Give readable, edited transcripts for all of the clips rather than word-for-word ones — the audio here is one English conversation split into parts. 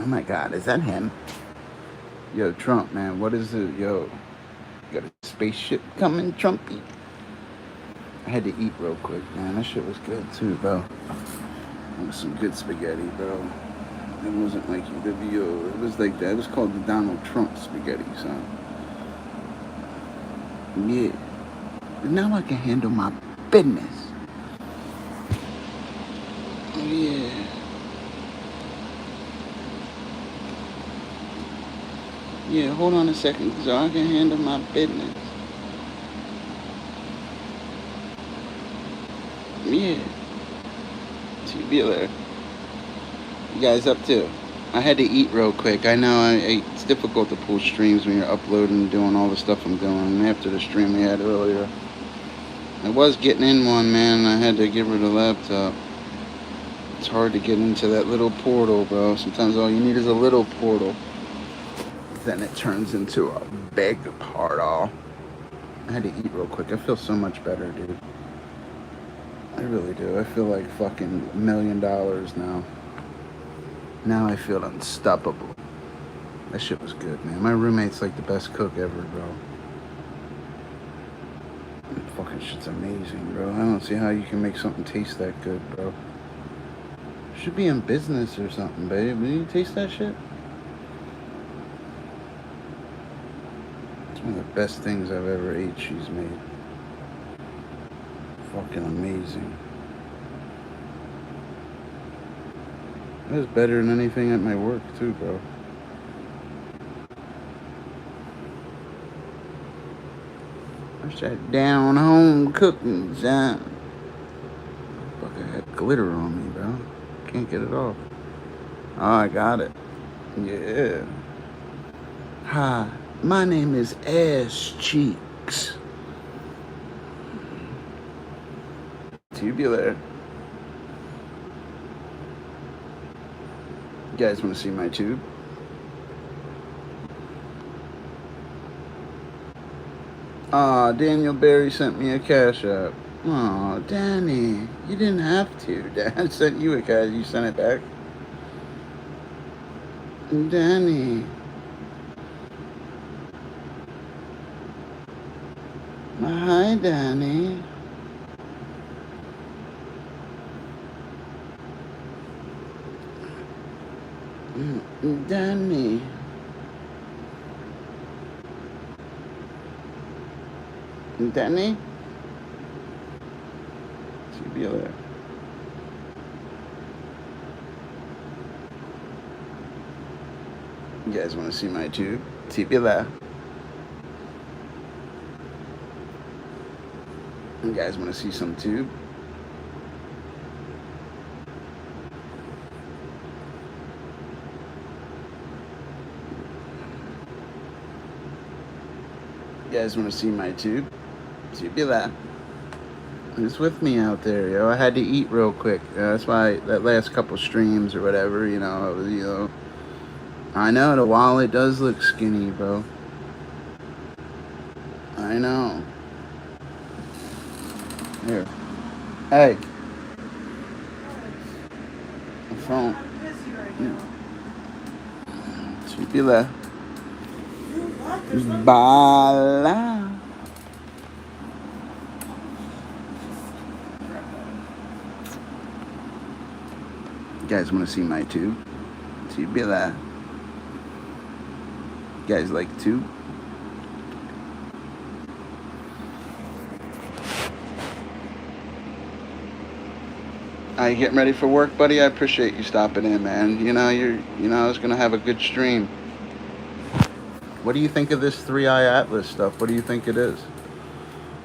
Oh my God, is that him? Yo, Trump, man, what is it? Yo, got a spaceship coming, Trumpy? I had to eat real quick, man. That shit was good too, bro. It was some good spaghetti, bro. It wasn't like the VO. It was like that. It was called the Donald Trump spaghetti, son. Yeah. But now I can handle my business. Yeah. Yeah, hold on a second, so I can handle my business. Yeah. Tubular. You guys up too? I had to eat real quick. I know it's difficult to pull streams when you're uploading and doing all the stuff I'm doing. After the stream we had earlier, I was getting in one, man. I had to give her the laptop. It's hard to get into that little portal, bro. Sometimes all you need is a little portal. Then it turns into a big portal. I had to eat real quick. I feel so much better, dude. I really do. I feel like fucking $1 million now. Now I feel unstoppable. That shit was good, man. My roommate's like the best cook ever, bro. Fucking shit's amazing, bro. I don't see how you can make something taste that good, bro. Should be in business or something, babe. Do you taste that shit? It's one of the best things I've ever ate she's made. Fucking amazing. It was better than anything at my work, too, bro. What's that down home cooking, son? Fucking had glitter on me, bro. Can't get it off. Oh, I got it. Yeah. Hi, my name is Ass Cheeks. Tubular. You guys want to see my tube? Aw, Daniel Barry sent me a cash app. Aw, Danny, you didn't have to. Dad sent you a cash. You sent it back. Danny. Hi, Danny. Danny. Danny? Tubular. You guys want to see my tube? Tubular. You guys want to see some tube? You guys want to see my tube? Tubular. Who's with me out there, yo? I had to eat real quick. That's why that last couple streams or whatever, I know the wallet does look skinny, bro. I know. Here. Hey. The phone. Tubular. Bala. You guys want to see my tube? Tubular. You guys like tube? Are you getting ready for work, buddy? I appreciate you stopping in, man. I was gonna have a good stream. What do you think of this 3-eye atlas stuff? What do you think it is?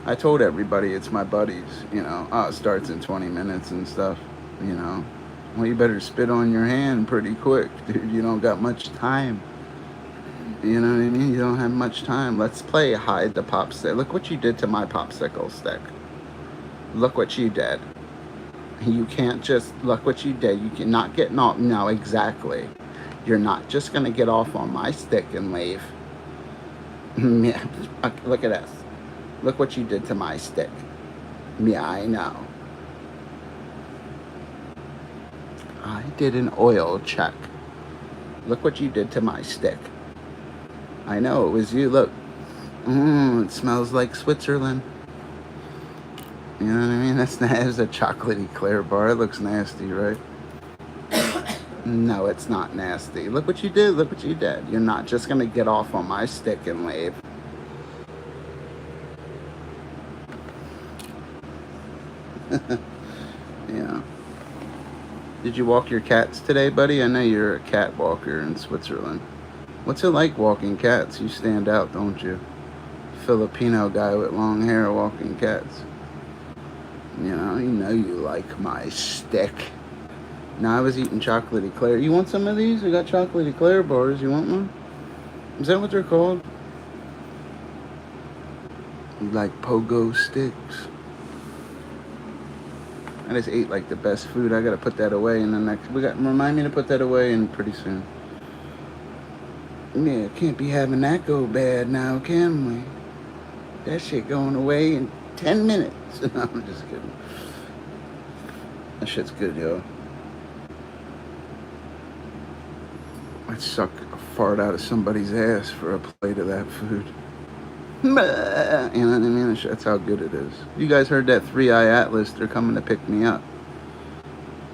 I told everybody it's my buddies, it starts in 20 minutes and stuff, Well, you better spit on your hand pretty quick, dude. You don't got much time. You know what I mean? You don't have much time. Let's play hide the popsicle. Look what you did to my popsicle stick. Look what you did. You can't just, look what you did. You cannot get, no, exactly. You're not just going to get off on my stick and leave. Yeah, look at this. Look what you did to my stick. Yeah, I know. I did an oil check. Look what you did to my stick. I know it was you. Look. It smells like Switzerland. You know what I mean? That's a chocolatey clear bar. It looks nasty, right? No, it's not nasty. Look what you did. Look what you did. You're not just going to get off on my stick and leave. Yeah. Did you walk your cats today, buddy? I know you're a cat walker in Switzerland. What's it like walking cats? You stand out, don't you? Filipino guy with long hair walking cats. You know you like my stick. Now I was eating chocolate eclair. You want some of these? We got chocolate eclair bars. You want one? Is that what they're called? You like pogo sticks? I just ate like the best food. I gotta put that away in the next. Remind me to put that away in pretty soon. Yeah, can't be having that go bad now, can we? That shit going away in 10 minutes. No, I'm just kidding. That shit's good, yo. I'd suck a fart out of somebody's ass for a plate of that food. You know what I mean? That's how good it is. You guys heard that 3-eye atlas? They're coming to pick me up.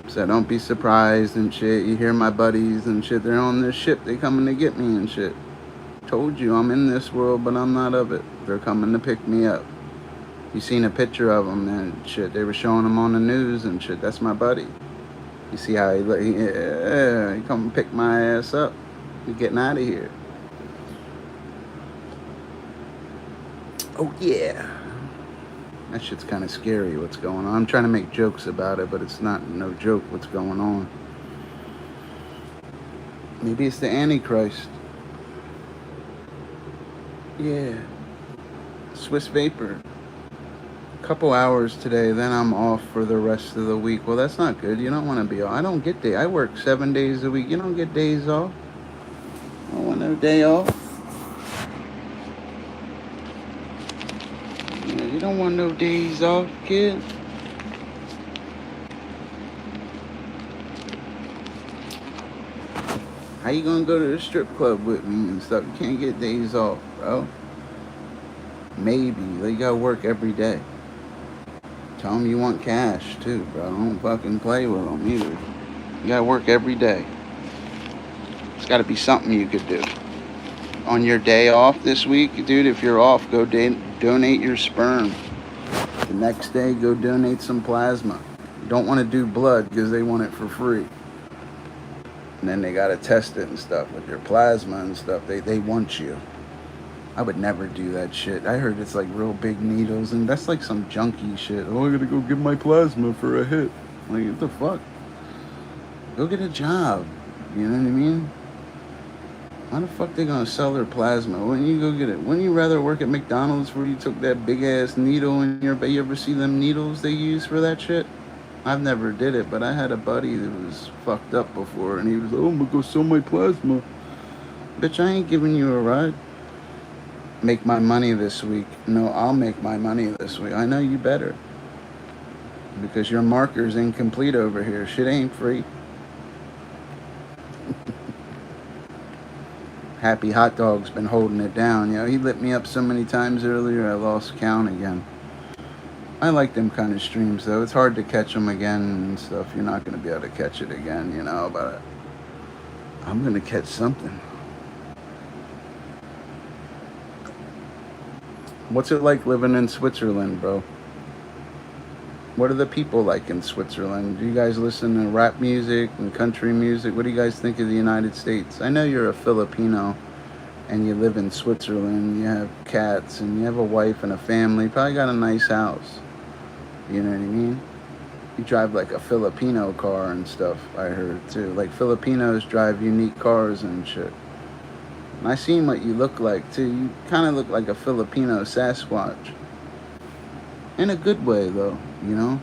So don't be surprised and shit. You hear my buddies and shit. They're on this ship. They coming to get me and shit. Told you I'm in this world, but I'm not of it. They're coming to pick me up. You seen a picture of them and shit. They were showing them on the news and shit. That's my buddy. You see how he come pick my ass up. We're getting out of here. Oh yeah. That shit's kind of scary what's going on. I'm trying to make jokes about it, but it's not no joke what's going on. Maybe it's the Antichrist. Yeah. Swiss vapor. Couple hours today, then I'm off for the rest of the week. Well, that's not good. You don't want to be off. I don't get day. I work 7 days a week. You don't get days off. I don't want no day off. You don't want no days off, kid. How you gonna go to the strip club with me and stuff? You can't get days off, bro. Maybe. You gotta work every day. Tell them you want cash, too, bro. Don't fucking play with them either. You gotta work every day. It's gotta be something you could do. On your day off this week, dude, if you're off, go donate your sperm. The next day, go donate some plasma. You don't want to do blood because they want it for free. And then they got to test it and stuff with your plasma and stuff. They want you. I would never do that shit. I heard it's like real big needles, and that's like some junky shit. Oh, I gotta go give my plasma for a hit. Like, what the fuck? Go get a job. You know what I mean? How the fuck they gonna sell their plasma? Wouldn't you go get it? Wouldn't you rather work at McDonald's where you took that big ass needle in your bay? You ever see them needles they use for that shit? I've never did it, but I had a buddy that was fucked up before, and he was like, oh, I'm gonna go sell my plasma. Bitch, I ain't giving you a ride. Make my money this week. No, I'll make my money this week. I know you better. Because your marker's incomplete over here. Shit ain't free. Happy Hot Dog's been holding it down. You know, he lit me up so many times earlier, I lost count again. I like them kind of streams, though. It's hard to catch them again and stuff. You're not going to be able to catch it again, you know, but I'm going to catch something. What's it like living in Switzerland, bro? What are the people like in Switzerland? Do you guys listen to rap music and country music? What do you guys think of the United States? I know you're a Filipino and you live in Switzerland. You have cats and you have a wife and a family. Probably got a nice house. You know what I mean? You drive like a Filipino car and stuff, I heard too. Like Filipinos drive unique cars and shit. And I seen what you look like too. You kind of look like a Filipino Sasquatch. In a good way though, you know?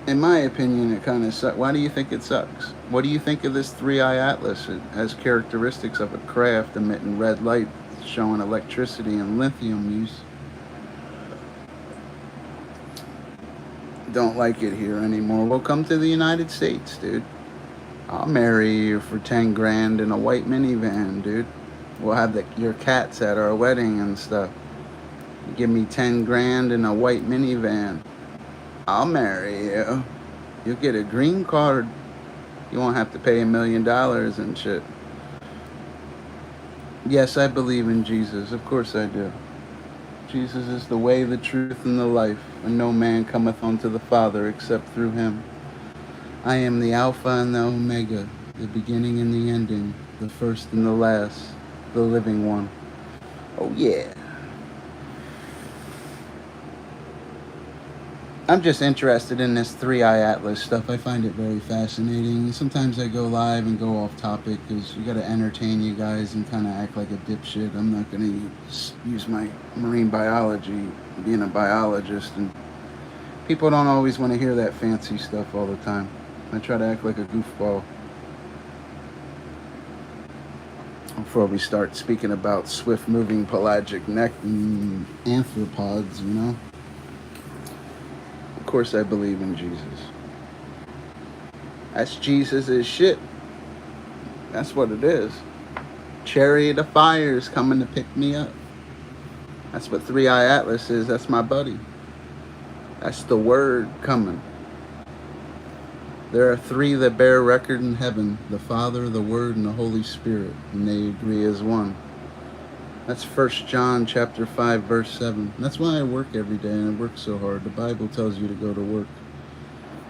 In my opinion, it kind of sucks. Why do you think it sucks? What do you think of this 3-eye atlas? It has characteristics of a craft emitting red light, showing electricity and lithium use. don't like it here anymore. Well, come to the United States, dude. I'll marry you for 10 grand in a white minivan, dude. We'll have your cats at our wedding and stuff. You give me 10 grand in a white minivan. I'll marry you. You'll get a green card. You won't have to pay $1 million and shit. Yes, I believe in Jesus. Of course I do. Jesus is the way, the truth, and the life, and no man cometh unto the Father except through him. I am the Alpha and the Omega, the beginning and the ending, the first and the last, the living one. Oh yeah. I'm just interested in this 3-eye atlas stuff. I find it very fascinating. Sometimes I go live and go off topic because you got to entertain you guys and kind of act like a dipshit. I'm not going to use my marine biology, being a biologist, and people don't always want to hear that fancy stuff all the time. I try to act like a goofball before we start speaking about swift-moving pelagic neck and arthropods, you know? Of course I believe in Jesus. That's Jesus' shit. That's what it is. Chariot of Fire's coming to pick me up. That's what 3-eye atlas is. That's my buddy. That's the word coming. There are 3 that bear record in heaven, the Father, the Word, and the Holy Spirit, and they agree as one. That's 1 John chapter 5, verse 7. That's why I work every day, and I work so hard. The Bible tells you to go to work.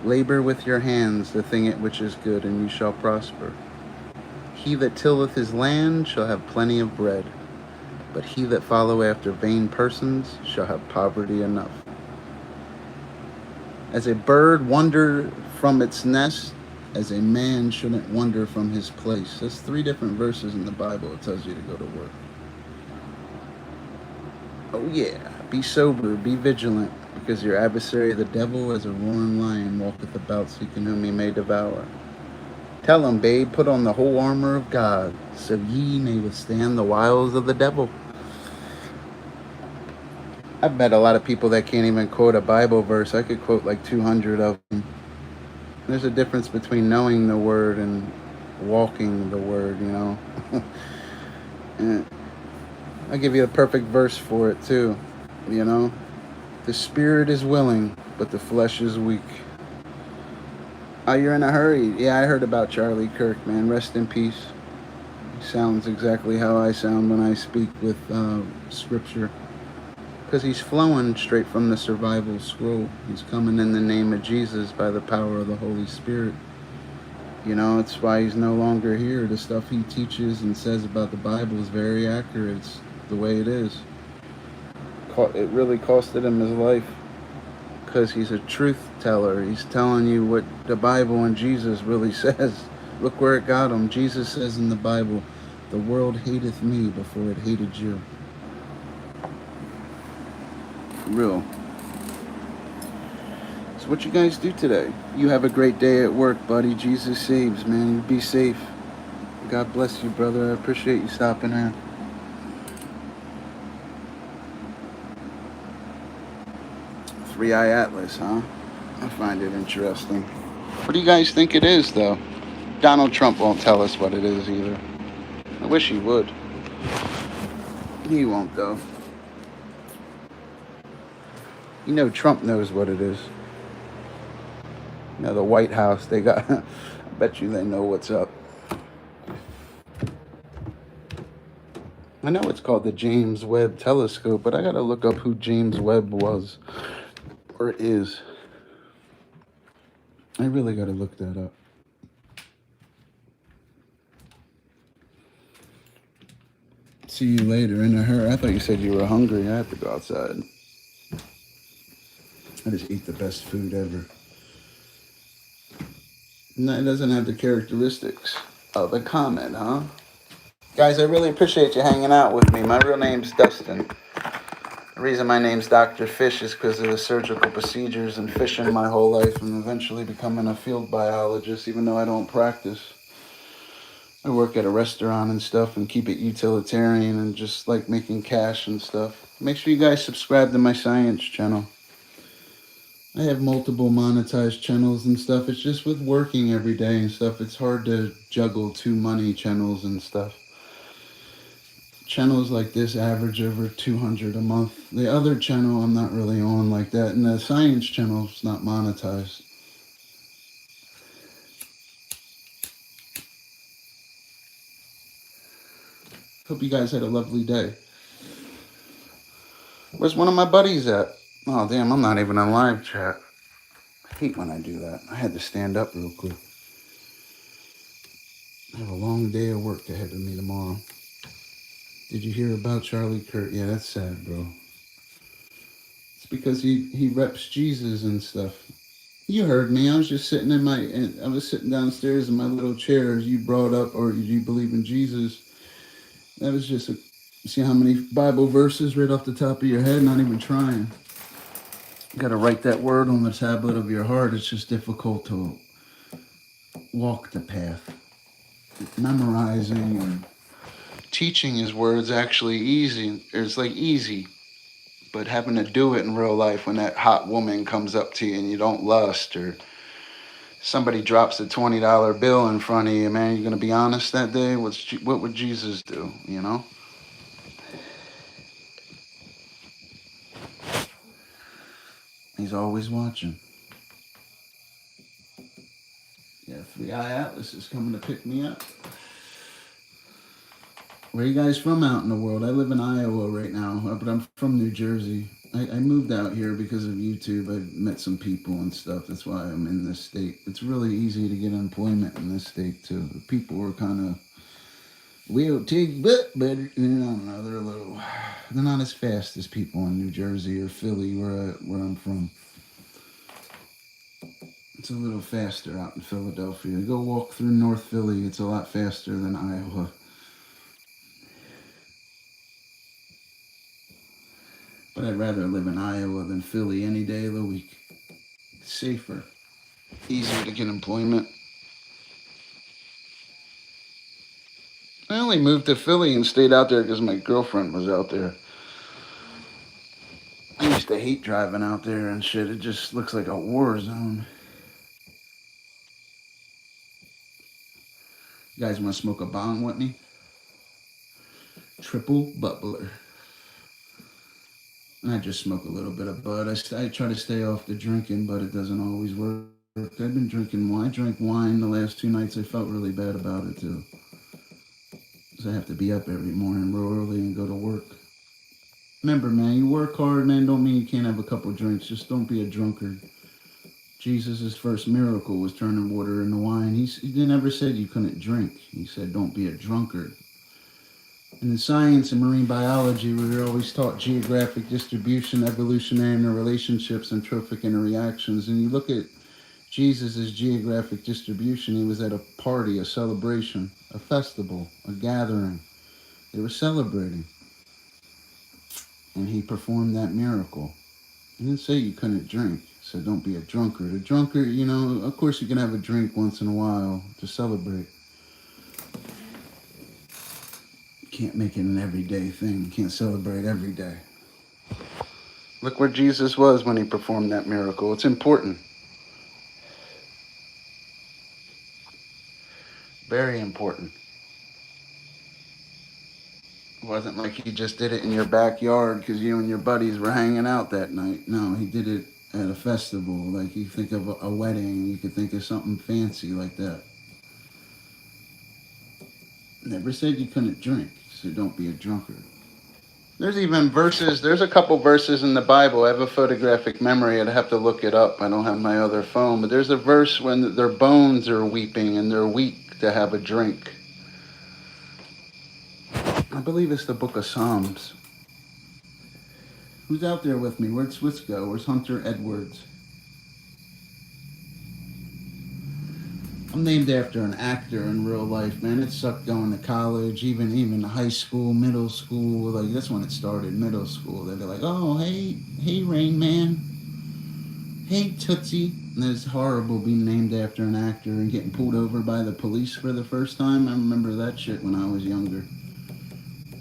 Labor with your hands the thing at which is good, and you shall prosper. He that tilleth his land shall have plenty of bread, but he that follow after vain persons shall have poverty enough. As a bird wander from its nest, as a man shouldn't wander from his place. That's 3 different verses in the Bible. It tells you to go to work. Oh yeah, be sober, be vigilant, because your adversary the devil as a roaring lion walketh about seeking whom he may devour. Tell him, babe, put on the whole armor of God, so ye may withstand the wiles of the devil. I've met a lot of people that can't even quote a Bible verse. I could quote like 200 of them. There's a difference between knowing the word and walking the word, you know. And I'll give you a perfect verse for it too, you know. The spirit is willing, but the flesh is weak. Oh, you're in a hurry. Yeah, I heard about Charlie Kirk, man. Rest in peace. He sounds exactly how I sound when I speak with scripture. Because he's flowing straight from the survival scroll. He's coming in the name of Jesus by the power of the Holy Spirit. You know, it's why he's no longer here. The stuff he teaches and says about the Bible is very accurate. It's the way it is. It really costed him his life. Because he's a truth teller. He's telling you what the Bible and Jesus really says. Look where it got him. Jesus says in the Bible, the world hateth me before it hated you. Real. So what you guys do today? You have a great day at work, buddy. Jesus saves, man. You be safe. God bless you, brother. I appreciate you stopping in. Three-eye atlas, huh? I find it interesting. What do you guys think it is, though? Donald Trump won't tell us what it is either. I wish he would. He won't, though. You know Trump knows what it is. You know, the White House, they got... I bet you they know what's up. I know it's called the James Webb Telescope, but I gotta look up who James Webb was. Or is. I really gotta look that up. See you later. In a hurry. I thought you said you were hungry. I have to go outside. I just eat the best food ever. No, it doesn't have the characteristics of a comet, huh? Guys, I really appreciate you hanging out with me. My real name's Dustin. The reason my name's Dr. Fish is because of the surgical procedures and fishing my whole life and eventually becoming a field biologist, even though I don't practice. I work at a restaurant and stuff and keep it utilitarian and just like making cash and stuff. Make sure you guys subscribe to my science channel. I have multiple monetized channels and stuff. It's just with working every day and stuff, it's hard to juggle two money channels and stuff. Channels like this average over 200 a month. The other channel I'm not really on like that, and the science channel is not monetized. Hope you guys had a lovely day. Where's one of my buddies at? Oh, damn, I'm not even in live chat. I hate when I do that. I had to stand up real quick. I have a long day of work ahead of me tomorrow. Did you hear about Charlie Kirk? Yeah, that's sad, bro. It's because he reps Jesus and stuff. You heard me. I was just sitting I was sitting downstairs in my little chair as you brought up, or you believe in Jesus. That was just see how many Bible verses right off the top of your head, not even trying. You got to write that word on the tablet of your heart. It's just difficult to walk the path. Memorizing and teaching his words actually easy. It's like easy. But having to do it in real life when that hot woman comes up to you and you don't lust, or somebody drops a $20 bill in front of you, man, you're going to be honest that day? What would Jesus do, you know? He's always watching. Yeah, 3i Atlas is coming to pick me up. Where are you guys from out in the world? I live in Iowa right now, but I'm from New Jersey. I moved out here because of YouTube. I've met some people and stuff. That's why I'm in this state. It's really easy to get employment in this state, too. The people are kind of, we'll take but better. I don't know. They're not as fast as people in New Jersey or Philly, where I'm from. It's a little faster out in Philadelphia. Go walk through North Philly. It's a lot faster than Iowa. But I'd rather live in Iowa than Philly any day of the week. It's safer. Easier to get employment. I only moved to Philly and stayed out there because my girlfriend was out there. I used to hate driving out there and shit. It just looks like a war zone. You guys want to smoke a bong with me? Triple bubbler. And I just smoke a little bit of bud. I try to stay off the drinking, but it doesn't always work. I've been drinking wine. I drank wine the last 2 nights. I felt really bad about it, too. Because I have to be up every morning real early and go to work. Remember, man, you work hard, man, don't mean you can't have a couple drinks. Just don't be a drunkard. Jesus' first miracle was turning water into wine. He never said you couldn't drink. He said, don't be a drunkard. And in science and marine biology, we were always taught geographic distribution, evolutionary interrelationships, and trophic interreactions. And you look at Jesus' geographic distribution, he was at a party, a celebration, a festival, a gathering. They were celebrating. And he performed that miracle. He didn't say you couldn't drink. He said don't be a drunkard. A drunkard, you know, of course you can have a drink once in a while to celebrate. You can't make it an everyday thing. You can't celebrate every day. Look where Jesus was when he performed that miracle. It's important. Very important. It wasn't like he just did it in your backyard because you and your buddies were hanging out that night. No, he did it at a festival. Like you think of a wedding, you could think of something fancy like that. Never said you couldn't drink, so don't be a drunkard. There's even verses, there's a couple verses in the Bible. I have a photographic memory. I'd have to look it up. I don't have my other phone. But there's a verse when their bones are weeping and they're weak to have a drink. I believe it's the book of Psalms. Who's out there with me? Where'd Swiss go? Where's Hunter Edwards? I'm named after an actor in real life, man. It sucked going to college, even high school, middle school. Like that's when it started, middle school. They'd be like, "Oh, hey, Rain Man, hey Tootsie." And it's horrible being named after an actor and getting pulled over by the police for the first time. I remember that shit when I was younger.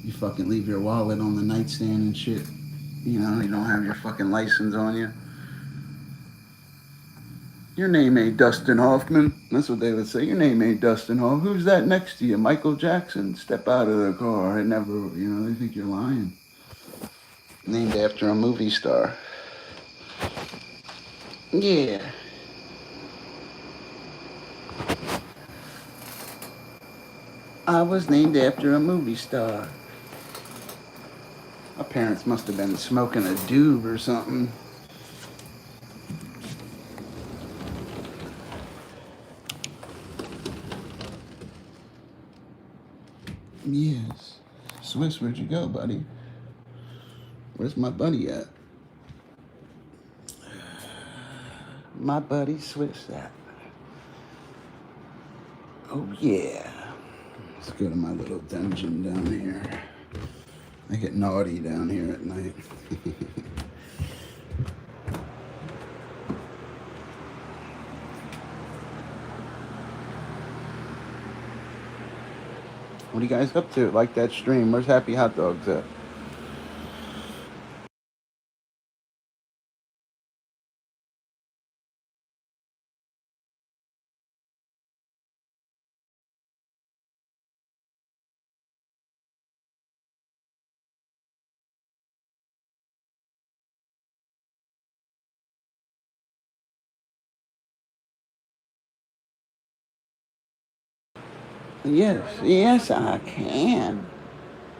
You fucking leave your wallet on the nightstand and shit. You know, you don't have your fucking license on you. Your name ain't Dustin Hoffman. That's what they would say. Your name ain't Dustin Hoffman. Who's that next to you? Michael Jackson? Step out of the car. I never, they think you're lying. Named after a movie star. Yeah. I was named after a movie star. My parents must have been smoking a doob or something. Yes. Swiss, where'd you go, buddy? Where's my buddy at? My buddy Swiss at. Oh, yeah. Let's go to my little dungeon down here. I get naughty down here at night. What are you guys up to? Like that stream. Where's Happy Hot Dogs at? Yes, I can.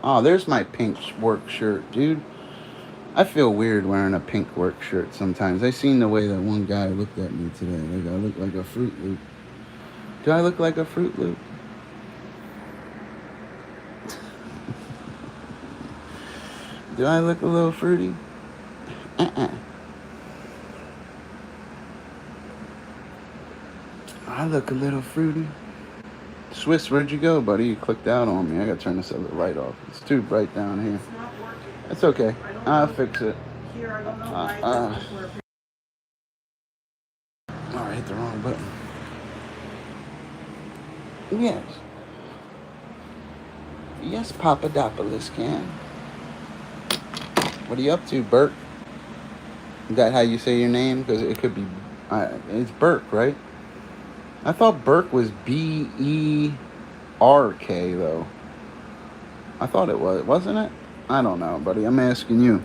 Oh, there's my pink work shirt, dude. I feel weird wearing a pink work shirt sometimes. I seen the way that one guy looked at me today. Like I look like a Fruit Loop. Do I look like a Fruit Loop? Do I look a little fruity? I look a little fruity. Swiss, where'd you go, buddy? You clicked out on me. I gotta turn this other light off. It's too bright down here. It's not working. It's okay. I'll fix it. Here, I don't know why. Oh, I hit the wrong button. Yes. Yes, Papadopoulos can. What are you up to, Bert? Is that how you say your name? Because it could be... it's Burke, right? I thought Burke was B-E-R-K, though. I thought it was. Wasn't it? I don't know, buddy. I'm asking you.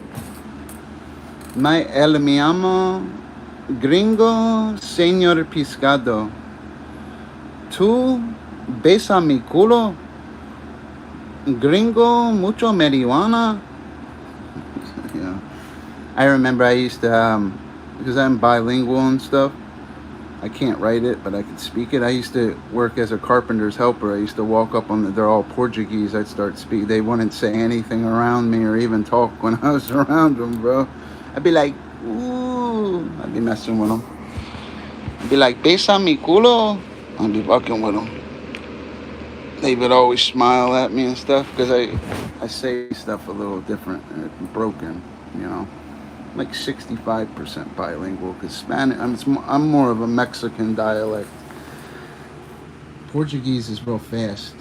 Me llamo Gringo Señor Piscado. Tú besa mi culo. Gringo mucho marijuana. Yeah. I remember I used to, because I'm bilingual and stuff, I can't write it, but I could speak it. I used to work as a carpenter's helper. I used to walk up on they're all Portuguese. I'd start speaking. They wouldn't say anything around me or even talk when I was around them, bro. I'd be like, ooh. I'd be messing with them. I'd be like, besa mi culo. I'd be fucking with them. They would always smile at me and stuff because I say stuff a little different and broken, like 65% bilingual because Spanish, I'm more of a Mexican dialect. Portuguese is real fast.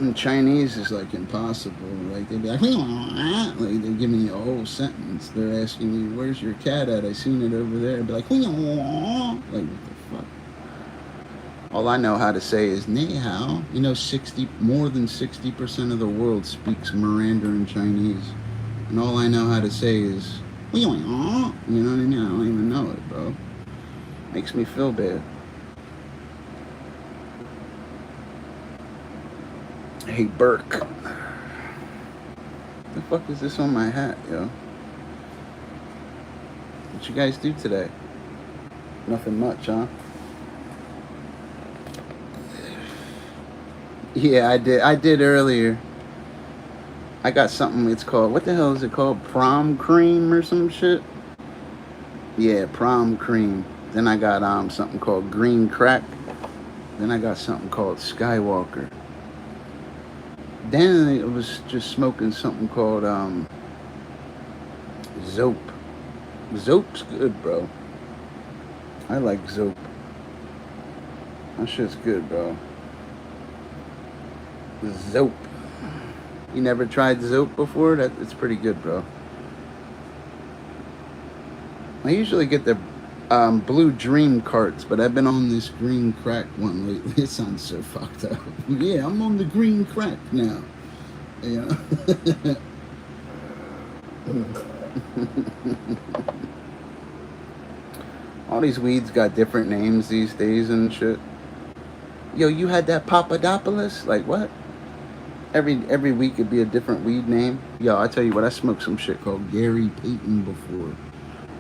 And Chinese is like impossible. Like they'd be like they're giving you a whole sentence. They're asking me, "Where's your cat at? I seen it over there." I'd be like, what the fuck? All I know how to say is "ni hao." More than 60% of the world speaks Mandarin Chinese. And all I know how to say is, you know what I mean? I don't even know it, bro. Makes me feel bad. Hey, Burke. The fuck is this on my hat, yo? What you guys do today? Nothing much, huh? Yeah, I did earlier. I got something, it's called, what the hell is it called? Prom cream or some shit? Yeah, prom cream. Then I got something called green crack. Then I got something called Skywalker. Then I was just smoking something called Zope. Zope's good, bro. I like Zope. That shit's good, bro. Zope. You never tried Zope before? It's pretty good, bro. I usually get the blue dream carts, but I've been on this green crack one lately. It sounds so fucked up. Yeah, I'm on the green crack now. You know? All these weeds got different names these days and shit. Yo, you had that Papadopoulos? Like what? Every week it'd be a different weed name. Yo, I tell you what, I smoked some shit called Gary Payton before.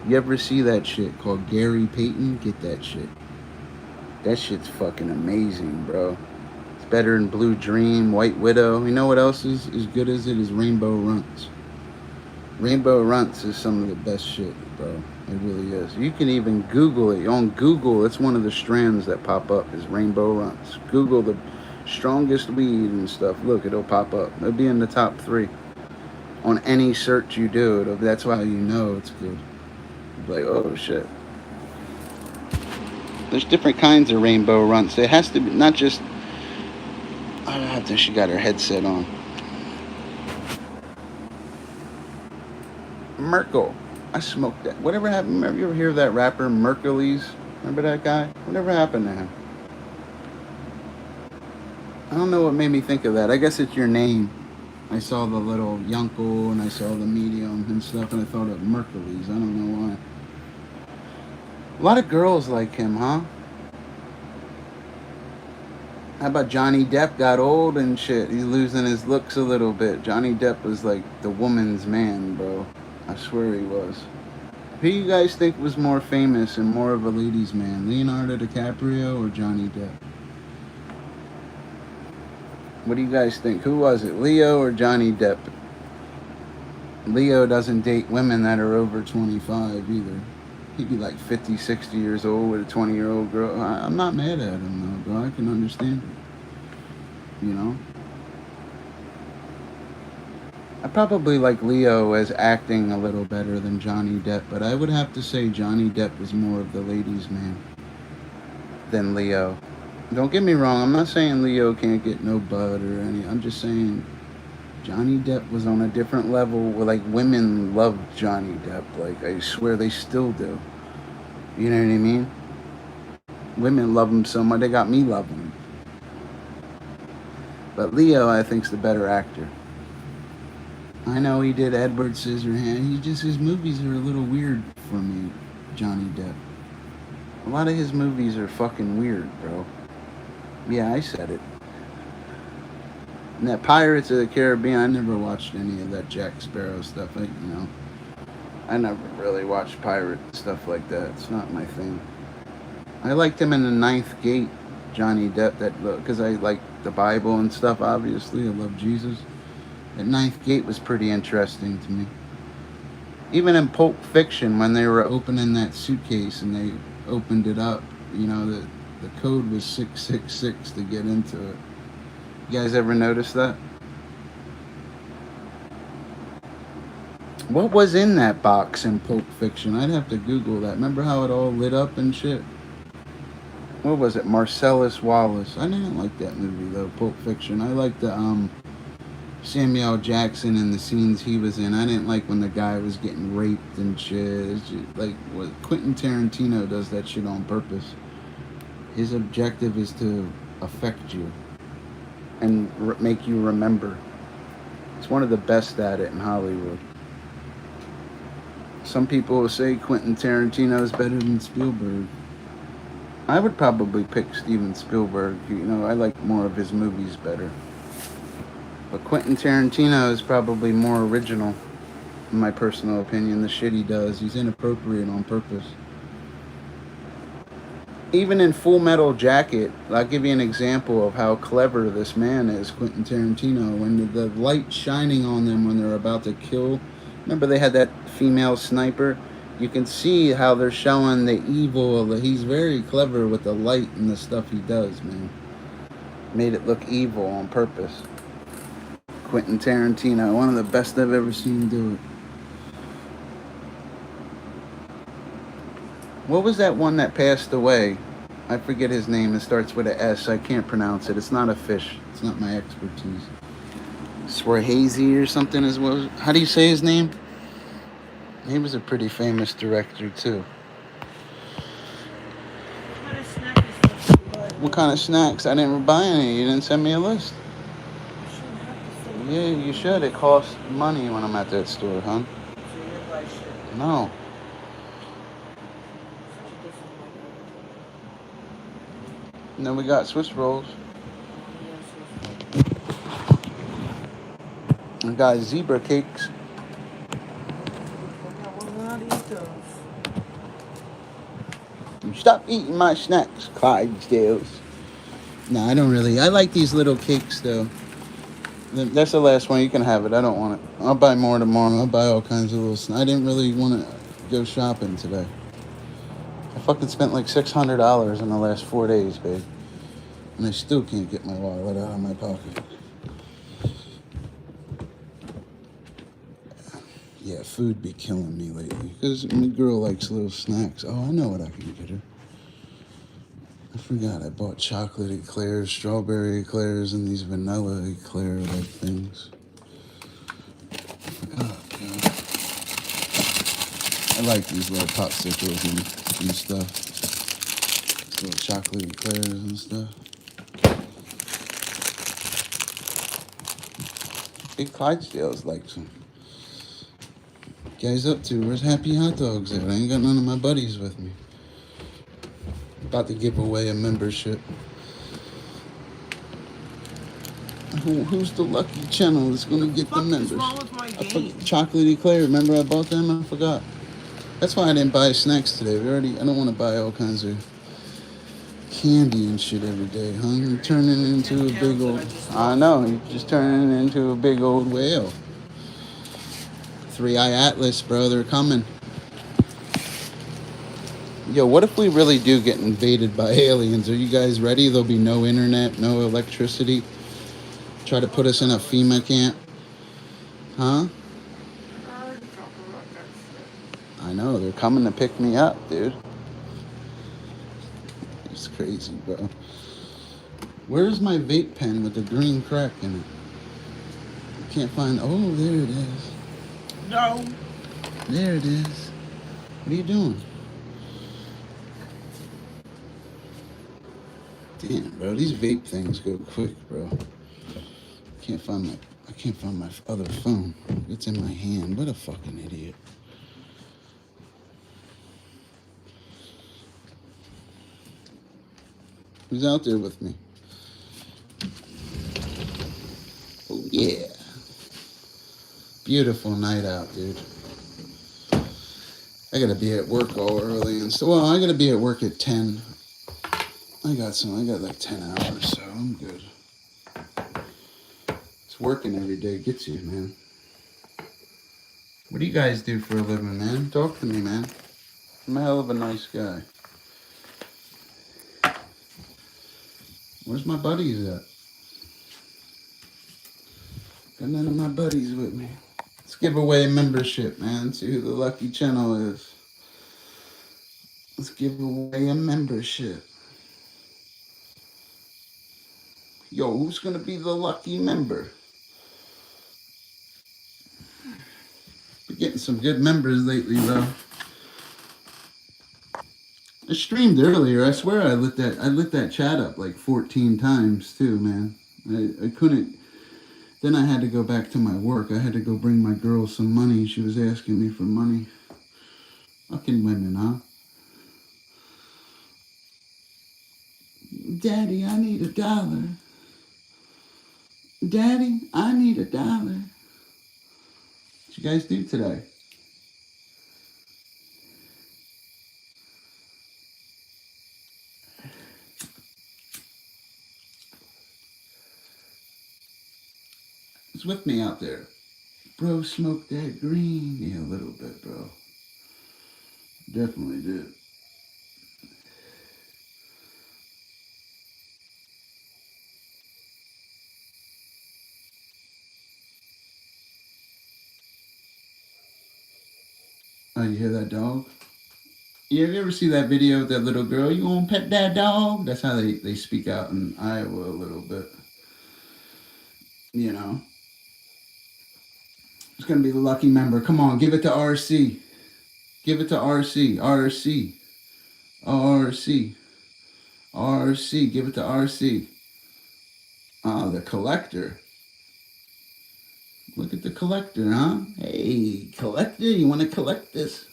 You ever see that shit called Gary Payton? Get that shit. That shit's fucking amazing, bro. It's better than Blue Dream, White Widow. You know what else is as good as it is Rainbow Runts. Rainbow Runts is some of the best shit, bro. It really is. You can even Google it. On Google, it's one of the strands that pop up is Rainbow Runts. Google the strongest weed and stuff. Look, it'll pop up. It'll be in the top 3. On any search you do, that's why you know it's good. Like, oh shit. There's different kinds of Rainbow Runts. It has to be not just. I think she got her headset on. Merkel. I smoked that. Whatever happened? Remember, you ever hear of that rapper Mercules? Remember that guy? Whatever happened to him? I don't know what made me think of that. I guess it's your name. I saw the little Yunkel and I saw the medium and stuff, and I thought of Mercules. I don't know why. A lot of girls like him, huh? How about Johnny Depp got old and shit? He's losing his looks a little bit. Johnny Depp was like the woman's man, bro. I swear he was. Who you guys think was more famous and more of a ladies' man? Leonardo DiCaprio or Johnny Depp? What do you guys think? Who was it? Leo or Johnny Depp? Leo doesn't date women that are over 25 either. He'd be like 50, 60 years old with a 20-year-old girl. I'm not mad at him, though, bro. I can understand it. You know? I probably like Leo as acting a little better than Johnny Depp, but I would have to say Johnny Depp was more of the ladies' man than Leo. Don't get me wrong, I'm not saying Leo can't get no bud or any. I'm just saying Johnny Depp was on a different level where, like, women loved Johnny Depp. Like, I swear they still do. You know what I mean? Women love him so much, they got me loving him. But Leo, I think, is the better actor. I know he did Edward Scissorhands. His movies are a little weird for me, Johnny Depp. A lot of his movies are fucking weird, bro. Yeah, I said it. And that Pirates of the Caribbean, I never watched any of that Jack Sparrow stuff. I never really watched pirate stuff like that. It's not my thing. I liked him in The Ninth Gate, Johnny Depp, because I like the Bible and stuff, obviously. I love Jesus. That Ninth Gate was pretty interesting to me. Even in Pulp Fiction, when they were opening that suitcase and they opened it up, you know, the code was 666 to get into it. You guys ever notice that? What was in that box in Pulp Fiction? I'd have to Google that. Remember how it all lit up and shit? What was it? Marcellus Wallace. I didn't like that movie though, Pulp Fiction. I liked the Samuel Jackson and the scenes he was in. I didn't like when the guy was getting raped and shit. It's just, like, what Quentin Tarantino does that shit on purpose. His objective is to affect you and make you remember. It's one of the best at it in Hollywood. Some people will say Quentin Tarantino is better than Spielberg. I would probably pick Steven Spielberg. You know, I like more of his movies better. But Quentin Tarantino is probably more original, in my personal opinion. The shit he does, he's inappropriate on purpose. Even in Full Metal Jacket, I'll give you an example of how clever this man is, Quentin Tarantino. When the light shining on them when they're about to kill, remember they had that female sniper? You can see how they're showing the evil. He's very clever with the light and the stuff he does, man. Made it look evil on purpose. Quentin Tarantino, one of the best I've ever seen do it. What was that one that passed away? I forget his name. It starts with an S. I can't pronounce it. It's not a fish. It's not my expertise. Swayze or something as well. How do you say his name? He was a pretty famous director too. What kind of snacks? I didn't buy any. You didn't send me a list. You shouldn't have to send Yeah, me you any should. It list. costs money when I'm at that store, huh? So you're gonna buy shit. No. Such a disappointment. And then we got Swiss rolls. Oh, yes, yes, yes. We got zebra cakes. I wasn't allowed to eat those. You stop eating my snacks, Clydesdales. No, I don't really. I like these little cakes, though. That's the last one. You can have it. I don't want it. I'll buy more tomorrow. I'll buy all kinds of little snacks. I didn't really want to go shopping today. I fucking spent like $600 in the last 4 days, babe. And I still can't get my wallet out of my pocket. Yeah, food be killing me lately. Because my girl likes little snacks. Oh, I know what I can get her. I forgot I bought chocolate eclairs, strawberry eclairs, and these vanilla eclair-like things. I forgot, God. I like these little popsicles and stuff. These little chocolate eclairs and stuff. Big Clydesdales like some. Guys up to? Where's Happy Hot Dogs at? I ain't got none of my buddies with me. About to give away a membership. Who's the lucky channel that's gonna get the members? What's wrong with my game? Chocolate eclair. Remember I bought them? I forgot. That's why I didn't buy snacks today. I don't want to buy all kinds of candy and shit every day, huh? You're turning into a big old. I know. You're just turning into a big old whale. 3-eye atlas, bro. They're coming. Yo, what if we really do get invaded by aliens? Are you guys ready? There'll be no internet, no electricity. Try to put us in a FEMA camp. Huh? I know. They're coming to pick me up, dude. It's crazy, bro. Where's my vape pen with the green crack in it? I can't find. Oh, there it is. No. There it is. What are you doing? Damn, bro. These vape things go quick, bro. I can't find my other phone. It's in my hand. What a fucking idiot. Who's out there with me? Oh, yeah. Beautiful night out, dude. I gotta be at work all early and so. Well, I gotta be at work at 10. I got like 10 hours, so I'm good. It's working every day gets you, man. What do you guys do for a living, man? Talk to me, man. I'm a hell of a nice guy. Where's my buddies at? Got none of my buddies with me. Let's give away a membership, man. See who the lucky channel is. Let's give away a membership. Yo, who's gonna be the lucky member? Been getting some good members lately, though. I streamed earlier. I swear I lit that chat up like 14 times too, man. I couldn't. Then I had to go back to my work. I had to go bring my girl some money. She was asking me for money. Fucking women, huh? Daddy, I need $1. Daddy, I need $1. What you guys do today? Who's with me out there? Bro, smoke that green. Yeah, a little bit, bro. Definitely did. Oh, you hear that dog? Yeah, have you ever see that video of that little girl? You gonna pet that dog? That's how they speak out in Iowa a little bit. You know. It's gonna be the lucky member. Come on, give it to RC. Give it to RC. RC. RC. RC, give it to RC. Oh, the collector. Look at the collector, huh? Hey, collector, you want to collect this?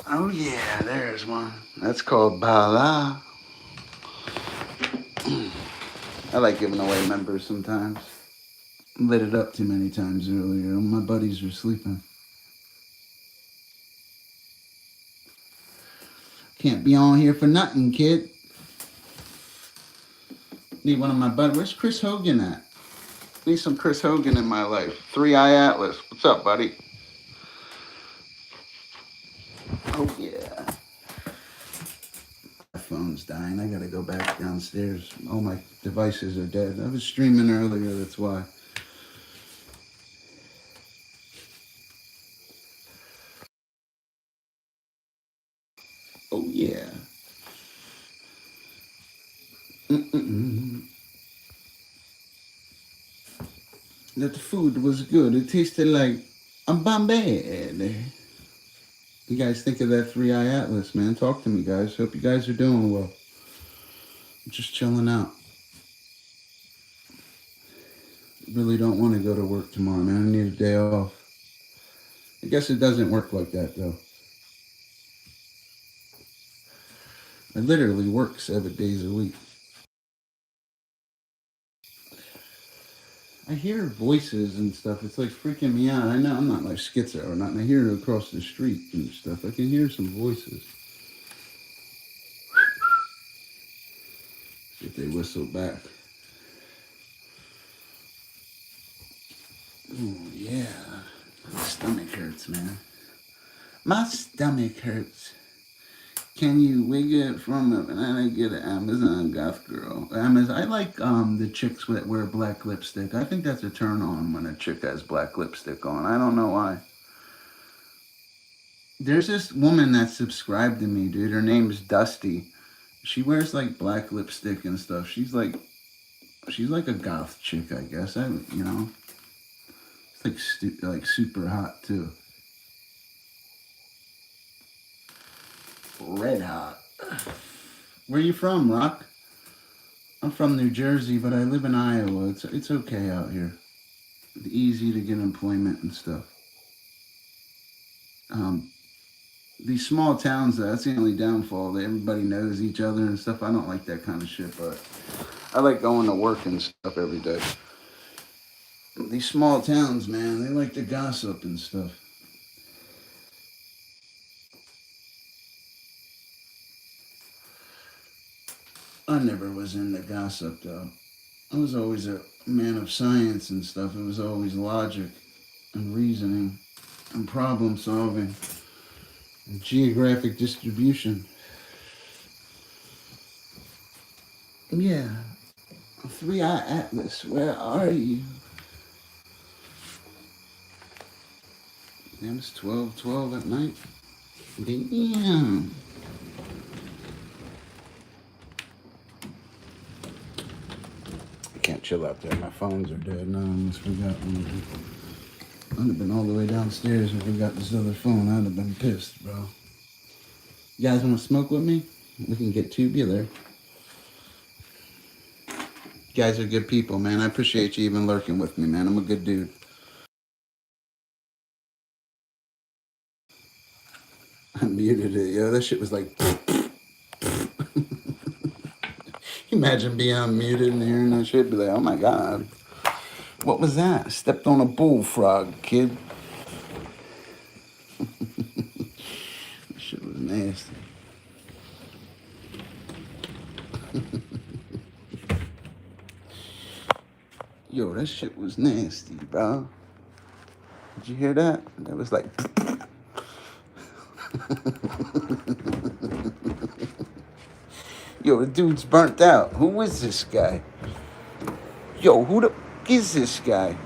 Oh yeah, there's one. That's called Bala. I like giving away members sometimes. Lit it up too many times earlier. My buddies were sleeping. Can't be on here for nothing, kid. Need one of my buddies. Where's Chris Hogan at? Need some Chris Hogan in my life. 3i Atlas. What's up, buddy? Oh yeah. My phone's dying. I gotta go back downstairs. All my devices are dead. I was streaming earlier, that's why. Oh yeah. Mm-mm-mm. That the food was good. It tasted like a Bombay. You guys think of that 3i Atlas, man? Talk to me, guys. Hope you guys are doing well. I'm just chilling out. Really don't want to go to work tomorrow, man. I need a day off. I guess it doesn't work like that, though. I literally work 7 days a week. I hear voices and stuff. It's like freaking me out. I know I'm not like schizo or nothing. I hear it across the street and stuff. I can hear some voices. See if they whistle back. Oh, yeah. My stomach hurts, man. My stomach hurts. Can you wig it from a banana? Get an Amazon goth girl. Amazon. I like the chicks that wear black lipstick. I think that's a turn on when a chick has black lipstick on. I don't know why. There's this woman that subscribed to me, dude. Her name's Dusty. She wears like black lipstick and stuff. She's like a goth chick, I guess. It's like super hot too. Red hot. Where you from, Rock? I'm from New Jersey, but I live in Iowa. It's okay out here. It's easy to get employment and stuff. These small towns, that's the only downfall. That everybody knows each other and stuff. I don't like that kind of shit, but I like going to work and stuff every day. These small towns, man, they like to gossip and stuff. I never was into gossip, though. I was always a man of science and stuff. It was always logic and reasoning and problem solving and geographic distribution. Yeah. 3i Atlas, where are you? Damn, it's 12:12 at night. Damn. I can't chill out there. My phones are dead now. I almost forgot one. I'd have been all the way downstairs if we got this other phone. I'd have been pissed, bro. You guys want to smoke with me? We can get tubular. You guys are good people, man. I appreciate you even lurking with me, man. I'm a good dude. I muted it, yo. That shit was like... Imagine being unmuted and hearing that shit. Be like, oh my God. What was that? Stepped on a bullfrog, kid. That shit was nasty. Yo, that shit was nasty, bro. Did you hear that? That was like... Yo, the dude's burnt out. Who is this guy? Yo, who the f*** is this guy?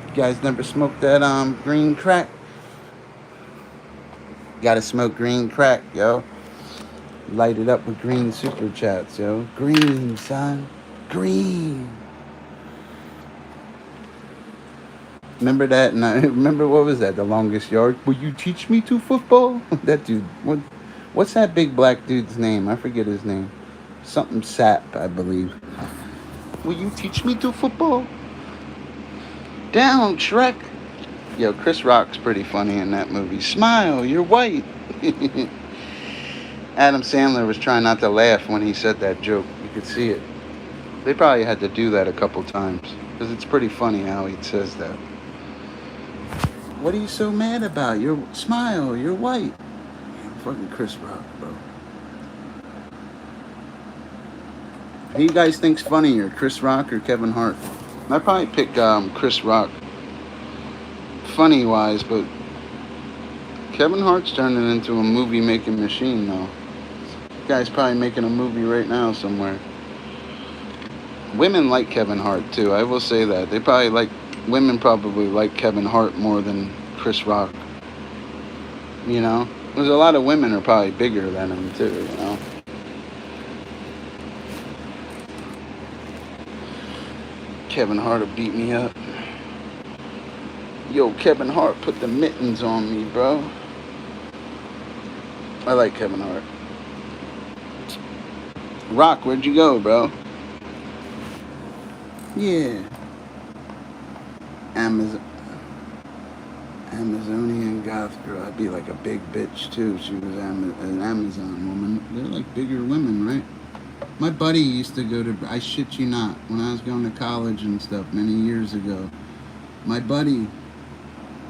You guys never smoked that green crack? Gotta smoke green crack, yo. Light it up with green super chats, yo. Green, son. Green. Remember that? And I remember, what was that? The longest yard. Will you teach me to football? That dude. What's that big black dude's name? I forget his name. Something Sap, I believe. Will you teach me to football? Down, Shrek. Yo, Chris Rock's pretty funny in that movie. Smile, you're white. Adam Sandler was trying not to laugh when he said that joke. You could see it. They probably had to do that a couple times because it's pretty funny how he says that. What are you so mad about? Your smile, you're white. Fucking Chris Rock, bro. Who you guys think's funnier, Chris Rock or Kevin Hart? I'd probably pick Chris Rock, funny wise, but Kevin Hart's turning into a movie making machine though. This guy's probably making a movie right now somewhere. Women like Kevin Hart too. I will say that women probably like Kevin Hart more than Chris Rock. You know, there's a lot of women are probably bigger than him too. You know. Kevin Hart will beat me up. Yo, Kevin Hart put the mittens on me, bro. I like Kevin Hart. Rock, where'd you go, bro? Yeah. Amazonian goth girl. I'd be like a big bitch too. She was an Amazon woman. They're like bigger women, right? My buddy used to go to, I shit you not, when I was going to college and stuff many years ago, my buddy,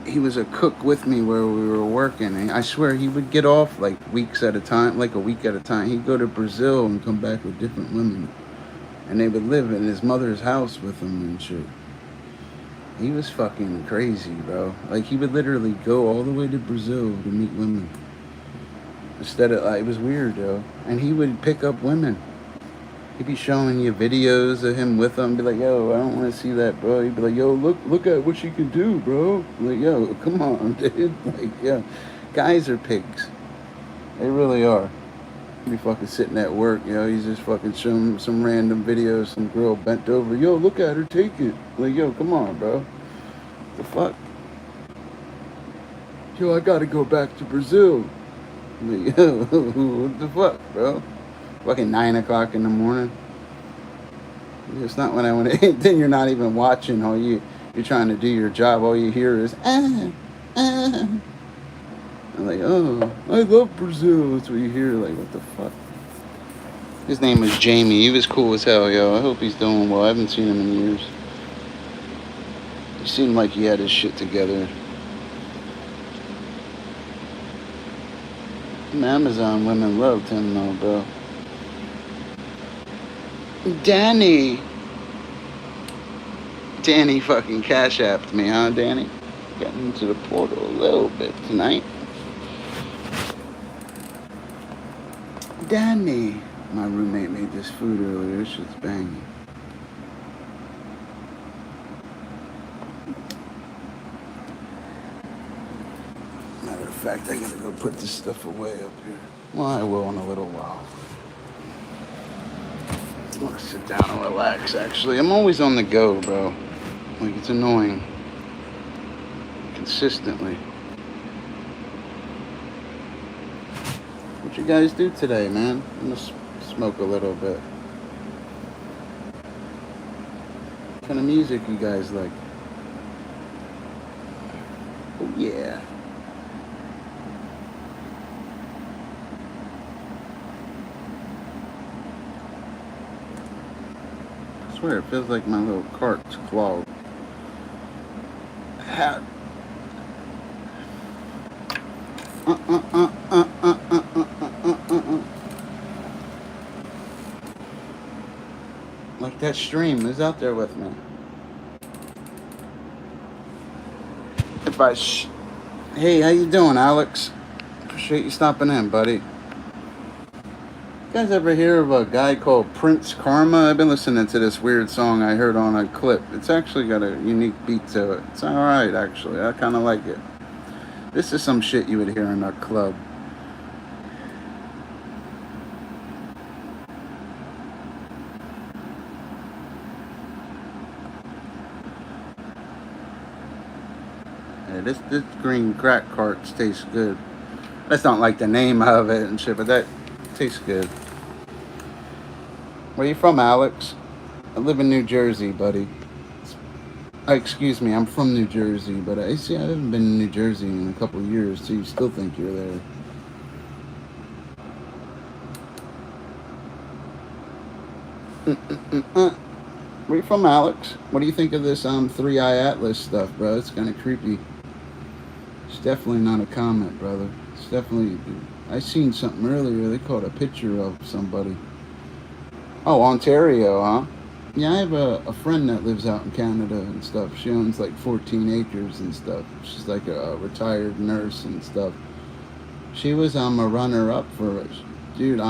he was a cook with me where we were working. And I swear he would get off like weeks at a time, like a week at a time. He'd go to Brazil and come back with different women. And they would live in his mother's house with him and shit. He was fucking crazy, bro. Like, he would literally go all the way to Brazil to meet women. Instead of, it was weird, though. And he would pick up women. He'd be showing you videos of him with them. Be like, yo, I don't want to see that, bro. He'd be like, yo, look at what she can do, bro. Like, yo, come on, dude. Like, yeah. Guys are pigs. They really are. He'd be fucking sitting at work, you know. He's just fucking showing some random videos. Some girl bent over. Yo, look at her. Take it. Like, yo, come on, bro. What the fuck? Yo, I gotta go back to Brazil. Like, yo, what the fuck, bro? Fucking 9 o'clock in the morning. It's not when I want to. Then you're not even watching. You're trying to do your job. All you hear is ah. I'm like, oh, I love Brazil. That's what you hear. Like, what the fuck? His name was Jamie. He was cool as hell, yo. I hope he's doing well. I haven't seen him in years. He seemed like he had his shit together. Them Amazon women loved him though, bro. Danny fucking cash apped me, huh, Danny? Getting into the portal a little bit tonight. Danny. My roommate made this food earlier. This shit's banging. Matter of fact, I gotta go put this stuff away up here. Well, I will in a little while. I want to sit down and relax, actually. I'm always on the go, bro. Like, it's annoying. Consistently. What you guys do today, man? I'm gonna smoke a little bit. What kind of music you guys like? Oh, yeah. I swear, it feels like my little cart's clogged. Like that stream. Who's out there with me? Hey, how you doing, Alex? Appreciate you stopping in, buddy. You guys ever hear of a guy called Prince Karma? I've been listening to this weird song I heard on a clip. It's actually got a unique beat to it. It's alright, actually. I kind of like it. This is some shit you would hear in a club. Yeah, this green crack carts tastes good. That's not like the name of it and shit, but that tastes good. Where you from, Alex? I live in New Jersey, buddy. Excuse me, I'm from New Jersey, but I haven't been in New Jersey in a couple of years, so you still think you're there. Where you from, Alex? What do you think of this 3-eye atlas stuff, bro? It's kind of creepy. It's definitely not a comment, brother. It's definitely. I seen something earlier. They caught a picture of somebody. Oh, Ontario, huh? Yeah, I have a friend that lives out in Canada and stuff. She owns like 14 acres and stuff. She's like a retired nurse and stuff. She was a runner up for it. Dude,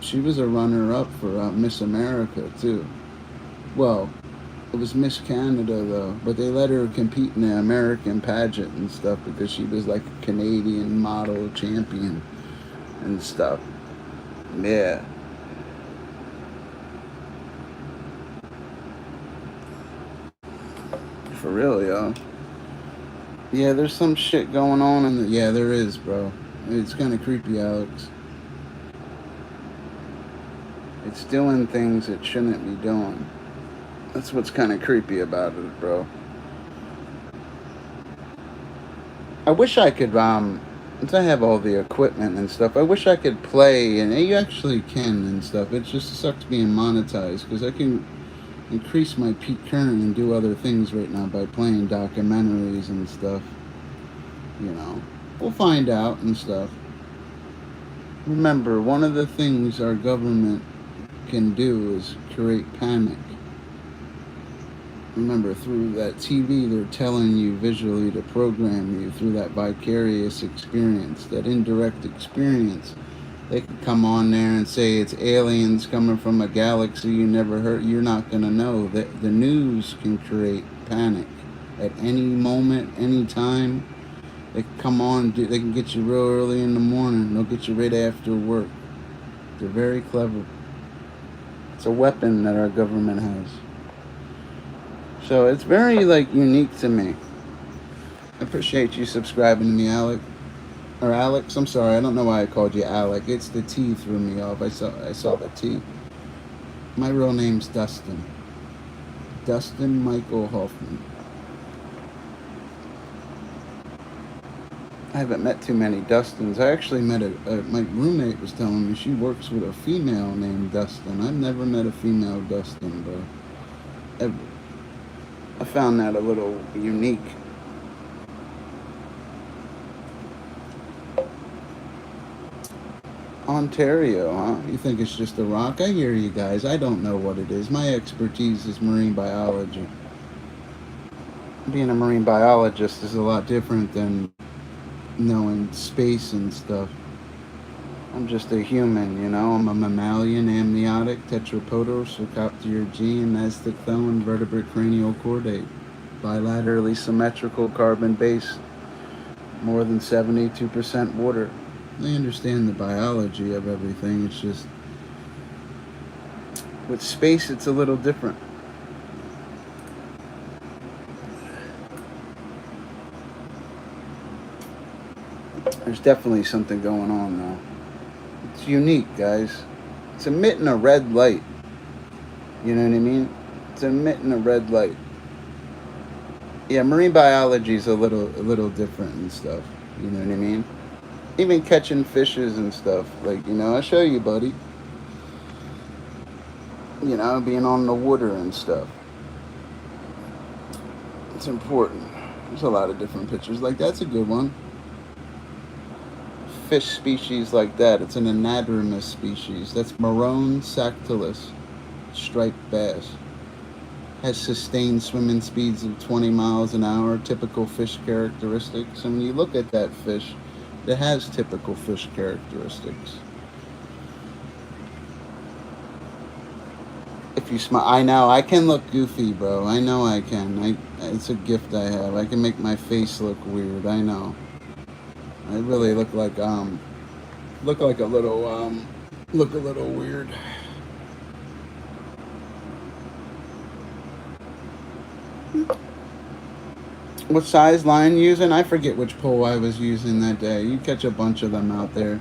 she was a runner up for Miss America too. Well, it was Miss Canada though, but they let her compete in the American pageant and stuff because she was like a Canadian model champion and stuff. Yeah. For real, yo. Yeah, there's some shit going on in the. Yeah, there is, bro. It's kind of creepy, Alex. It's doing things it shouldn't be doing. That's what's kind of creepy about it, bro. I wish I could, since I have all the equipment and stuff, I wish I could play, and you actually can and stuff. It just sucks being monetized, because I can increase my peak current and do other things right now by playing documentaries and stuff. You know, we'll find out and stuff. Remember, one of the things our government can do is create panic. Remember, through that TV, they're telling you visually to program you through that vicarious experience, that indirect experience. They could come on there and say it's aliens coming from a galaxy you never heard. You're not going to know. The news can create panic at any moment, any time. They can come on, they can get you real early in the morning. They'll get you right after work. They're very clever. It's a weapon that our government has. So it's very like unique to me. I appreciate you subscribing to me, Alec. Or Alex, I'm sorry, I don't know why I called you Alec. It's the T threw me off. I saw the T. My real name's Dustin. Dustin Michael Hoffman. I haven't met too many Dustins. I actually met my roommate was telling me she works with a female named Dustin. I've never met a female Dustin, bro. Ever. I found that a little unique. Ontario, huh? You think it's just a rock? I hear you guys. I don't know what it is. My expertise is marine biology. Being a marine biologist is a lot different than knowing space and stuff. I'm just a human, you know. I'm a mammalian, amniotic, tetrapodal, Sarcoptera G, and Aztec-thumb, vertebrate cranial chordate. Bilaterally symmetrical carbon base. More than 72% water. I understand the biology of everything. It's just with space, it's a little different. There's definitely something going on, though. It's unique, guys. It's emitting a red light. You know what I mean? It's emitting a red light. Yeah, marine biology is a little different and stuff. You know what I mean? Even catching fishes and stuff. Like, you know, I'll show you, buddy. You know, being on the water and stuff. It's important. There's a lot of different pictures. Like, that's a good one. Fish species like that. It's an anadromous species. That's Marone sactylus, striped bass. Has sustained swimming speeds of 20 miles an hour, typical fish characteristics. And when you look at that fish, it has typical fish characteristics. If you smile, I know, I can look goofy, bro. I know I can. It's a gift I have. I can make my face look weird. I know. I really look like a little weird. What size line using? I forget which pole I was using that day. You catch a bunch of them out there.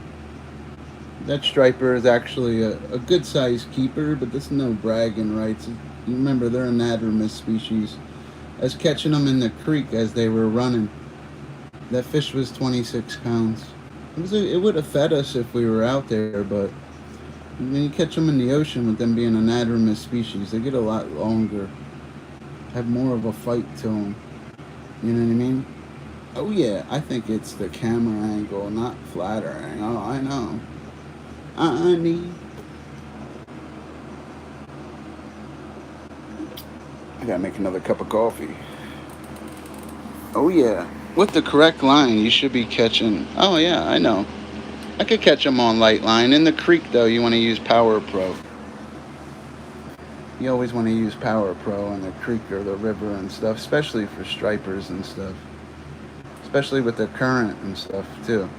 That striper is actually a good sized keeper, but there's no bragging rights. You remember, they're an anadromous species. I was catching them in the creek as they were running. That fish was 26 pounds. It would have fed us if we were out there, but when you catch them in the ocean, with them being an anadromous species, they get a lot longer, have more of a fight to them. You know what I mean? Oh yeah, I think it's the camera angle, not flattering. Oh, I know. I need. I gotta make another cup of coffee. Oh yeah. With the correct line, you should be catching. Oh yeah, I know. I could catch them on light line. In the creek, though, you want to use Power Pro. You always want to use Power Pro in the creek or the river and stuff, especially for stripers and stuff. Especially with the current and stuff, too.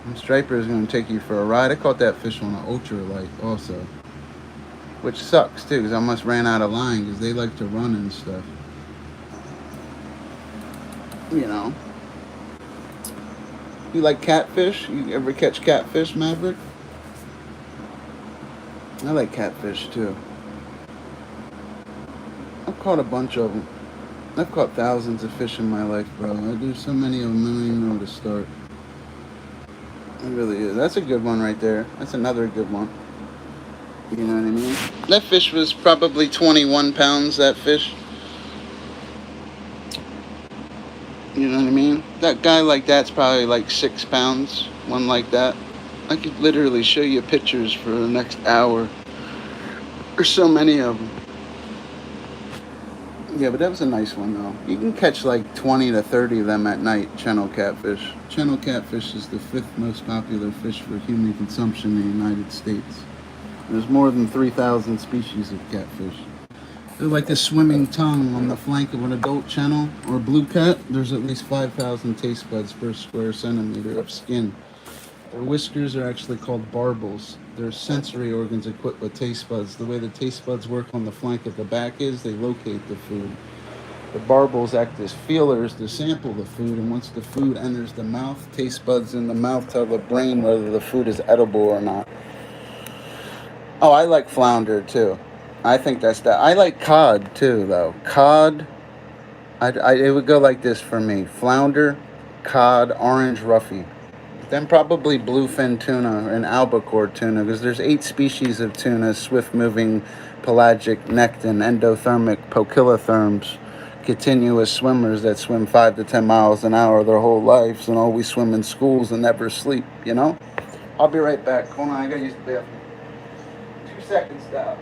And striper is going to take you for a ride. I caught that fish on an ultralight also. Which sucks, too, because I almost ran out of line because they like to run and stuff. You know. You like catfish? You ever catch catfish, Maverick? I like catfish, too. I've caught a bunch of them. I've caught thousands of fish in my life, bro. I do so many of them, I don't even know where to start. It really is. That's a good one right there. That's another good one. You know what I mean? That fish was probably 21 pounds, that fish. You know what I mean? That guy like that's probably like 6 pounds, one like that. I could literally show you pictures for the next hour. There's so many of them. Yeah, but that was a nice one, though. You can catch like 20 to 30 of them at night, channel catfish. Channel catfish is the 5th most popular fish for human consumption in the United States. There's more than 3,000 species of catfish. They're like a swimming tongue on the flank of an adult channel or blue cat. There's at least 5,000 taste buds per square centimeter of skin. Their whiskers are actually called barbels. They're sensory organs equipped with taste buds. The way the taste buds work on the flank of the back is they locate the food. The barbels act as feelers to sample the food, and once the food enters the mouth, taste buds in the mouth tell the brain whether the food is edible or not. Oh, I like flounder too. I think that's that. I like cod too, though. Cod, it would go like this for me: flounder, cod, orange roughy. Then probably bluefin tuna and albacore tuna, because there's 8 species of tuna: swift-moving, pelagic, nekton, endothermic, poikilotherms, continuous swimmers that swim 5 to 10 miles an hour their whole lives and always swim in schools and never sleep, you know? I'll be right back. Hold on, I gotta use the bathroom. 2 seconds, stop.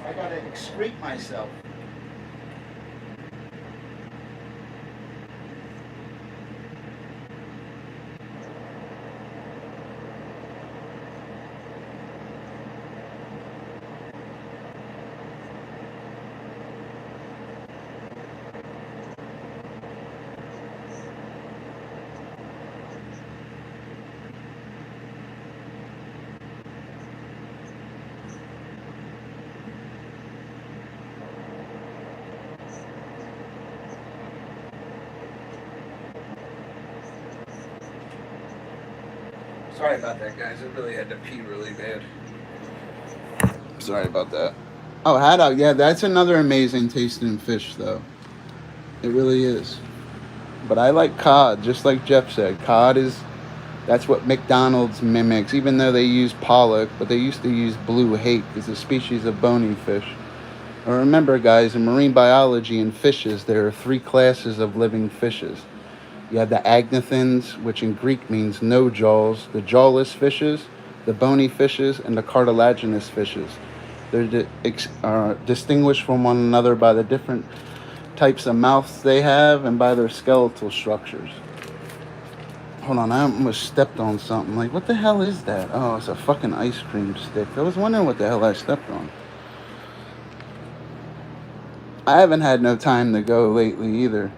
I gotta excrete myself. Sorry about that, guys. I really had to pee really bad. Sorry about that. Oh, haddock. Yeah, that's another amazing tasting fish, though. It really is. But I like cod, just like Jeff said. Cod is, that's what McDonald's mimics, even though they use pollock, but they used to use blue hake as a species of bony fish. Now remember, guys, in marine biology and fishes, there are 3 classes of living fishes. You have the agnathins, which in Greek means no jaws, the jawless fishes, the bony fishes, and the cartilaginous fishes. They're distinguished from one another by the different types of mouths they have and by their skeletal structures. Hold on, I almost stepped on something. Like, what the hell is that? Oh, it's a fucking ice cream stick. I was wondering what the hell I stepped on. I haven't had no time to go lately either.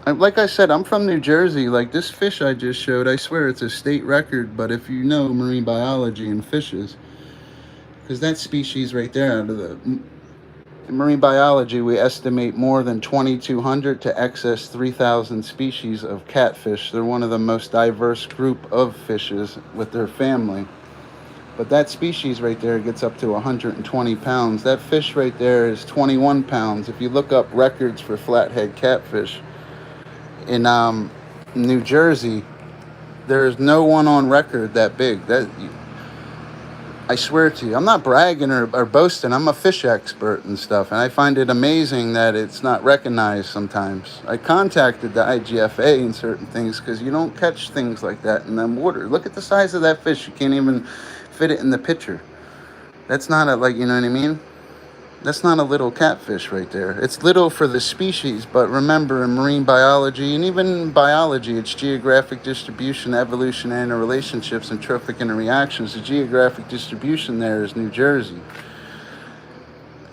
Like I said, I'm from New Jersey. Like, this fish I just showed, I swear it's a state record. But if you know marine biology and fishes, because that species right there, out of the In marine biology, we estimate more than 2,200 to excess 3,000 species of catfish. They're one of the most diverse group of fishes with their family. But that species right there gets up to 120 pounds. That fish right there is 21 pounds. If you look up records for flathead catfish in New Jersey, there is no one on record that big. That I swear to you, I'm not bragging or boasting. I'm a fish expert and stuff, and I find it amazing that it's not recognized sometimes. I contacted the IGFA and certain things because you don't catch things like that in them water. Look at the size of that fish. You can't even fit it in the picture. That's not a, like, you know what I mean? That's not a little catfish right there. It's little for the species, but remember, in marine biology and even in biology, it's geographic distribution, evolution, and interrelationships, and trophic interreactions. The geographic distribution there is New Jersey.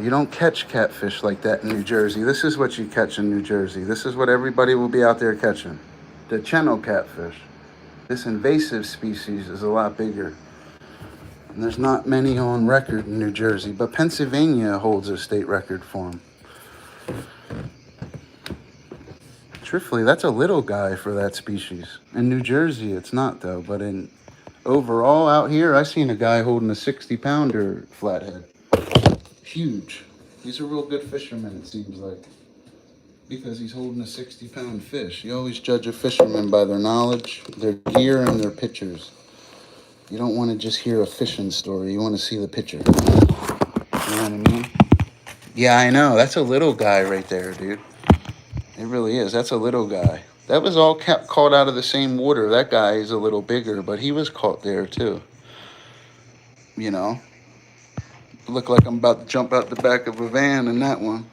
You don't catch catfish like that in New Jersey. This is what you catch in New Jersey. This is what everybody will be out there catching. The channel catfish. This invasive species is a lot bigger. And there's not many on record in New Jersey, but Pennsylvania holds a state record for them. Truthfully, that's a little guy for that species. In New Jersey, it's not though, but in overall out here, I seen a guy holding a 60-pounder flathead. Huge. He's a real good fisherman, it seems like, because he's holding a 60-pound fish. You always judge a fisherman by their knowledge, their gear, and their pictures. You don't want to just hear a fishing story. You want to see the picture. You know what I mean? Yeah, I know. That's a little guy right there, dude. It really is. That's a little guy. That was all caught out of the same water. That guy is a little bigger, but he was caught there too. You know? Look like I'm about to jump out the back of a van in that one.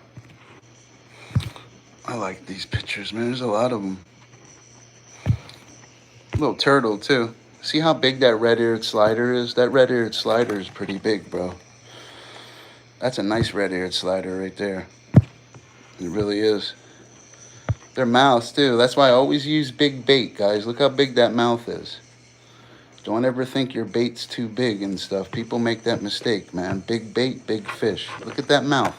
I like these pictures, man. There's a lot of them. Little turtle too. See how big that red-eared slider is? That red-eared slider is pretty big, bro. That's a nice red-eared slider right there. It really is. Their mouths too. That's why I always use big bait, guys. Look how big that mouth is. Don't ever think your bait's too big and stuff. People make that mistake, man. Big bait, big fish. Look at that mouth.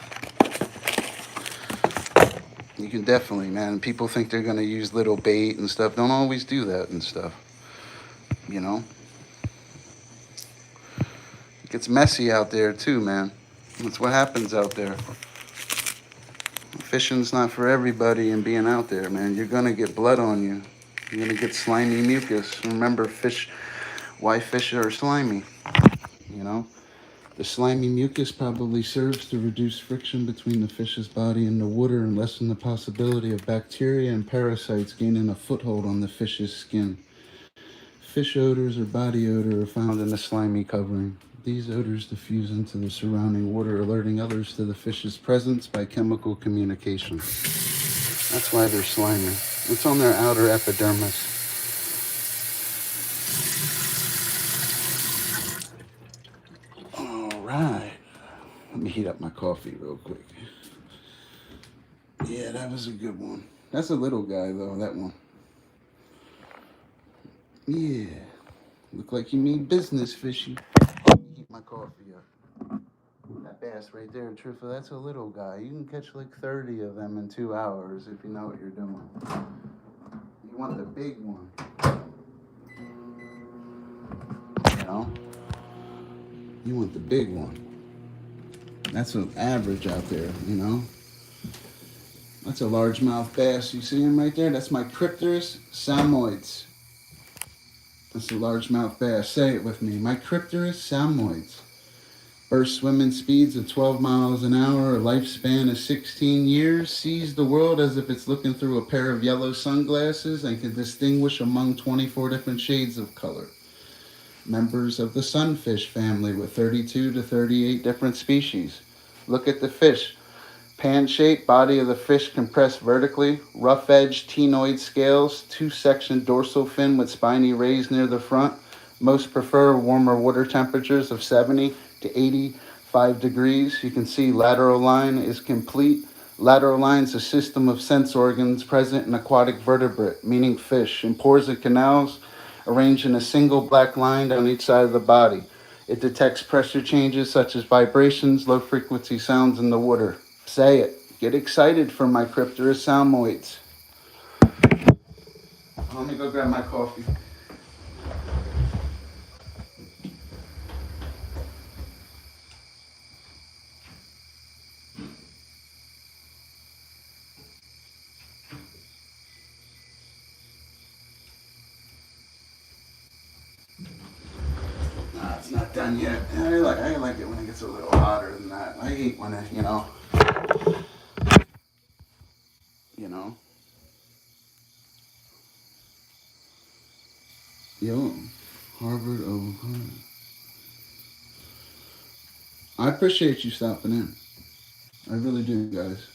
You can definitely, man. People think they're going to use little bait and stuff. Don't always do that and stuff. You know? It gets messy out there too, man. That's what happens out there. Fishing's not for everybody and being out there, man. You're going to get blood on you. You're going to get slimy mucus. Remember, why fish are slimy, you know? The slimy mucus probably serves to reduce friction between the fish's body and the water and lessen the possibility of bacteria and parasites gaining a foothold on the fish's skin. Fish odors or body odor are found in the slimy covering. These odors diffuse into the surrounding water, alerting others to the fish's presence by chemical communication. That's why they're slimy. It's on their outer epidermis. All right. Let me heat up my coffee real quick. Yeah, that was a good one. That's a little guy, though, that one. Yeah. Look like you mean business, fishy. Heat my coffee up. That bass right there, truthfully, that's a little guy. You can catch like 30 of them in 2 hours if you know what you're doing. You want the big one. You know? You want the big one. That's an average out there, you know? That's a largemouth bass. You see him right there? That's my Crypterus salmoides. That's a largemouth bass. Say it with me. My Crypterus salmoides. Burst swimming speeds of 12 miles an hour, a lifespan of 16 years, sees the world as if it's looking through a pair of yellow sunglasses and can distinguish among 24 different shades of color. Members of the sunfish family with 32 to 38 different species. Look at the fish. Pan shape, body of the fish compressed vertically, rough edged tenoid scales, 2-section dorsal fin with spiny rays near the front. Most prefer warmer water temperatures of 70 to 85 degrees. You can see lateral line is complete. Lateral line is a system of sense organs present in aquatic vertebrate, meaning fish, in pores and canals, arranged in a single black line down each side of the body. It detects pressure changes such as vibrations, low frequency sounds in the water. Say it. Get excited for my Crypterus salmoids. Let me go grab my coffee. Nah, it's not done yet. I like it when it gets a little hotter than that. I hate when it, you know. Yo, Harvard, Ohio. I appreciate you stopping in. I really do, guys.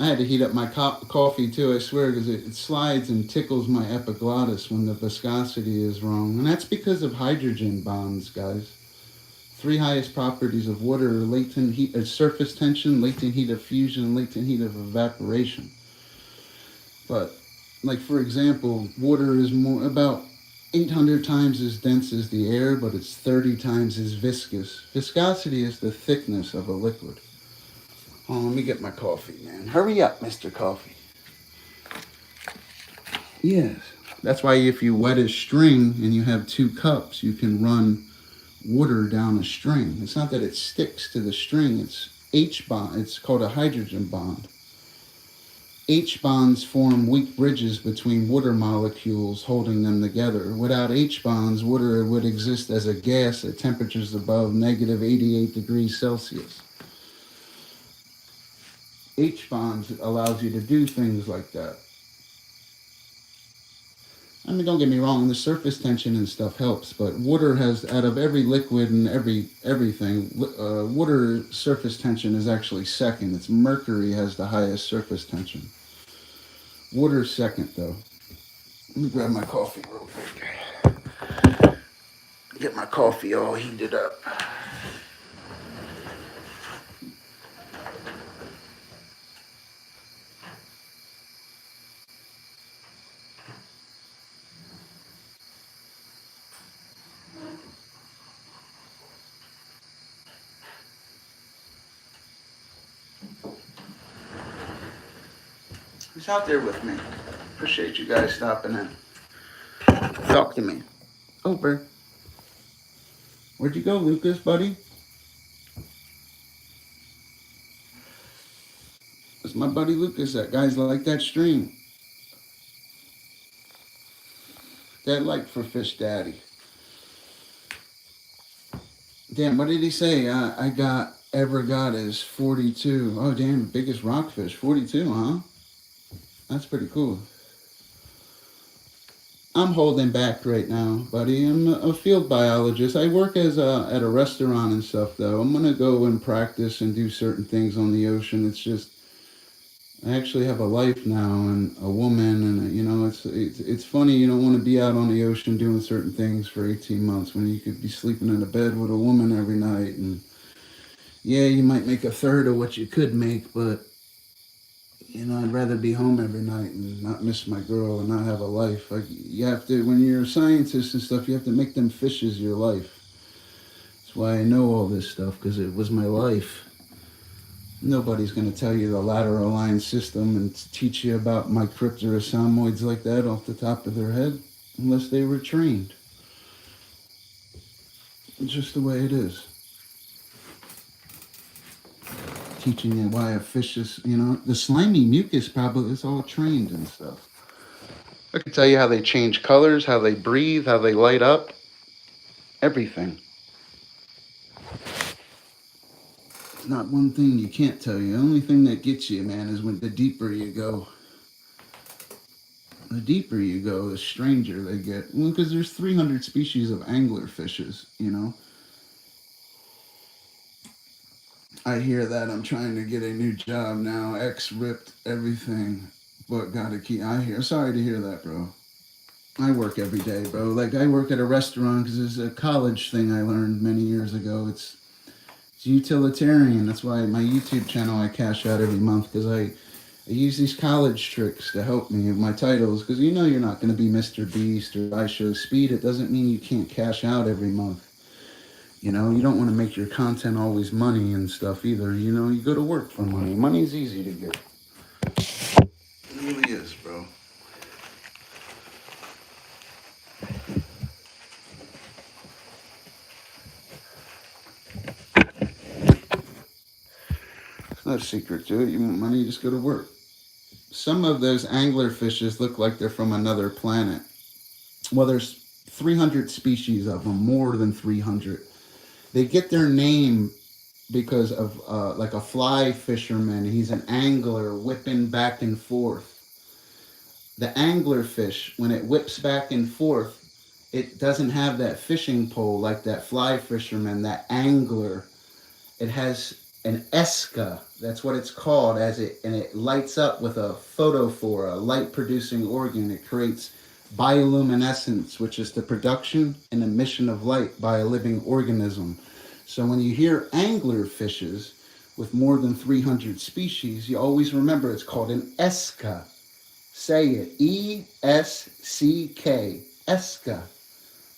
I had to heat up my coffee too, I swear, because it slides and tickles my epiglottis when the viscosity is wrong. And that's because of hydrogen bonds, guys. Three highest properties of water are latent heat, surface tension, latent heat of fusion, and latent heat of evaporation. But, like for example, water is more about 800 times as dense as the air, but it's 30 times as viscous. Viscosity is the thickness of a liquid. Oh, let me get my coffee, man. Hurry up, Mr. Coffee. Yes. That's why if you wet a string and you have two cups, you can run water down a string. It's not that it sticks to the string, it's H bond. It's called a hydrogen bond. H bonds form weak bridges between water molecules holding them together. Without H bonds, water would exist as a gas at temperatures above negative 88 degrees Celsius. H bonds allows you to do things like that. I mean, don't get me wrong, the surface tension and stuff helps, but water has, out of every liquid and everything, water surface tension is actually second. It's mercury has the highest surface tension. Water's second, though. Let me grab my coffee real quick. Get my coffee all heated up. Who's out there with me? Appreciate you guys stopping in. Talk to me. Over. Where'd you go, Lucas, buddy? That's my buddy Lucas. That guy's like that stream. That like for Fish Daddy. Damn, what did he say? I ever got is 42. Oh, damn, biggest rockfish. 42, huh? That's pretty cool. I'm holding back right now, buddy. I'm a field biologist. I work at a restaurant and stuff, though. I'm gonna go and practice and do certain things on the ocean. It's just I actually have a life now and a woman, and it's funny. You don't want to be out on the ocean doing certain things for 18 months when you could be sleeping in a bed with a woman every night. And yeah, you might make a third of what you could make, but I'd rather be home every night and not miss my girl and not have a life. Like you have to, when you're a scientist and stuff, you have to make them fishes your life. That's why I know all this stuff, because it was my life. Nobody's going to tell you the lateral line system and teach you about micropterous salmoids like that off the top of their head unless they were trained. It's just the way it is. Teaching you why a fish is, the slimy mucus probably is all trained and stuff. I can tell you how they change colors, how they breathe, how they light up, everything. It's not one thing you can't tell you. The only thing that gets you, man, is when the deeper you go. The deeper you go, the stranger they get. Well, because there's 300 species of anglerfishes, I hear that. I'm trying to get a new job now. Ex ripped everything, but gotta keep. Sorry to hear that, bro. I work every day, bro. Like I work at a restaurant because it's a college thing I learned many years ago. It's utilitarian. That's why my YouTube channel I cash out every month, because I use these college tricks to help me with my titles. Because you're not going to be Mr. Beast or I Show Speed. It doesn't mean you can't cash out every month. You know, you don't want to make your content always money and stuff either. You know, you go to work for money. Money's easy to get. It really is, bro. It's no secret to it. You want money, you just go to work. Some of those angler fishes look like they're from another planet. Well, there's 300 species of them, more than 300. They get their name because of like a fly fisherman. He's an angler whipping back and forth. The anglerfish, when it whips back and forth, it doesn't have that fishing pole like that fly fisherman, that angler. It has an esca, that's what it's called, and it lights up with a photophore, a light producing organ. It creates bioluminescence, which is the production and emission of light by a living organism. So when you hear angler fishes with more than 300 species, you always remember it's called an esca. Say it, ESCK, esca.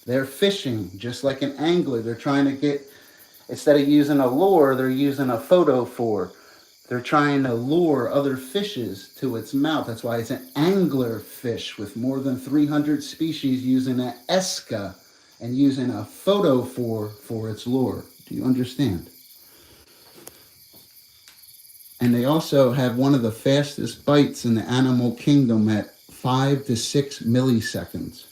They're fishing just like an angler. They're trying to get, instead of using a lure, they're using a photophore. They're trying to lure other fishes to its mouth. That's why it's an angler fish with more than 300 species using an esca and using a photophore for its lure. Do you understand? And they also have one of the fastest bites in the animal kingdom at 5 to 6 milliseconds.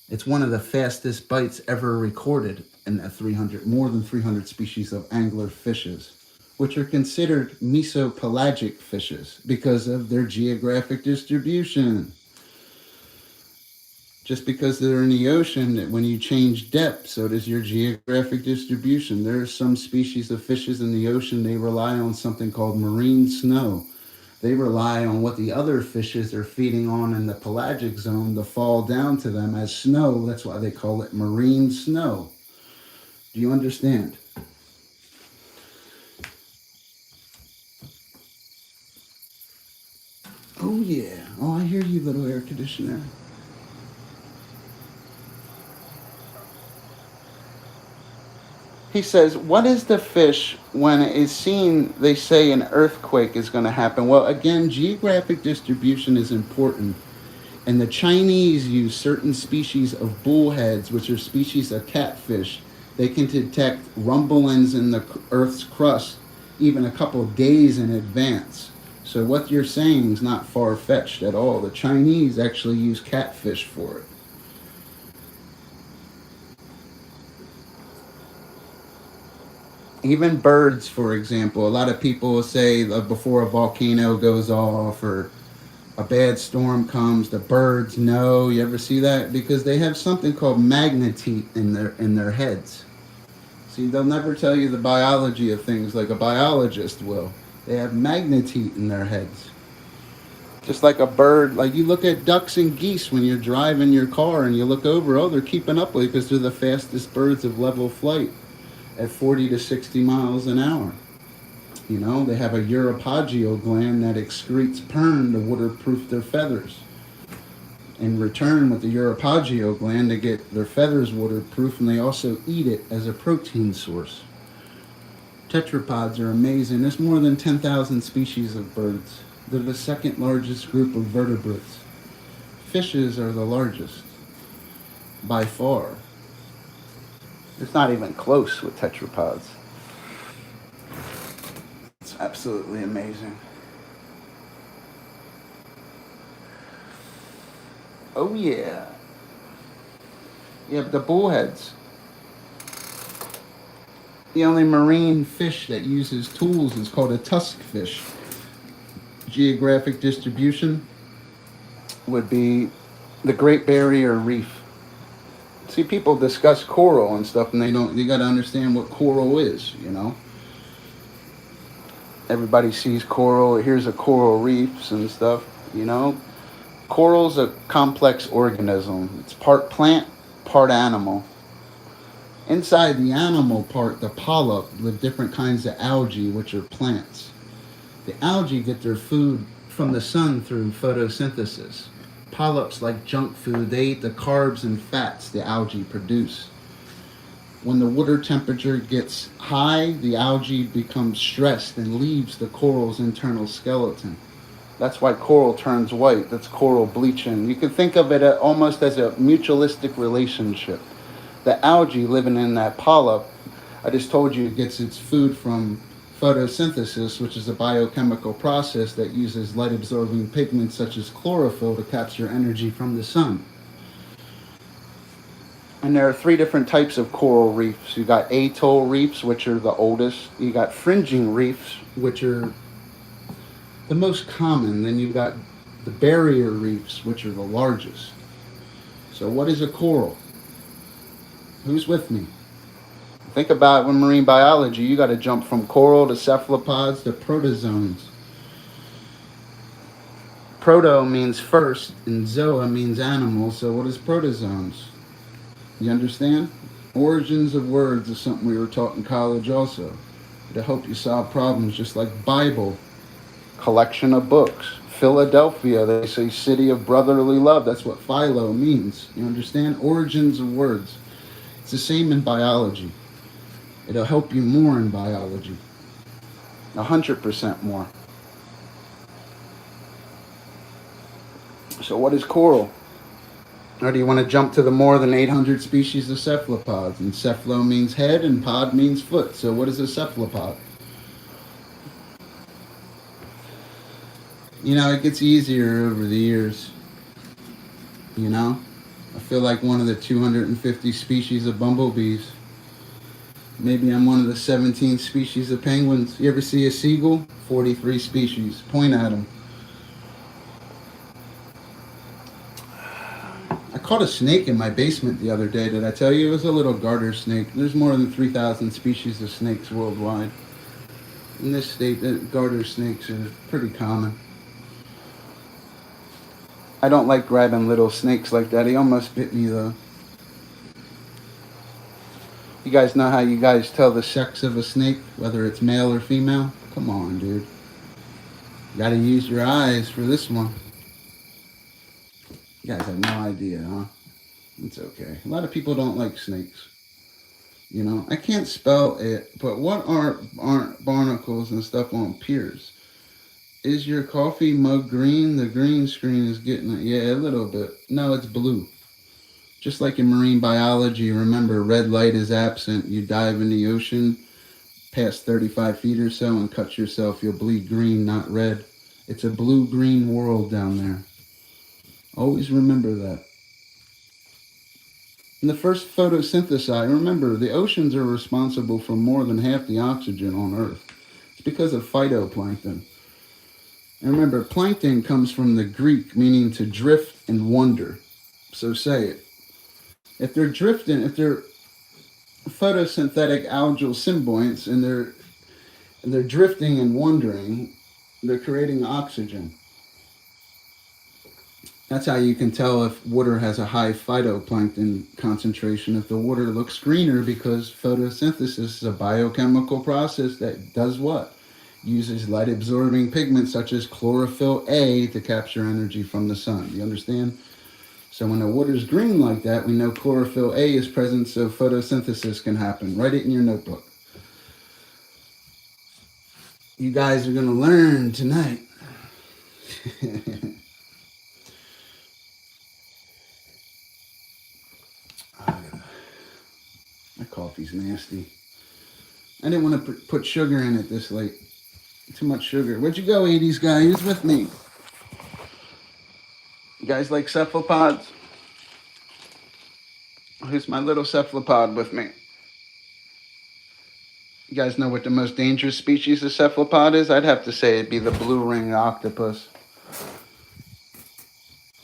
It's one of the fastest bites ever recorded in the more than 300 species of angler fishes, which are considered mesopelagic fishes because of their geographic distribution. Just because they're in the ocean, when you change depth, so does your geographic distribution. There are some species of fishes in the ocean, they rely on something called marine snow. They rely on what the other fishes are feeding on in the pelagic zone to fall down to them as snow. That's why they call it marine snow. Do you understand? Oh yeah. Oh, I hear you, little air conditioner. He says, what is the fish when it is seen, they say an earthquake is going to happen? Well, again, geographic distribution is important. And the Chinese use certain species of bullheads, which are species of catfish. They can detect rumblings in the Earth's crust even a couple of days in advance. So what you're saying is not far-fetched at all. The Chinese actually use catfish for it. Even birds, for example, a lot of people will say before a volcano goes off or a bad storm comes, the birds know. You ever see that? Because they have something called magnetite in their heads. See, they'll never tell you the biology of things like a biologist will. They have magnetite in their heads. Just like a bird, like you look at ducks and geese when you're driving your car and you look over, oh, they're keeping up with you because they're the fastest birds of level flight at 40 to 60 miles an hour. You know, they have a uropagio gland that excretes pern to waterproof their feathers. In return, with the uropagio gland, they get their feathers waterproof, and they also eat it as a protein source. Tetrapods are amazing. There's more than 10,000 species of birds. They're the second largest group of vertebrates. Fishes are the largest, by far. It's not even close with tetrapods. It's absolutely amazing. Oh yeah. Yeah, but the bullheads. The only marine fish that uses tools is called a tusk fish. Geographic distribution would be the Great Barrier Reef. See, people discuss coral and stuff, and you got to understand what coral is, you know? Everybody sees coral, here's a coral reefs and stuff, you know? Coral's a complex organism. It's part plant, part animal. Inside the animal part, the polyp live different kinds of algae, which are plants. The algae get their food from the sun through photosynthesis. Polyps like junk food. They eat the carbs and fats the algae produce. When the water temperature gets high, the algae becomes stressed and leaves the coral's internal skeleton. That's why coral turns white. That's coral bleaching. You can think of it almost as a mutualistic relationship. The algae living in that polyp, I just told you, it gets its food from photosynthesis, which is a biochemical process that uses light absorbing pigments such as chlorophyll to capture energy from the sun. And there are three different types of coral reefs. You got atoll reefs, which are the oldest. You got fringing reefs, which are the most common. Then you've got the barrier reefs, which are the largest. So what is a coral? Who's with me? Think about when marine biology, you got to jump from coral to cephalopods to protozoans. Proto means first, and zoa means animal. So what is protozoans? You understand? Origins of words is something we were taught in college also. To help you solve problems, just like Bible, collection of books. Philadelphia, they say city of brotherly love. That's what philo means. You understand? Origins of words. It's the same in biology. It'll help you more in biology. 100% more. So what is coral? Or do you want to jump to the more than 800 species of cephalopods? And cephalo means head and pod means foot. So what is a cephalopod? You know, it gets easier over the years. You know? I feel like one of the 250 species of bumblebees. Maybe I'm one of the 17 species of penguins. You ever see a seagull? 43 species. Point at them. I caught a snake in my basement the other day. Did I tell you? It was a little garter snake. There's more than 3,000 species of snakes worldwide. In this state, garter snakes are pretty common. I don't like grabbing little snakes like that. He almost bit me though. You guys know how you guys tell the sex of a snake, whether it's male or female? Come on, dude. You gotta use your eyes for this one. You guys have no idea, huh? It's okay. A lot of people don't like snakes. You know, I can't spell it, but what aren't barnacles and stuff on piers? Is your coffee mug green? The green screen is getting it. Yeah, a little bit. No, it's blue. Just like in marine biology, remember, red light is absent. You dive in the ocean past 35 feet or so and cut yourself, you'll bleed green, not red. It's a blue-green world down there. Always remember that. In the first photosynthesize, remember, the oceans are responsible for more than half the oxygen on Earth. It's because of phytoplankton. And remember, plankton comes from the Greek, meaning to drift and wonder. So say it. If they're drifting, if they're photosynthetic algal symbionts and they're drifting and wandering, they're creating oxygen. That's how you can tell if water has a high phytoplankton concentration. If the water looks greener, because photosynthesis is a biochemical process that does what? Uses light absorbing pigments such as chlorophyll A to capture energy from the sun. You understand? So when the water's green like that, we know chlorophyll A is present so photosynthesis can happen. Write it in your notebook. You guys are going to learn tonight. My coffee's nasty. I didn't want to put sugar in it this late. Too much sugar. Where'd you go, 80s guy? Who's with me? You guys like cephalopods? Who's my little cephalopod with me? You guys know what the most dangerous species of cephalopod is? I'd have to say it'd be the blue-ringed octopus.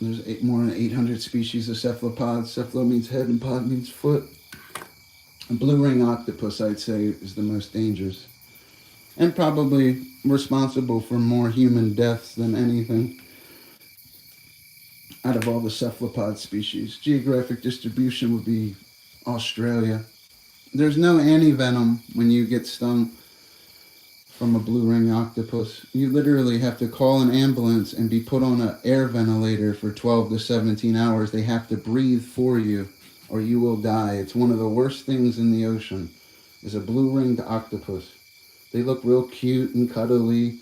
There's more than 800 species of cephalopods. Cephalo means head and pod means foot. A blue-ringed octopus, I'd say, is the most dangerous. And probably responsible for more human deaths than anything out of all the cephalopod species. Geographic distribution would be Australia. There's no anti-venom when you get stung from a blue-ringed octopus. You literally have to call an ambulance and be put on an air ventilator for 12 to 17 hours. They have to breathe for you. or you will die. It's one of the worst things in the ocean, is a blue-ringed octopus. They look real cute and cuddly.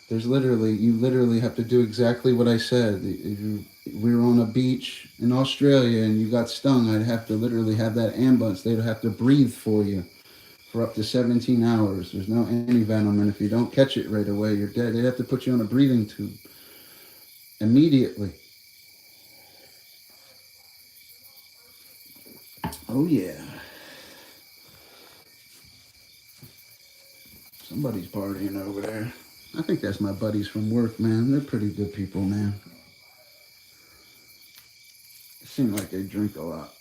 You literally have to do exactly what I said. If we were on a beach in Australia and you got stung, I'd have to literally have that ambulance. They'd have to breathe for you for up to 17 hours. There's no antivenom, and if you don't catch it right away, you're dead. They'd have to put you on a breathing tube immediately. Oh, yeah. Somebody's partying over there. I think that's my buddies from work, man. They're pretty good people, man. They seem like they drink a lot.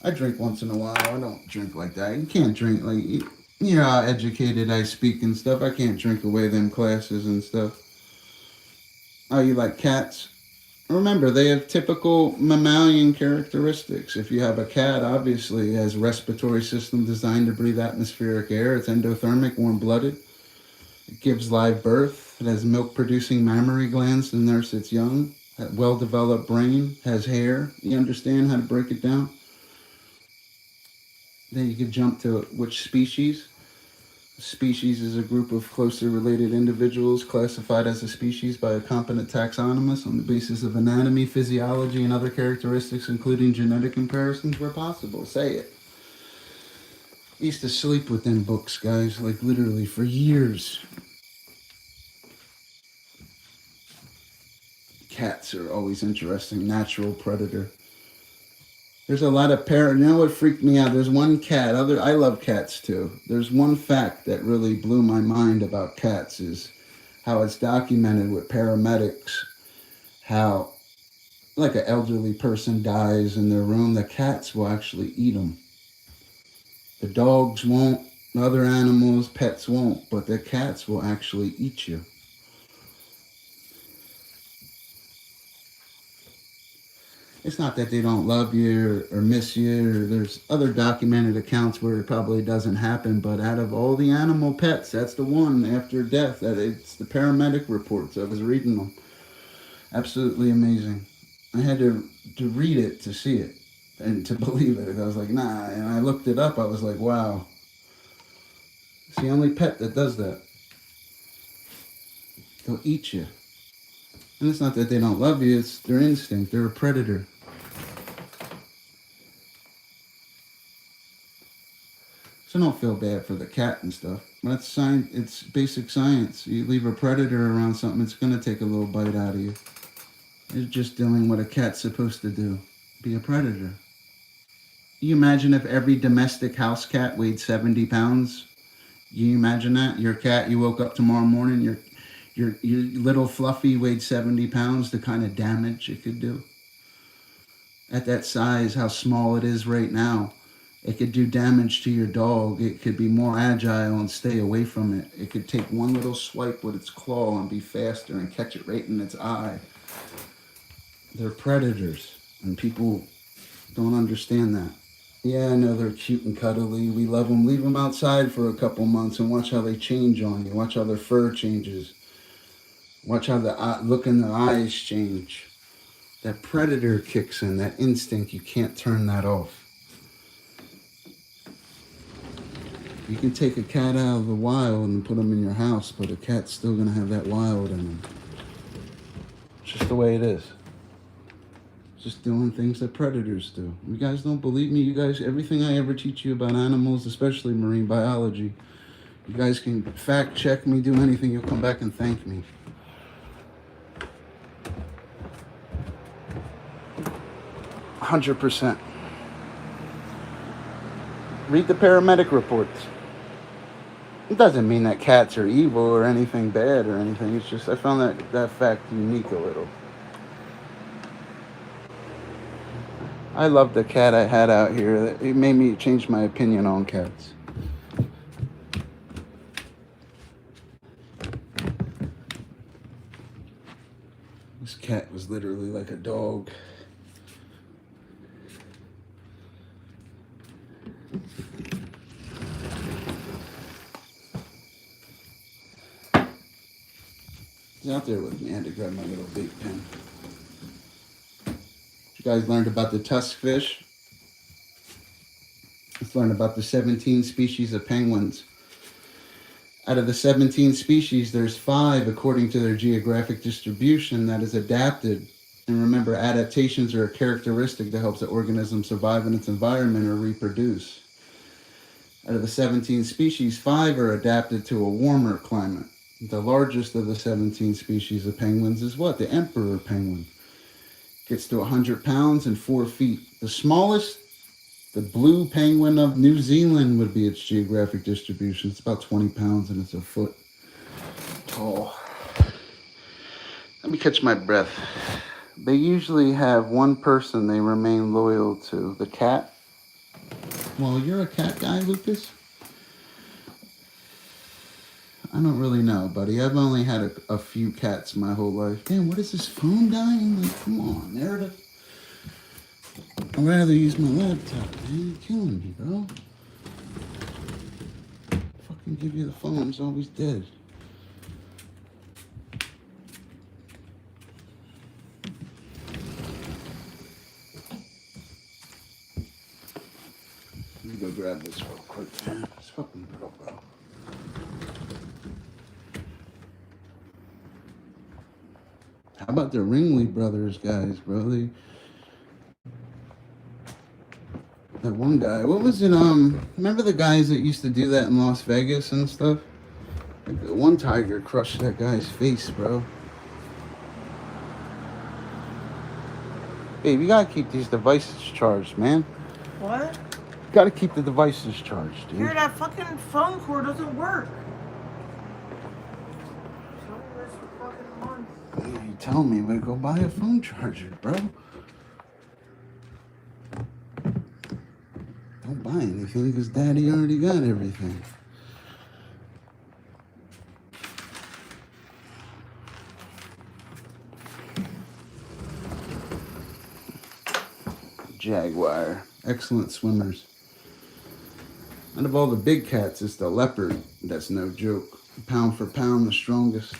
I drink once in a while. I don't drink like that. You can't drink like, you know how educated I speak and stuff. I can't drink away them classes and stuff. Oh, you like cats? Remember, they have typical mammalian characteristics. If you have a cat, obviously, it has a respiratory system designed to breathe atmospheric air. It's endothermic, warm-blooded. It gives live birth. It has milk-producing mammary glands to nurse its young. A well-developed brain. Has hair. You understand how to break it down? Then you can jump to which species. A species is a group of closely related individuals classified as a species by a competent taxonomist on the basis of anatomy, physiology, and other characteristics, including genetic comparisons where possible. Say it. I used to sleep with them books, guys, like literally for years. Cats are always interesting. Natural predator. There's a lot of you know what freaked me out? There's one cat. I love cats too. There's one fact that really blew my mind about cats is how it's documented with paramedics. How, like an elderly person dies in their room, the cats will actually eat them. The dogs won't. Other animals, pets won't, but the cats will actually eat you. It's not that they don't love you or miss you, or there's other documented accounts where it probably doesn't happen, but out of all the animal pets, that's the one after death. That it's the paramedic reports. I was reading them. Absolutely amazing. I had to read it to see it and to believe it. I was like, nah. And I looked it up. I was like, wow. It's the only pet that does that. They'll eat you. And it's not that they don't love you, it's their instinct. They're a predator. So don't feel bad for the cat and stuff. That's science. It's basic science. You leave a predator around something, it's going to take a little bite out of you. It's just doing what a cat's supposed to do. Be a predator. You imagine if every domestic house cat weighed 70 pounds? You imagine that? Your cat, you woke up tomorrow morning, your little Fluffy weighed 70 pounds, the kind of damage it could do. At that size, how small it is right now, it could do damage to your dog. It could be more agile and stay away from it. It could take one little swipe with its claw and be faster and catch it right in its eye. They're predators, and people don't understand that. Yeah, I know they're cute and cuddly. We love them. Leave them outside for a couple months and watch how they change on you. Watch how their fur changes. Watch how the look in their eyes change. That predator kicks in, that instinct. You can't turn that off. You can take a cat out of the wild and put them in your house, but a cat's still going to have that wild in them. It's just the way it is. Just doing things that predators do. You guys don't believe me? You guys, everything I ever teach you about animals, especially marine biology, you guys can fact check me, do anything, you'll come back and thank me. %100. Read the paramedic reports. It doesn't mean that cats are evil or anything bad or anything. It's just I found that fact unique a little. I love the cat I had out here. It made me change my opinion on cats. This cat was literally like a dog. He's out there with me. I had to grab my little bait pen. You guys learned about the tusk fish. Let's learn about the 17 species of penguins. Out of the 17 species, there's 5, according to their geographic distribution, that is adapted. And remember, adaptations are a characteristic that helps the organism survive in its environment or reproduce. Out of the 17 species, 5 are adapted to a warmer climate. The largest of the 17 species of penguins is what? The emperor penguin. Gets to 100 pounds and 4 feet. The smallest, the blue penguin of New Zealand, would be its geographic distribution. It's about 20 pounds and it's a foot tall. Let me catch my breath. They usually have one person they remain loyal to. The cat. Well, you're a cat guy, Lucas? I don't really know, buddy. I've only had a few cats my whole life. Damn, what is this phone dying? Like, come on, Meredith. I'd rather use my laptop, man. You're killing me, bro. Fucking give you the phone. It's always dead. Let me go grab this real quick, man. It's fucking bro. How about the Ringling Brothers guys, bro? That one guy. What was it? Remember the guys that used to do that in Las Vegas and stuff? Like the one tiger crushed that guy's face, bro. Babe, you gotta keep these devices charged, man. What? You gotta keep the devices charged, dude. Here, that fucking phone cord doesn't work. Tell me this for fucking months. Yeah, you tell me, but go buy a phone charger, bro. Don't buy anything because daddy already got everything. Jaguar. Excellent swimmers. Out of all the big cats, it's the leopard. That's no joke. Pound for pound, the strongest.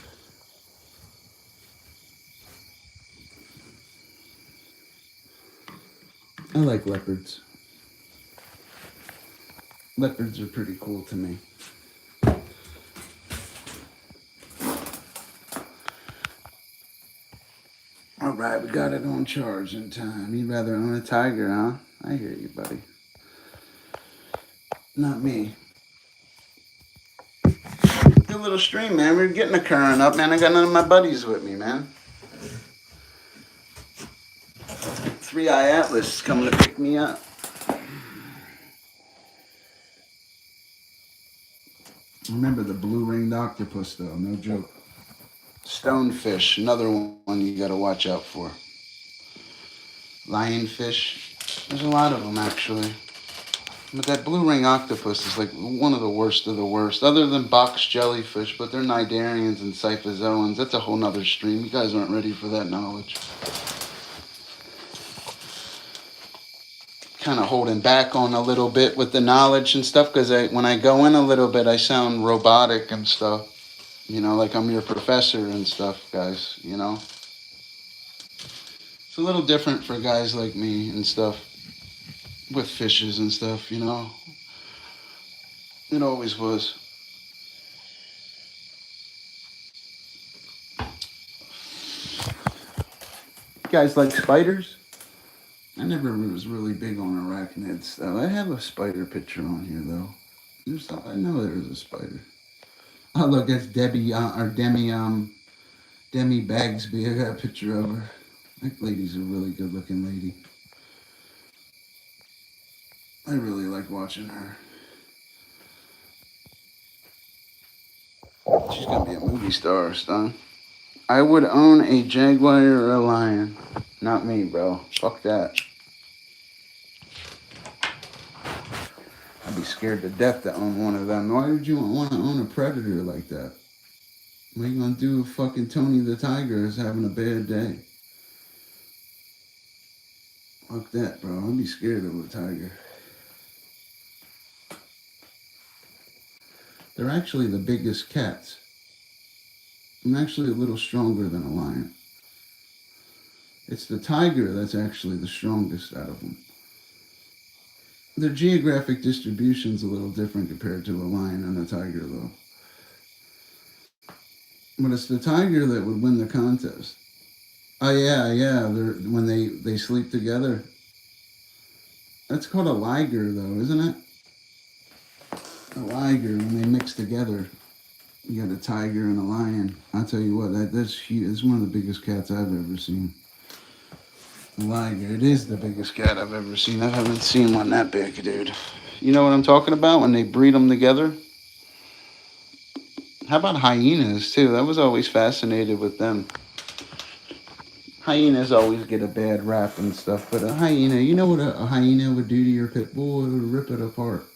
I like leopards. Leopards are pretty cool to me. All right, we got it on charge in time. You'd rather own a tiger, huh? I hear you, buddy. Not me. Good little stream, man. We're getting the current up, man. I got none of my buddies with me, man. 3-Eye Atlas is coming to pick me up. Remember the blue-ringed octopus, though. No joke. Stonefish, another one you gotta watch out for. Lionfish. There's a lot of them, actually. But that blue-ring octopus is like one of the worst of the worst. Other than box jellyfish, but they're cnidarians and cyphozoans. That's a whole nother stream. You guys aren't ready for that knowledge. Kind of holding back on a little bit with the knowledge and stuff because when I go in a little bit, I sound robotic and stuff. You know, like I'm your professor and stuff, guys, you know. It's a little different for guys like me and stuff with fishes and stuff, you know. It always was. You guys like spiders? I never was really big on arachnids stuff. I have a spider picture on here though. I know there's a spider. Oh look, that's Debbie Demi Bagsby. I got a picture of her. That lady's a really good looking lady. I really like watching her. She's gonna be a movie star, son. I would own a jaguar or a lion. Not me, bro. Fuck that. I'd be scared to death to own one of them. Why would you want to own a predator like that? What are you gonna do if fucking Tony the Tiger is having a bad day? Fuck that, bro. I'd be scared of a tiger. They're actually the biggest cats. I'm actually a little stronger than a lion. It's the tiger that's actually the strongest out of them. Their geographic distribution's a little different compared to a lion and a tiger, though. But it's the tiger that would win the contest. Oh yeah, yeah. When they sleep together. That's called a liger, though, isn't it? A liger when they mix together. You got a tiger and a lion. I'll tell you what, that's huge. It's one of the biggest cats I've ever seen. A liger. It is the biggest cat I've ever seen. I haven't seen one that big, dude. You know what I'm talking about when they breed them together? How about hyenas too? I was always fascinated with them. Hyenas always get a bad rap and stuff, but a hyena, you know what a hyena would do to your pit bull? It would rip it apart.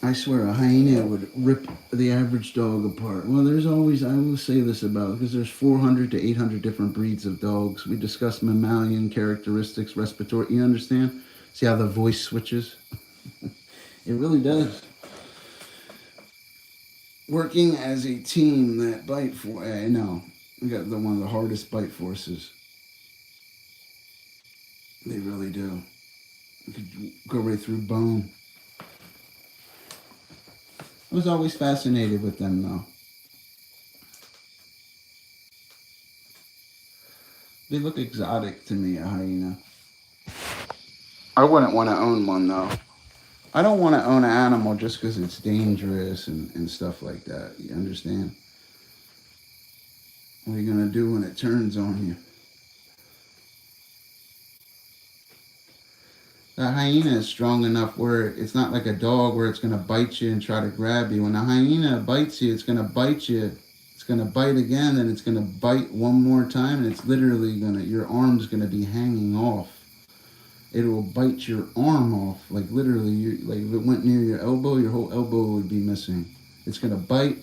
I swear, a hyena would rip the average dog apart. Well, there's always, I will say this about, because there's 400 to 800 different breeds of dogs. We discussed mammalian characteristics, respiratory, you understand? See how the voice switches? It really does. Working as a team, that bite for, no, we got one of the hardest bite forces. They really do. You could go right through bone. I was always fascinated with them, though. They look exotic to me, a hyena. I wouldn't want to own one, though. I don't want to own an animal just because it's dangerous and stuff like that. You understand? What are you going to do when it turns on you? The hyena is strong enough where it's not like a dog where it's going to bite you and try to grab you. When a hyena bites you, it's going to bite you. It's going to bite again, and it's going to bite one more time, and it's literally going to, your arm's going to be hanging off. It will bite your arm off, like literally, like if it went near your elbow, your whole elbow would be missing. It's going to bite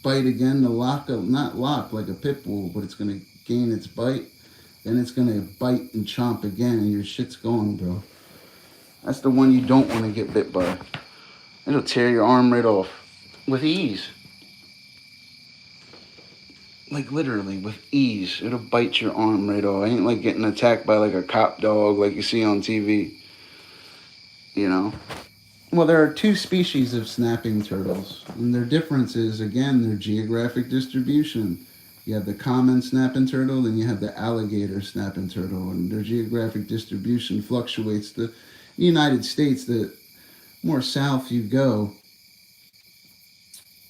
again to lock up, not lock like a pit bull, but it's going to gain its bite. Then it's going to bite and chomp again, and your shit's going, bro. That's the one you don't want to get bit by. It'll tear your arm right off with ease. Like literally with ease. It'll bite your arm right off. I ain't like getting attacked by like a cop dog like you see on TV. You know? Well, there are two species of snapping turtles. And their difference is, again, their geographic distribution. You have the common snapping turtle, and you have the alligator snapping turtle. And their geographic distribution fluctuates. The United States, the more south you go,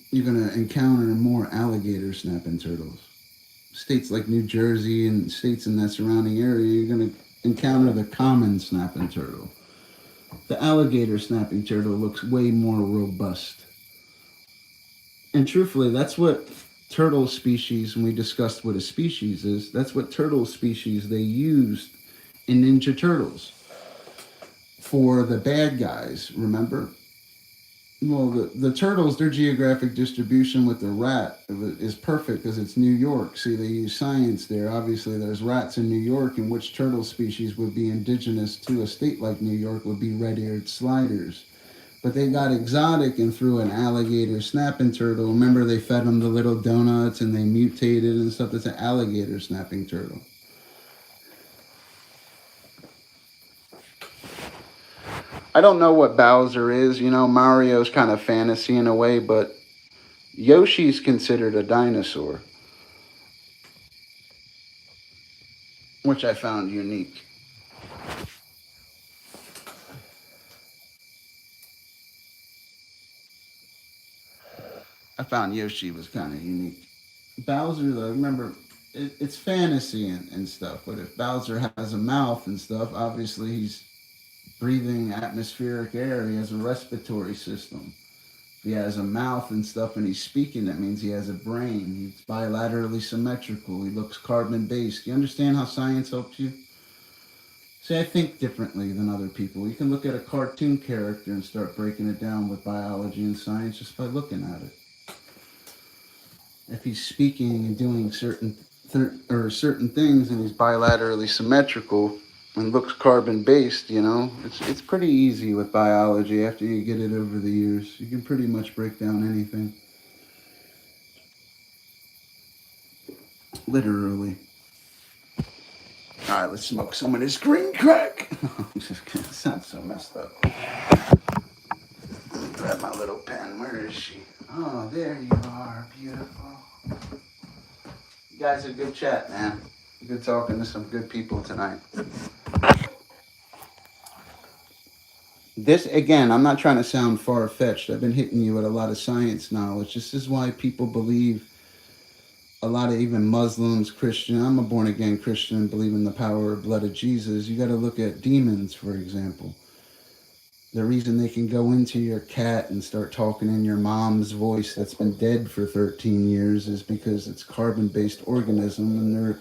you're going to encounter more alligator snapping turtles. States like New Jersey and states in that surrounding area, you're going to encounter the common snapping turtle. The alligator snapping turtle looks way more robust. And truthfully, that's what turtle species, when we discussed what a species is, that's what turtle species they used in Ninja Turtles for the bad guys, remember? Well, the turtles, their geographic distribution with the rat is perfect because it's New York. See, they use science there. Obviously, there's rats in New York, and which turtle species would be indigenous to a state like New York would be red-eared sliders. But they got exotic and threw an alligator snapping turtle. Remember, they fed them the little donuts and they mutated and stuff. That's an alligator snapping turtle. I don't know what Bowser is. You know, Mario's kind of fantasy in a way, but Yoshi's considered a dinosaur, which I found unique. I found Yoshi was kind of unique. Bowser, though, remember, it's fantasy and stuff, but if Bowser has a mouth and stuff, obviously he's breathing atmospheric air. He has a respiratory system. If he has a mouth and stuff and he's speaking, that means he has a brain. He's bilaterally symmetrical. He looks carbon-based. You understand how science helps you? See, I think differently than other people. You can look at a cartoon character and start breaking it down with biology and science just by looking at it. If he's speaking and doing certain things and he's bilaterally symmetrical and looks carbon-based, you know, it's pretty easy with biology after you get it over the years. You can pretty much break down anything. Literally. Alright, let's smoke some of this green crack. I'm just kidding. It sounds so messed up. Let me grab my little pen. Where is she? Oh, there you are. Beautiful. You guys are good chat, man. Good talking to some good people tonight. This, again, I'm not trying to sound far-fetched. I've been hitting you with a lot of science knowledge. This is why people believe, a lot of even Muslims, Christian. I'm a born-again Christian, believe in the power of blood of Jesus. You got to look at demons, for example. The reason they can go into your cat and start talking in your mom's voice that's been dead for 13 years is because it's carbon-based organism, and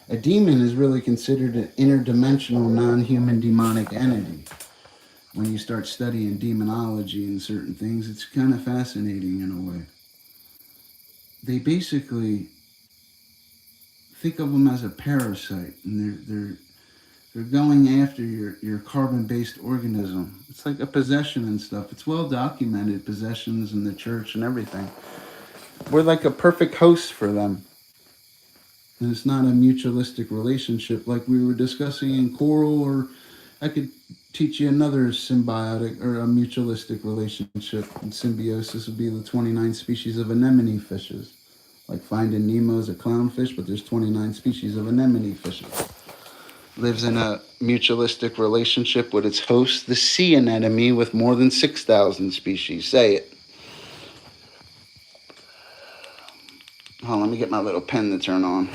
a demon is really considered an interdimensional, non-human demonic entity. When you start studying demonology and certain things, it's kind of fascinating in a way. They basically think of them as a parasite, and they're going after your carbon-based organism. It's like a possession and stuff. It's well documented, possessions in the church and everything. We're like a perfect host for them. And it's not a mutualistic relationship like we were discussing in coral, or I could teach you another symbiotic or a mutualistic relationship. And symbiosis would be the 29 species of anemone fishes. Like Finding Nemo's a clownfish, but there's 29 species of anemone fishes. Lives in a mutualistic relationship with its host, the sea anemone, with more than 6,000 species. Say it. Hold on, let me get my little pen to turn on.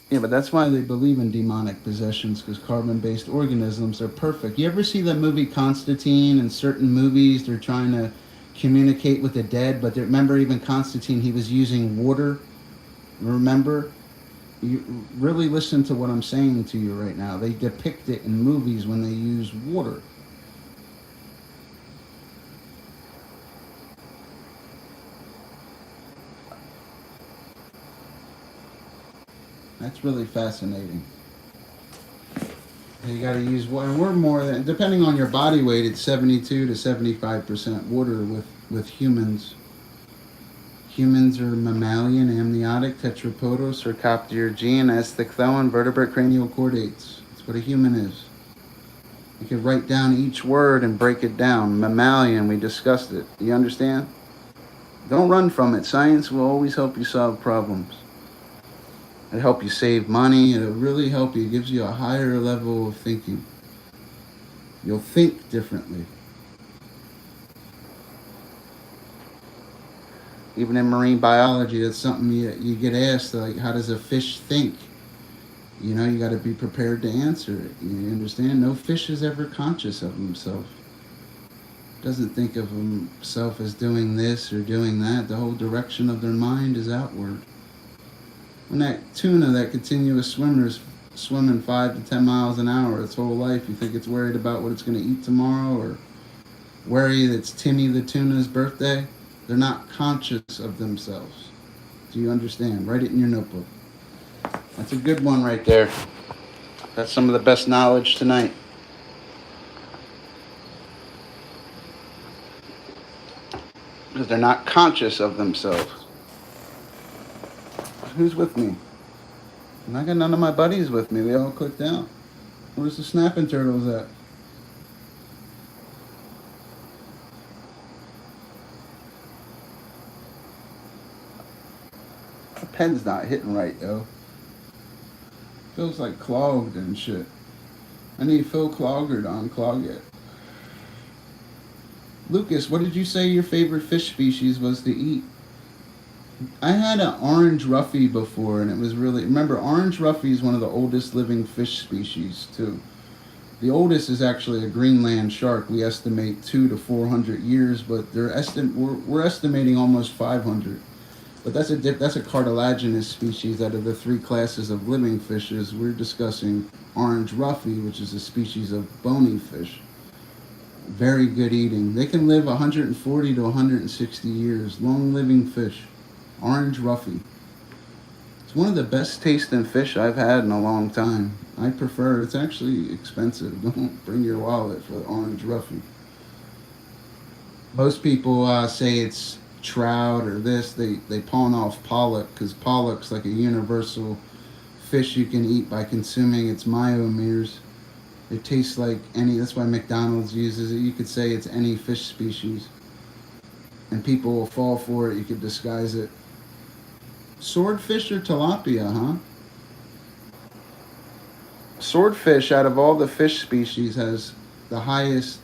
Yeah, but that's why they believe in demonic possessions, because carbon-based organisms are perfect. You ever see that movie Constantine? In certain movies, they're trying to communicate with the dead, but remember even Constantine, he was using water. Remember? You really listen to what I'm saying to you right now. They depict it in movies when they use water. That's really fascinating. You got to use water. We're more than, depending on your body weight, it's 72 to 75% water with humans. Humans are mammalian, amniotic, tetrapodal, sarcopterygian, asticthoan, vertebrate, cranial chordates. That's what a human is. You can write down each word and break it down. Mammalian, we discussed it. You understand? Don't run from it. Science will always help you solve problems. It'll help you save money. It'll really help you. It gives you a higher level of thinking. You'll think differently. Even in marine biology, that's something you get asked, like, how does a fish think? You know, you got to be prepared to answer it. You understand? No fish is ever conscious of himself. Doesn't think of himself as doing this or doing that. The whole direction of their mind is outward. When that tuna, that continuous swimmer, is swimming 5 to 10 miles an hour its whole life, you think it's worried about what it's going to eat tomorrow, or worry that it's Timmy the tuna's birthday? They're not conscious of themselves. Do you understand? Write it in your notebook. That's a good one right there. That's some of the best knowledge tonight. Because they're not conscious of themselves. Who's with me? And I got none of my buddies with me. They all clicked out. Where's the snapping turtles at? The pen's not hitting right, though. Feels like clogged and shit. I need Phil Clogger to unclog it. Lucas, what did you say your favorite fish species was to eat? I had an orange roughy before, and it was really... Remember, orange roughy is one of the oldest living fish species, too. The oldest is actually a Greenland shark. We estimate 200 to 400 years, but we're estimating almost 500. But that's a cartilaginous species out of the 3 classes of living fishes. We're discussing orange roughy, which is a species of bony fish. Very good eating. They can live 140 to 160 years. Long living fish. Orange roughy. It's one of the best tasting fish I've had in a long time. I prefer, it's actually expensive. Don't bring your wallet for orange roughy. Most people say it's trout or this, they pawn off pollock because pollock's like a universal fish you can eat by consuming its myomeres. It tastes like any, that's why McDonald's uses it. You could say it's any fish species. And people will fall for it. You could disguise it. Swordfish or tilapia, huh? Swordfish, out of all the fish species, has the highest,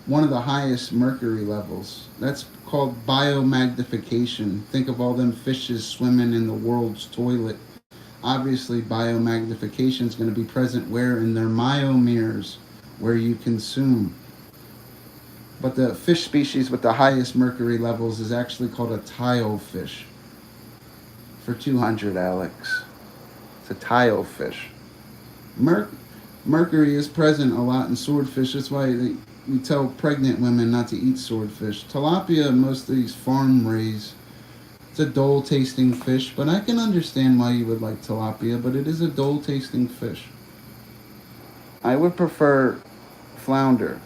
one of the highest mercury levels. That's called biomagnification. Think of all them fishes swimming in the world's toilet. Obviously, biomagnification is going to be present where? In their myomeres, where you consume. But the fish species with the highest mercury levels is actually called a tilefish. For 200, Alex. It's a tilefish. Mercury is present a lot in swordfish. That's why we tell pregnant women not to eat swordfish. Tilapia, most of these farm raised. It's a dull tasting fish, but I can understand why you would like tilapia, but it is a dull tasting fish. I would prefer flounder.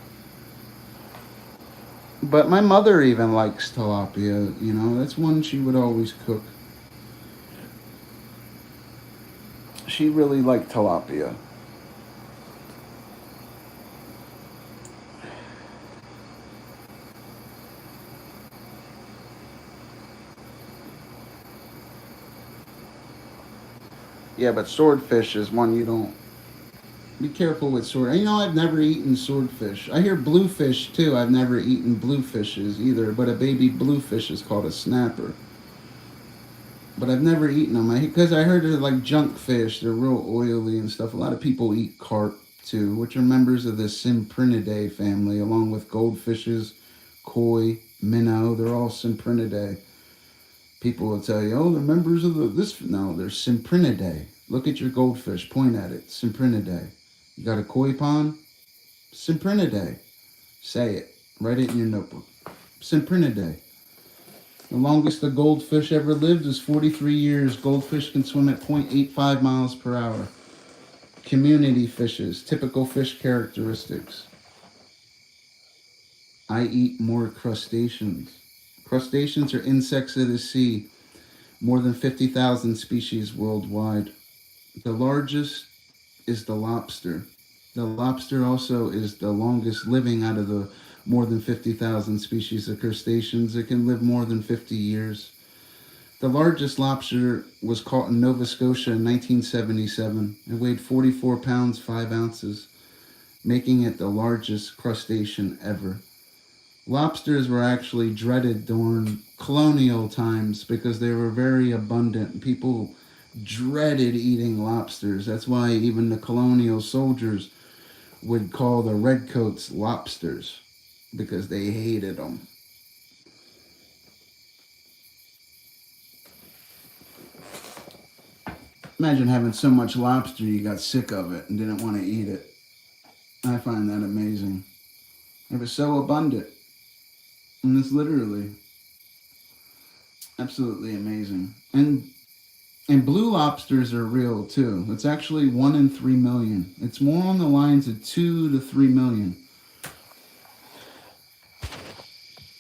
But my mother even likes tilapia, you know, that's one she would always cook. She really liked tilapia. Yeah, but swordfish is one you don't. Be careful with sword. You know, I've never eaten swordfish. I hear bluefish too. I've never eaten bluefishes either, but a baby bluefish is called a snapper. But I've never eaten them because I heard they're like junk fish. They're real oily and stuff. A lot of people eat carp too, which are members of the Cyprinidae family, along with goldfishes, koi, minnow. They're all Cyprinidae. People will tell you, oh, they're members of this. No, they're Cyprinidae. Look at your goldfish. Point at it. Cyprinidae. You got a koi pond? Cyprinidae. Say it. Write it in your notebook. Cyprinidae. The longest a goldfish ever lived is 43 years. Goldfish can swim at 0.85 miles per hour. Community fishes. Typical fish characteristics. I eat more crustaceans. Crustaceans are insects of the sea. More than 50,000 species worldwide. The largest is the lobster. The lobster also is the longest living out of the more than 50,000 species of crustaceans. It can live more than 50 years. The largest lobster was caught in Nova Scotia in 1977. It weighed 44 pounds, 5 ounces, making it the largest crustacean ever. Lobsters were actually dreaded during colonial times because they were very abundant. People dreaded eating lobsters. That's why even the colonial soldiers would call the redcoats lobsters because they hated them. Imagine having so much lobster you got sick of it and didn't want to eat it. I find that amazing. It was so abundant. And it's literally absolutely amazing. And blue lobsters are real too. It's actually 1 in 3 million. It's more on the lines of 2 to 3 million.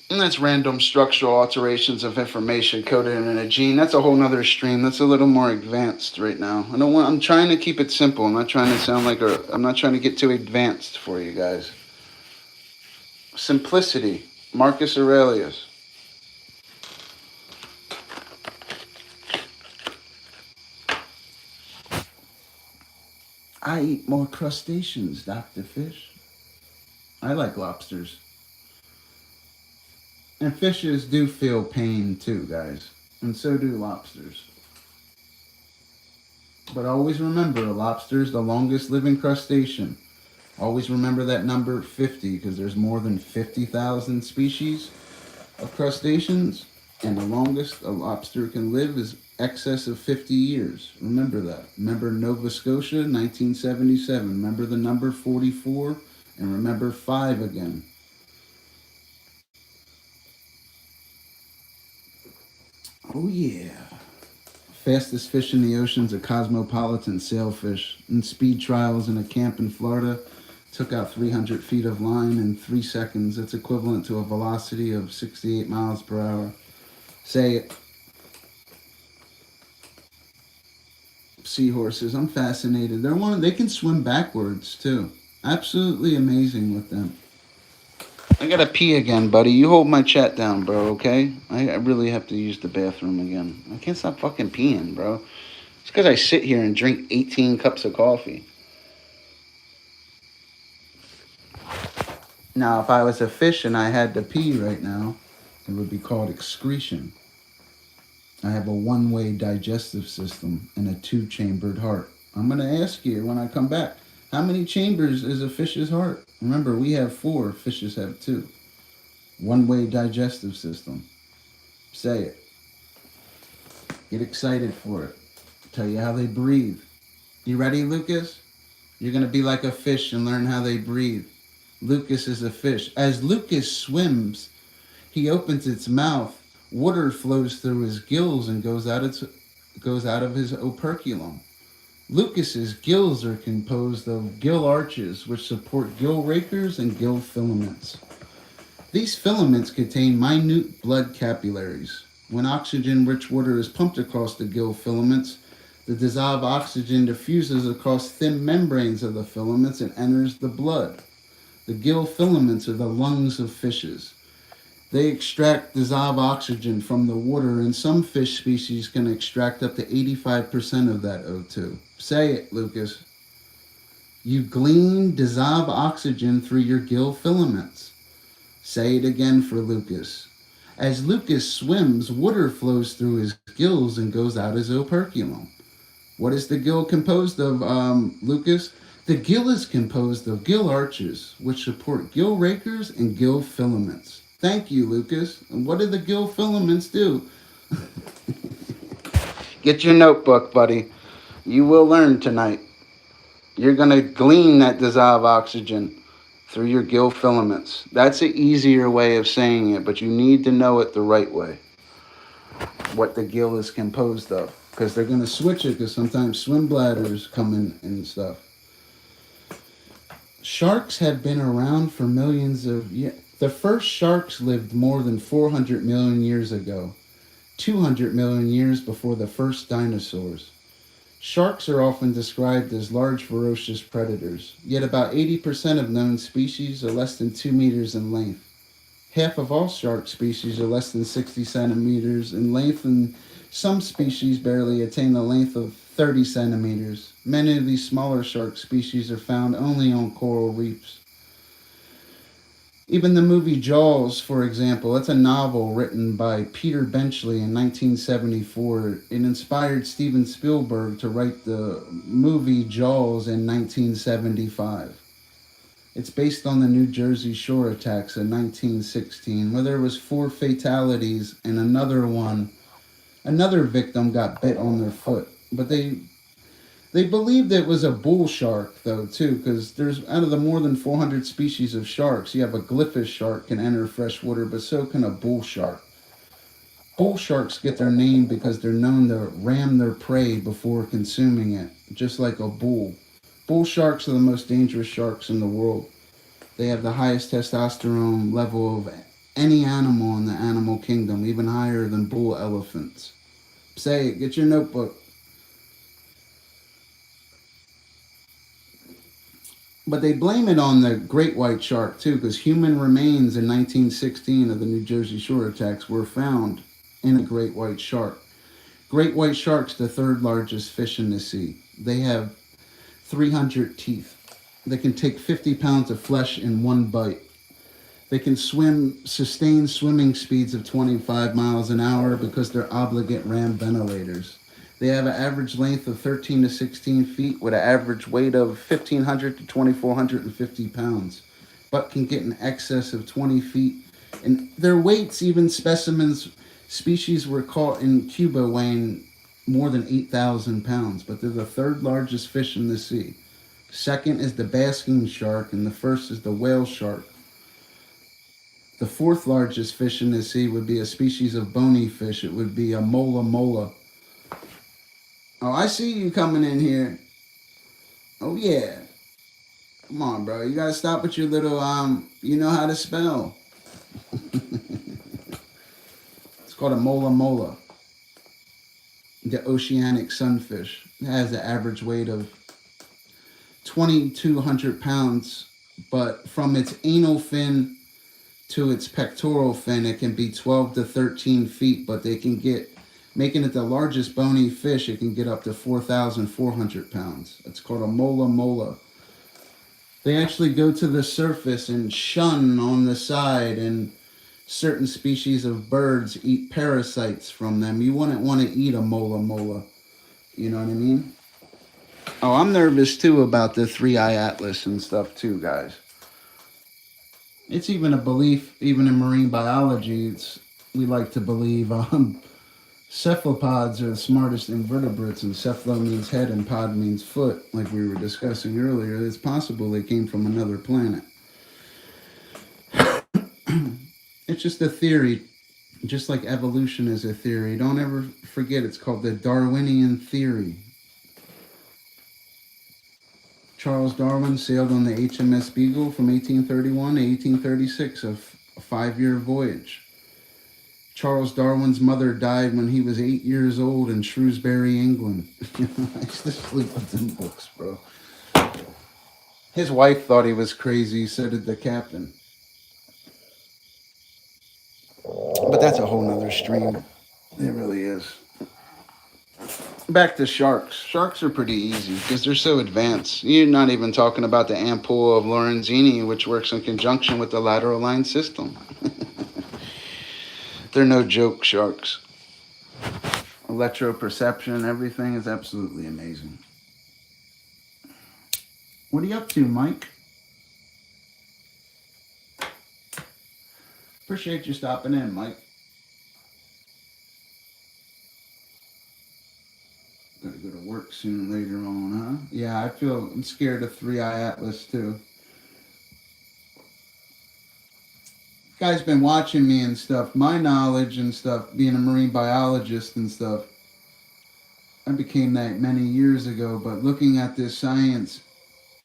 And that's random structural alterations of information coded in a gene. That's a whole nother stream. That's a little more advanced right now. I'm trying to keep it simple. I'm not trying to sound like I'm not trying to get too advanced for you guys. Simplicity. Marcus Aurelius. I eat more crustaceans, Dr. Fish. I like lobsters. And fishes do feel pain too, guys. And so do lobsters. But always remember, a lobster is the longest living crustacean. Always remember that number 50 because there's more than 50,000 species of crustaceans. And the longest a lobster can live is excess of 50 years. Remember that. Remember Nova Scotia, 1977. Remember the number 44 and remember 5 again. Oh yeah. Fastest fish in the ocean is a cosmopolitan sailfish. In speed trials in a camp in Florida, Took out 300 feet of line in 3 seconds. That's equivalent to a velocity of 68 miles per hour. Say it. Seahorses, I'm fascinated. They can swim backwards too. Absolutely amazing with them. I gotta pee again, buddy. You hold my chat down, bro, okay? I really have to use the bathroom again. I can't stop fucking peeing, bro. It's because I sit here and drink 18 cups of coffee. Now, if I was a fish and I had to pee right now, it would be called excretion. I have a one-way digestive system and a two-chambered heart. I'm going to ask you when I come back, how many chambers is a fish's heart? Remember, we have 4, fishes have 2. One-way digestive system. Say it. Get excited for it. Tell you how they breathe. You ready, Lucas? You're going to be like a fish and learn how they breathe. Lucas is a fish. As Lucas swims, he opens its mouth. Water flows through his gills and goes out of his operculum. Lucas's gills are composed of gill arches, which support gill rakers and gill filaments. These filaments contain minute blood capillaries. When oxygen-rich water is pumped across the gill filaments, the dissolved oxygen diffuses across thin membranes of the filaments and enters the blood. The gill filaments are the lungs of fishes. They extract dissolved oxygen from the water, and some fish species can extract up to 85% of that O2. Say it, Lucas. You glean dissolved oxygen through your gill filaments. Say it again for Lucas. As Lucas swims, water flows through his gills and goes out his operculum. What is the gill composed of, Lucas? The gill is composed of gill arches, which support gill rakers and gill filaments. Thank you, Lucas. And what do the gill filaments do? Get your notebook, buddy. You will learn tonight. You're going to glean that dissolved oxygen through your gill filaments. That's an easier way of saying it, but you need to know it the right way. What the gill is composed of. Because they're going to switch it, because sometimes swim bladders come in and stuff. Sharks have been around for millions of years. The first sharks lived more than 400 million years ago, 200 million years before the first dinosaurs. Sharks are often described as large, ferocious predators, yet about 80% of known species are less than 2 meters in length. Half of all shark species are less than 60 centimeters in length, and some species barely attain the length of 30 centimeters. Many of these smaller shark species are found only on coral reefs. Even the movie Jaws, for example, that's a novel written by Peter Benchley in 1974. It inspired Steven Spielberg to write the movie Jaws in 1975. It's based on the New Jersey shore attacks in 1916, where there was 4 fatalities and another victim got bit on their foot. But they believed it was a bull shark, though, too, because there's, out of the more than 400 species of sharks, you have a glyphis shark can enter freshwater, but so can a bull shark. Bull sharks get their name because they're known to ram their prey before consuming it, just like a bull. Bull sharks are the most dangerous sharks in the world. They have the highest testosterone level of any animal in the animal kingdom, even higher than bull elephants. Say it, get your notebook. But they blame it on the great white shark, too, because human remains in 1916 of the New Jersey shore attacks were found in a great white shark. Great white shark's the 3rd largest fish in the sea. They have 300 teeth. They can take 50 pounds of flesh in one bite. They can sustain swimming speeds of 25 miles an hour because they're obligate ram ventilators. They have an average length of 13 to 16 feet with an average weight of 1,500 to 2,450 pounds, but can get in excess of 20 feet. And their weights, even species were caught in Cuba weighing more than 8,000 pounds, but they're the 3rd largest fish in the sea. Second is the basking shark, and the first is the whale shark. The 4th largest fish in the sea would be a species of bony fish. It would be a mola mola. Oh, I see you coming in here. Oh, yeah. Come on, bro. You gotta stop with your little you know how to spell. It's called a mola mola. The oceanic sunfish. It has an average weight of 2,200 pounds, but from its anal fin to its pectoral fin, it can be 12 to 13 feet, but they can get, making it the largest bony fish, it can get up to 4,400 pounds. It's called a mola mola. They actually go to the surface and shun on the side, and certain species of birds eat parasites from them. You wouldn't want to eat a mola mola. You know what I mean? Oh, I'm nervous too about the three-eye atlas and stuff too, guys. It's even a belief, even in marine biology, we like to believe cephalopods are the smartest invertebrates, and cephalo means head and pod means foot, like we were discussing earlier. It's possible they came from another planet. It's just a theory, just like evolution is a theory. Don't ever forget it's called the Darwinian theory. Charles Darwin sailed on the HMS Beagle from 1831 to 1836, a 5-year voyage. Charles Darwin's mother died when he was 8 years old in Shrewsbury, England. I used to sleep with them books, bro. His wife thought he was crazy, so did the captain. But that's a whole nother stream. It really is. Back to sharks. Sharks are pretty easy because they're so advanced. You're not even talking about the ampoule of Lorenzini, which works in conjunction with the lateral line system. They're no joke, sharks. Electroperception, everything is absolutely amazing. What are you up to, Mike? Appreciate you stopping in, Mike. Gotta go to work soon later on, huh? Yeah, I'm scared of three-eye atlas too. Guy's been watching me and stuff. My knowledge and stuff, being a marine biologist and stuff, I became that many years ago. But looking at this science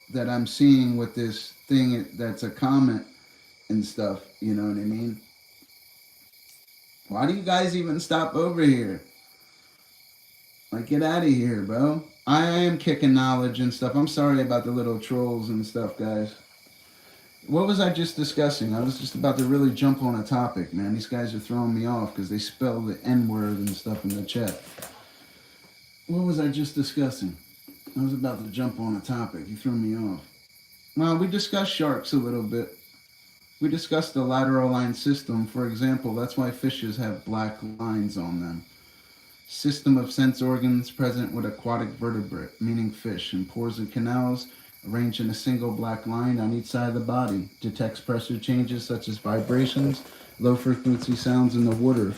that I'm seeing with this thing that's a comet and stuff, you know what I mean? Why do you guys even stop over here? Like, get out of here, bro. I am kicking knowledge and stuff. I'm sorry about the little trolls and stuff, guys. What was I just discussing? I was just about to really jump on a topic, man. These guys are throwing me off because they spell the N-word and stuff in the chat. What was I just discussing? I was about to jump on a topic. You threw me off. Well, we discussed sharks a little bit. We discussed the lateral line system. For example, that's why fishes have black lines on them. System of sense organs present with aquatic vertebrate, meaning fish, and pores and canals arranged in a single black line on each side of the body. Detects pressure changes such as vibrations, low frequency sounds in the water.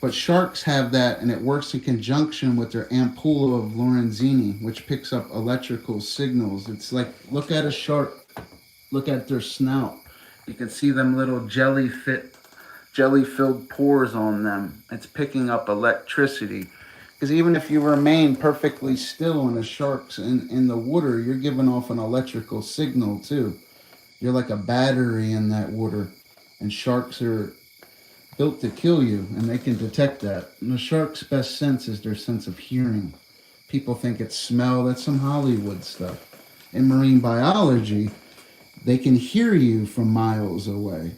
But sharks have that, and it works in conjunction with their ampoule of Lorenzini, which picks up electrical signals. It's like, look at a shark, look at their snout. You can see them little jelly-filled pores on them. It's picking up electricity. Because even if you remain perfectly still in a shark's in the water, you're giving off an electrical signal too. You're like a battery in that water. And sharks are built to kill you, and they can detect that. And the shark's best sense is their sense of hearing. People think it's smell. That's some Hollywood stuff. In marine biology, they can hear you from miles away.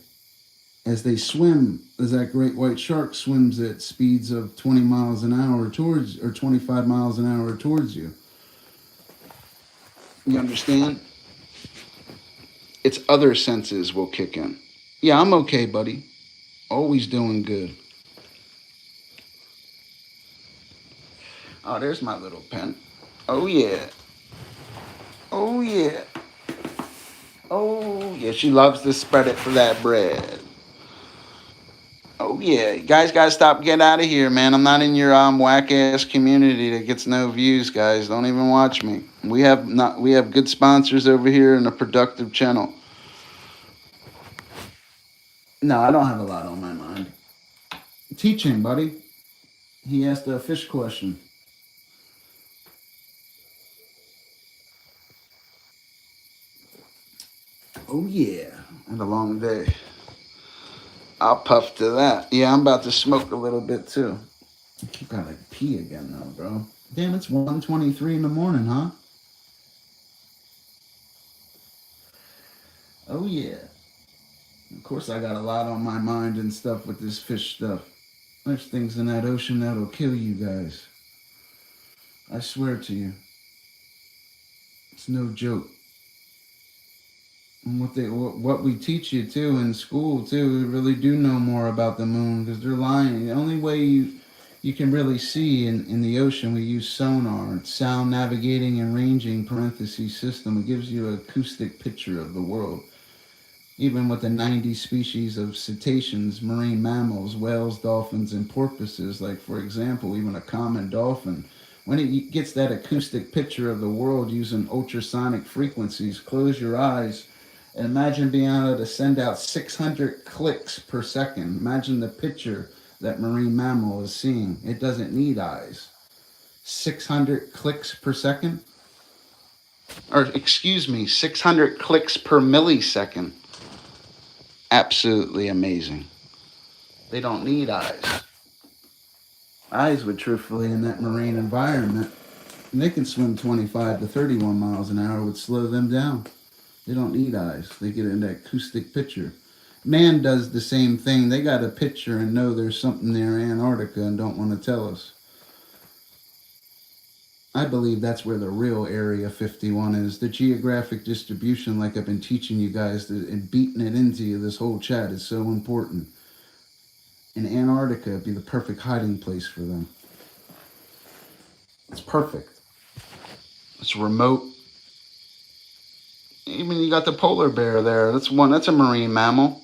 As they swim, as that great white shark swims at speeds of 20 miles an hour towards, or 25 miles an hour towards you. You understand? Its other senses will kick in. Yeah, I'm okay, buddy. Always doing good. Oh, there's my little pen. Oh, yeah. Oh, yeah. Oh, yeah. She loves to spread it for that bread. Oh, yeah. You guys got to stop. Get out of here, man. I'm not in your whack-ass community that gets no views, guys. Don't even watch me. We have good sponsors over here and a productive channel. No, I don't have a lot on my mind. Teaching, buddy. He asked a fish question. Oh yeah, and a long day. I'll puff to that. Yeah, I'm about to smoke a little bit too. I keep gotta pee again though, bro. Damn, it's 1:23 in the morning, huh? Oh yeah. Of course, I got a lot on my mind and stuff with this fish stuff. There's things in that ocean that'll kill you guys. I swear to you. It's no joke. And what we teach you too in school too, we really do know more about the moon because they're lying. The only way you can really see in the ocean, we use sonar. It's sound navigating and ranging parentheses system. It gives you an acoustic picture of the world. Even with the 90 species of citations, marine mammals, whales, dolphins, and porpoises, like for example, even a common dolphin, when it gets that acoustic picture of the world using ultrasonic frequencies, close your eyes and imagine being able to send out 600 clicks per second. Imagine the picture that marine mammal is seeing. It doesn't need eyes. 600 clicks per second? Or excuse me, 600 clicks per millisecond. Absolutely amazing. They don't need eyes. Eyes would truthfully in that marine environment, and they can swim 25 to 31 miles an hour, would slow them down. They don't need eyes. They get an acoustic picture. Man does the same thing. They got a picture and know there's something near Antarctica and don't want to tell us. I believe that's where the real Area 51 is. The geographic distribution, like I've been teaching you guys and beating it into you this whole chat, is so important. And Antarctica would be the perfect hiding place for them. It's perfect. It's remote. Even you got the polar bear there. That's a marine mammal.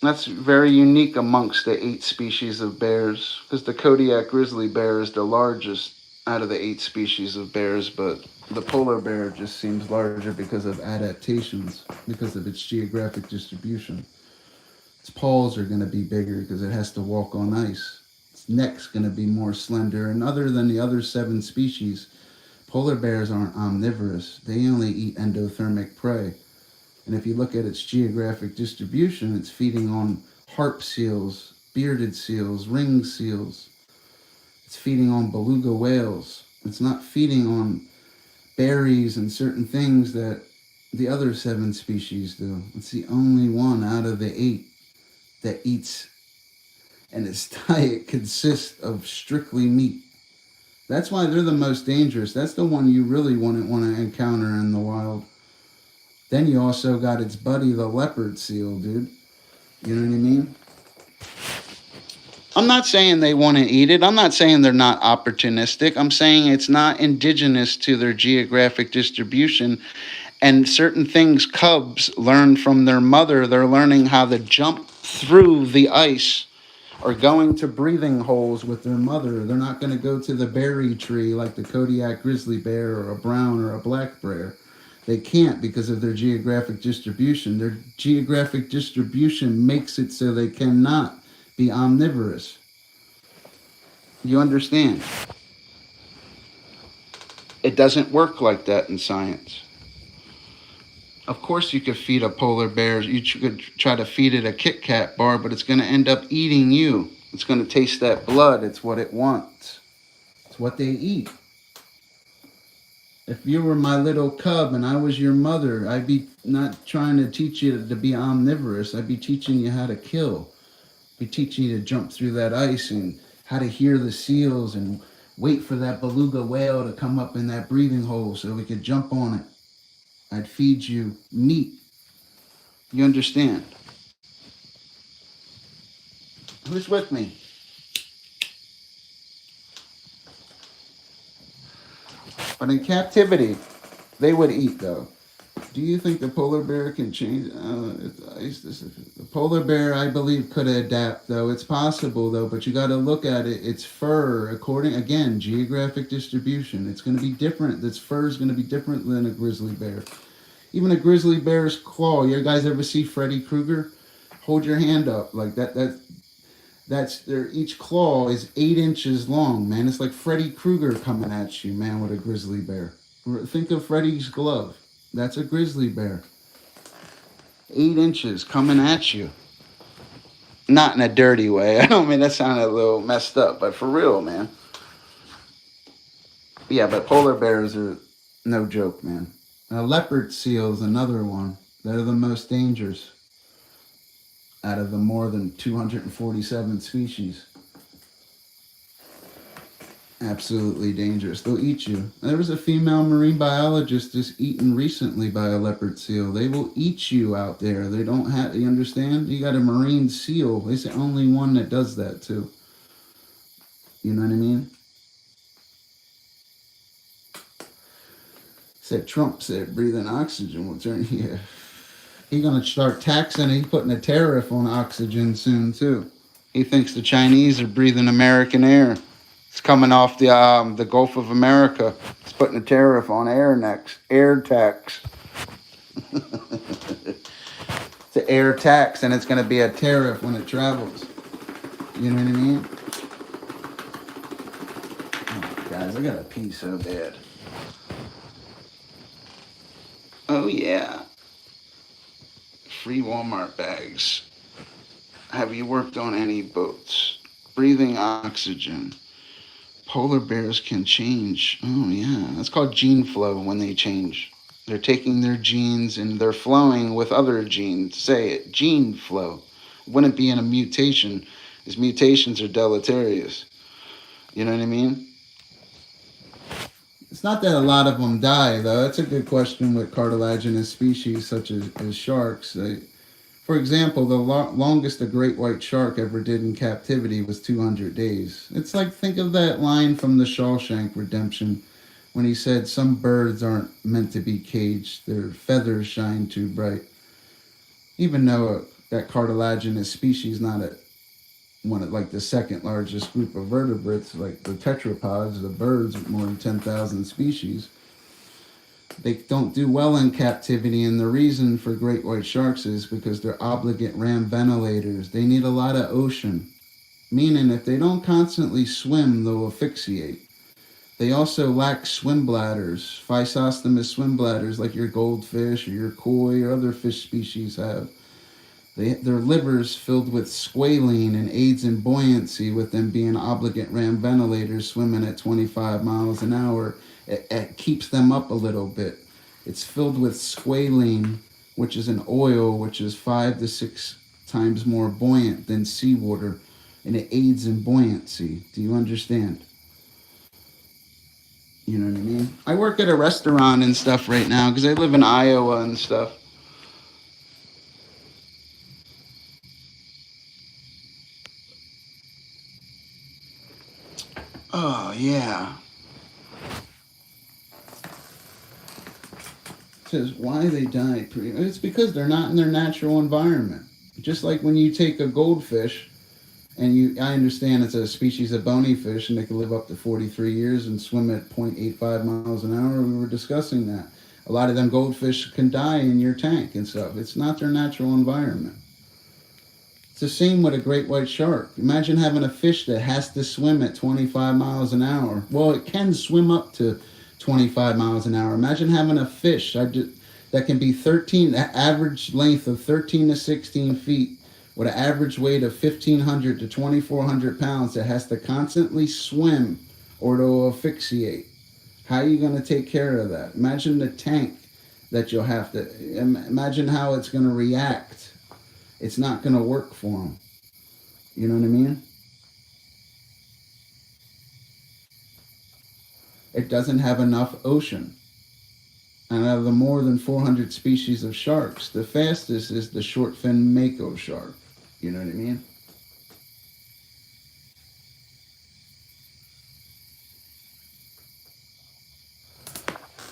That's very unique amongst the 8 species of bears, because the Kodiak grizzly bear is the largest out of the 8 species of bears, but the polar bear just seems larger because of adaptations, because of its geographic distribution. Its paws are going to be bigger because it has to walk on ice. Its neck's going to be more slender, and other than the other 7 species, polar bears aren't omnivorous. They only eat endothermic prey. And if you look at its geographic distribution, it's feeding on harp seals, bearded seals, ringed seals. It's feeding on beluga whales. It's not feeding on berries and certain things that the other 7 species do. It's the only one out of the 8 that eats, and its diet consists of strictly meat. That's why they're the most dangerous. That's the one you really wouldn't want to encounter in the wild. Then you also got its buddy, the leopard seal, dude. You know what I mean? I'm not saying they want to eat it. I'm not saying they're not opportunistic. I'm saying it's not indigenous to their geographic distribution. And certain things cubs learn from their mother. They're learning how to jump through the ice or going to breathing holes with their mother. They're not going to go to the berry tree like the Kodiak grizzly bear or a brown or a black bear. They can't because of their geographic distribution. Their geographic distribution makes it so they cannot be omnivorous. You understand? It doesn't work like that in science. Of course you could feed a polar bear, you could try to feed it a Kit Kat bar, but it's going to end up eating you. It's going to taste that blood. It's what it wants. It's what they eat. If you were my little cub and I was your mother, I'd be not trying to teach you to be omnivorous. I'd be teaching you how to kill. I'd be teaching you to jump through that ice and how to hear the seals and wait for that beluga whale to come up in that breathing hole so we could jump on it. I'd feed you meat. You understand? Who's with me? But in captivity, they would eat though. Do you think the polar bear can change? The polar bear, I believe, could adapt though. It's possible though, but you got to look at it. Its fur, according again, geographic distribution. It's going to be different. Its fur is going to be different than a grizzly bear. Even a grizzly bear's claw. You guys ever see Freddy Krueger? Hold your hand up like that. That's their each claw is 8 inches long, man. It's like Freddy Krueger coming at you, man, with a grizzly bear. Think of Freddy's glove. That's a grizzly bear. 8 inches coming at you. Not in a dirty way. I don't mean that sounded a little messed up, but for real, man. Yeah, but polar bears are no joke, man. A leopard seal is another one. They're the most dangerous out of the more than 247 species. Absolutely dangerous. They'll eat you. There was a female marine biologist just eaten recently by a leopard seal. They will eat you out there. They don't have, you understand? You got a marine seal. It's the only one that does that too. You know what I mean? Said Trump said breathing oxygen will turn, yeah. He's going to start taxing, he's putting a tariff on oxygen soon too. He thinks the Chinese are breathing American air. It's coming off the Gulf of America. It's putting a tariff on air next. Air tax. It's an air tax, and it's going to be a tariff when it travels. You know what I mean? Oh, guys, I got to pee so bad. Oh, yeah. Free Walmart bags. Have you worked on any boats? Breathing oxygen. Polar bears can change. Oh, yeah. That's called gene flow when they change. They're taking their genes and they're flowing with other genes. Say it, gene flow. Wouldn't be in a mutation, as mutations are deleterious. You know what I mean? It's not that a lot of them die, though. That's a good question with cartilaginous species such as sharks. For example, the longest a great white shark ever did in captivity was 200 days. It's like, think of that line from the Shawshank Redemption when he said, some birds aren't meant to be caged, their feathers shine too bright. Even though that cartilaginous species not one of like the second largest group of vertebrates, like the tetrapods, the birds with more than 10,000 species, they don't do well in captivity, and the reason for great white sharks is because they're obligate ram ventilators. They need a lot of ocean, meaning if they don't constantly swim, they'll asphyxiate. They also lack swim bladders, physostomous swim bladders like your goldfish or your koi or other fish species have. Their livers filled with squalene and aids in buoyancy, with them being obligate ram ventilators swimming at 25 miles an hour. It keeps them up a little bit. It's filled with squalene, which is an oil which is 5 to 6 times more buoyant than seawater, and it aids in buoyancy. Do you understand? You know what I mean? I work at a restaurant and stuff right now because I live in Iowa and stuff. Oh, yeah. It says why they die. It's because they're not in their natural environment. Just like when you take a goldfish, and I understand it's a species of bony fish, and they can live up to 43 years and swim at 0.85 miles an hour. We were discussing that. A lot of them goldfish can die in your tank and stuff. It's not their natural environment. It's the same with a great white shark. Imagine having a fish that has to swim at 25 miles an hour. Well, it can swim up to 25 miles an hour. Imagine having a fish that can be average length of 13 to 16 feet, with an average weight of 1,500 to 2,400 pounds, that has to constantly swim or it'll asphyxiate. How are you going to take care of that? Imagine the tank that you'll have to, imagine how it's going to react. It's not going to work for them. You know what I mean? It doesn't have enough ocean. And out of the more than 400 species of sharks, the fastest is the short-fin mako shark. You know what I mean?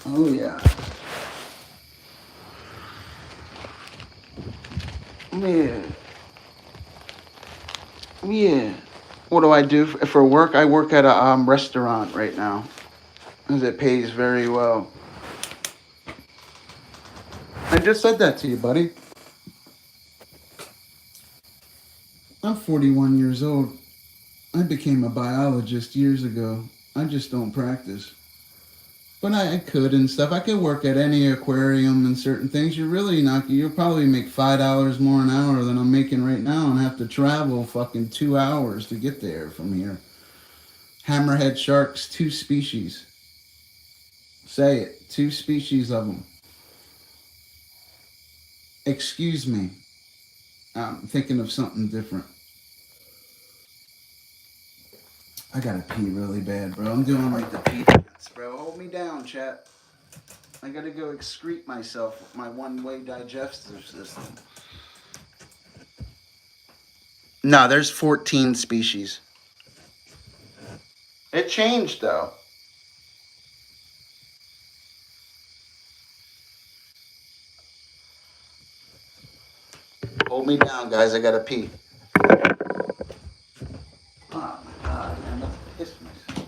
Oh, yeah. Yeah. Yeah. What do I do for work? I work at a restaurant right now, because it pays very well. I just said that to you, buddy. I'm 41 years old. I became a biologist years ago. I just don't practice. But I could and stuff. I could work at any aquarium and certain things. You're really not. You'll probably make $5 more an hour than I'm making right now, and have to travel fucking 2 hours to get there from here. Hammerhead sharks, 2 species. Say it, 2 species of them. Excuse me. I'm thinking of something different. I gotta pee really bad, bro. I'm doing like the pee dance, bro. Hold me down, chat. I gotta go excrete myself with my one-way digestive system. No, there's 14 species. It changed, though. Hold me down, guys. I gotta pee. Oh, my God, man. Let's piss myself.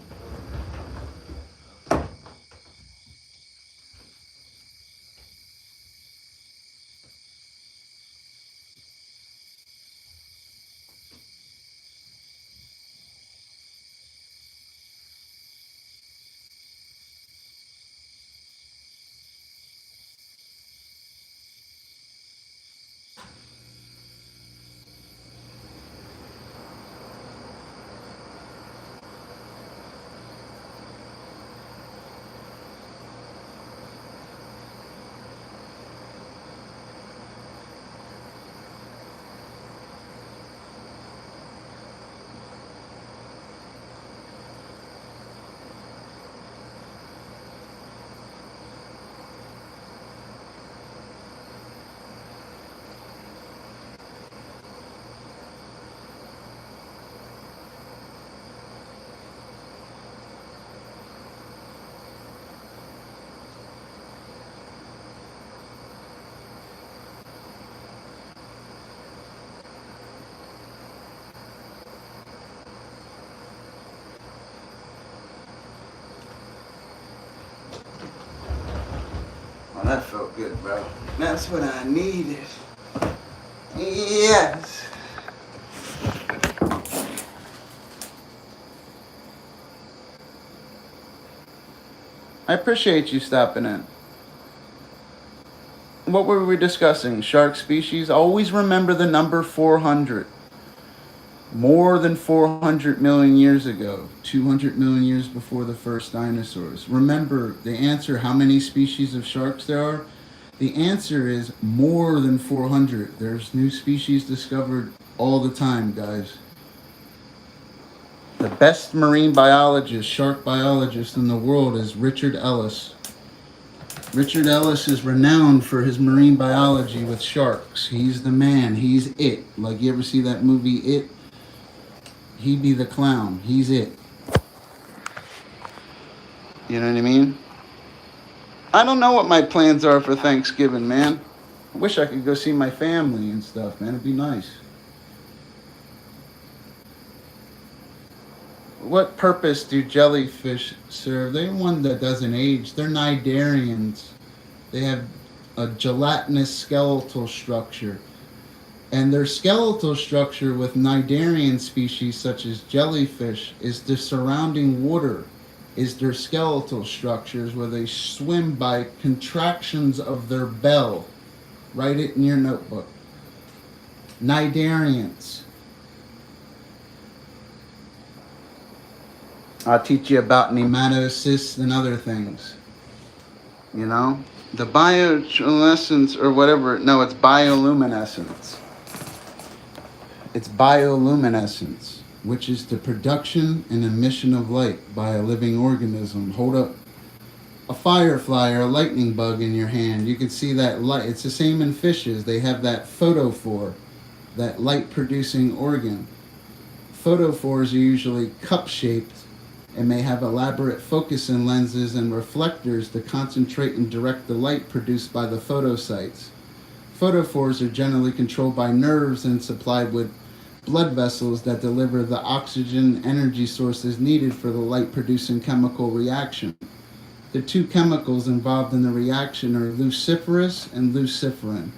Oh, that felt good, bro. That's what I needed. Yes. I appreciate you stopping in. What were we discussing? Shark species? Always remember the number 400. More than 400 million years ago, 200 million years before the first dinosaurs. Remember the answer, how many species of sharks there are? The answer is more than 400. There's new species discovered all the time, guys. The best marine biologist, shark biologist in the world is Richard Ellis. Richard Ellis is renowned for his marine biology with sharks. He's the man. He's it. Like, you ever see that movie, It? He be the clown. He's it. You know what I mean? I don't know what my plans are for Thanksgiving, man. I wish I could go see my family and stuff, man. It'd be nice. What purpose do jellyfish serve? They're one that doesn't age. They're cnidarians. They have a gelatinous skeletal structure. And their skeletal structure with cnidarian species such as jellyfish is the surrounding water, is their skeletal structures where they swim by contractions of their bell. Write it in your notebook. Cnidarians. I'll teach you about nematocysts and other things. You know? The bioluminescence or whatever. No, it's bioluminescence. It's bioluminescence, which is the production and emission of light by a living organism. Hold up a firefly or a lightning bug in your hand. You can see that light. It's the same in fishes. They have that photophore, that light-producing organ. Photophores are usually cup-shaped and may have elaborate focusing lenses and reflectors to concentrate and direct the light produced by the photocytes. Photophores are generally controlled by nerves and supplied with blood vessels that deliver the oxygen energy sources needed for the light-producing chemical reaction. The two chemicals involved in the reaction are luciferase and luciferin.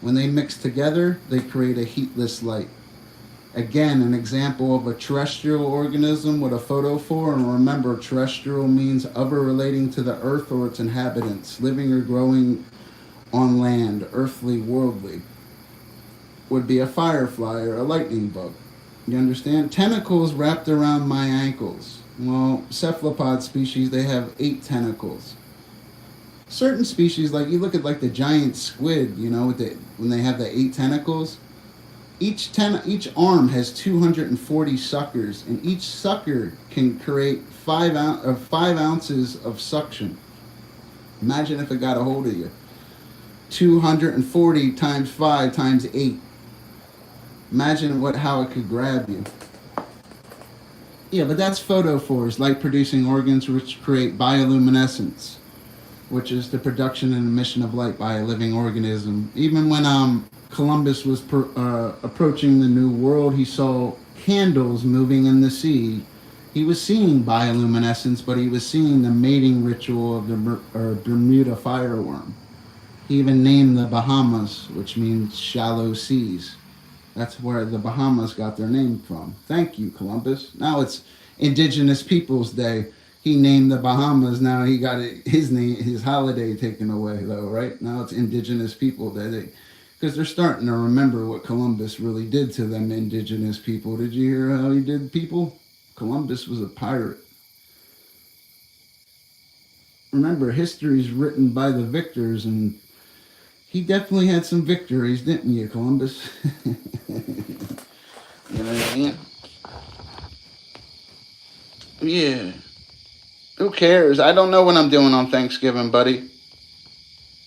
When they mix together, they create a heatless light. Again, an example of a terrestrial organism with a photophore. And remember, terrestrial means other relating to the earth or its inhabitants, living or growing on land, earthly, worldly. Would be a firefly or a lightning bug. You understand? Tentacles wrapped around my ankles. Well, cephalopod species, they have 8 tentacles. Certain species, like you look at like the giant squid, you know, when they have the 8 tentacles, each arm has 240 suckers, and each sucker can create 5 ounces of suction. Imagine if it got a hold of you. 240 times 5 times 8. Imagine how it could grab you. Yeah, but that's photophores, light-producing organs which create bioluminescence, which is the production and emission of light by a living organism. Even when Columbus was approaching the New World, he saw candles moving in the sea. He was seeing bioluminescence, but he was seeing the mating ritual of the Bermuda fireworm. He even named the Bahamas, which means shallow seas. That's where the Bahamas got their name from. Thank you, Columbus. Now it's Indigenous Peoples Day. He named the Bahamas. Now he got his holiday taken away, though, right? Now it's Indigenous People Day. Because they're starting to remember what Columbus really did to them indigenous people. Did you hear how he did people? Columbus was a pirate. Remember, history's written by the victors, and he definitely had some victories, didn't you, Columbus? You know what I mean? Yeah. Who cares? I don't know what I'm doing on Thanksgiving, buddy.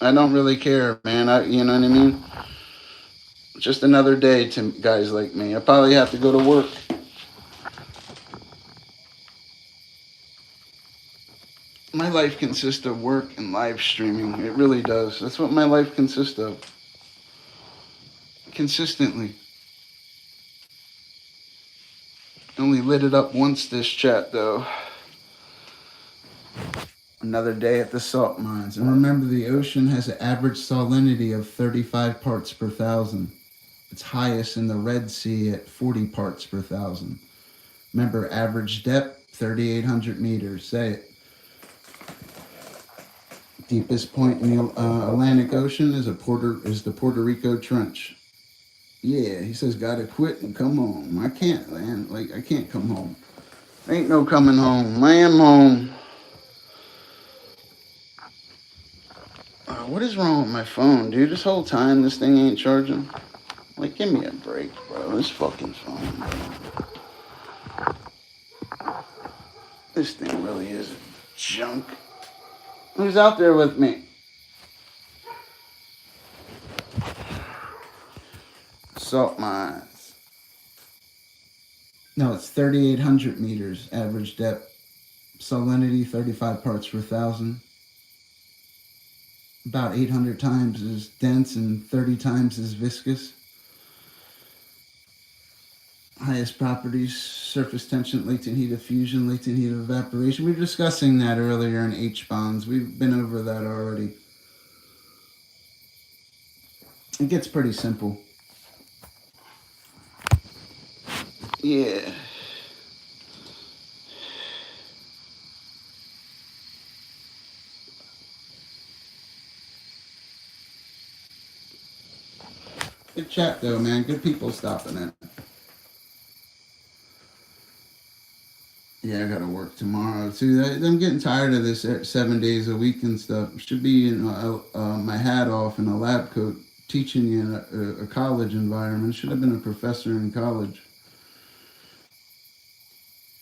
I don't really care, man. You know what I mean? Just another day to guys like me. I probably have to go to work. My life consists of work and live streaming. It really does. That's what my life consists of. Consistently. Only lit it up once this chat, though. Another day at the salt mines. And remember, the ocean has an average salinity of 35 parts per thousand. It's highest in the Red Sea at 40 parts per thousand. Remember, average depth, 3,800 meters. Say it. Deepest point in the Atlantic Ocean is the Puerto Rico Trench. Yeah, he says, gotta quit and come home. I can't, man. I can't come home. Ain't no coming home. I am home. What is wrong with my phone, dude? This whole time this thing ain't charging. Give me a break, bro. This fucking phone, bro. This thing really is junk. Who's out there with me? Salt mines. No, it's 3,800 meters average depth. Salinity, 35 parts per thousand. About 800 times as dense and 30 times as viscous. Highest properties, surface tension, latent heat of fusion, latent heat of evaporation. We were discussing that earlier in H-bonds. We've been over that already. It gets pretty simple. Yeah. Good chat, though, man. Good people stopping in. Yeah, I gotta work tomorrow too. I'm getting tired of this 7 days a week and stuff. Should be, my hat off in a lab coat, teaching you in a college environment. Should have been a professor in college.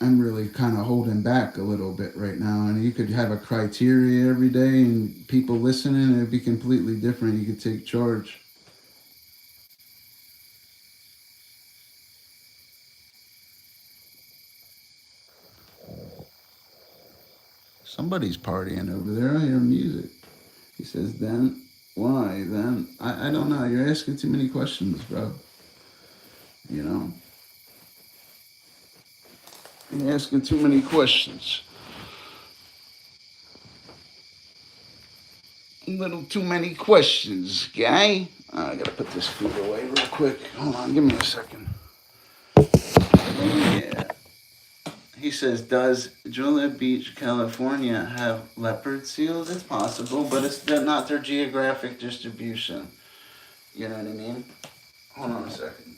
I'm really kind of holding back a little bit right now, and you could have a criteria every day, and people listening, and it'd be completely different. You could take charge. Somebody's partying over there. I hear music. He says, then, why? Then, I don't know. You're asking too many questions, bro. You know? You're asking too many questions. A little too many questions, guy. I gotta put this food away real quick. Hold on, give me a second. Yeah. He says, does Julia Beach, California have leopard seals? It's possible, but they're not their geographic distribution. You know what I mean? Hold on a second.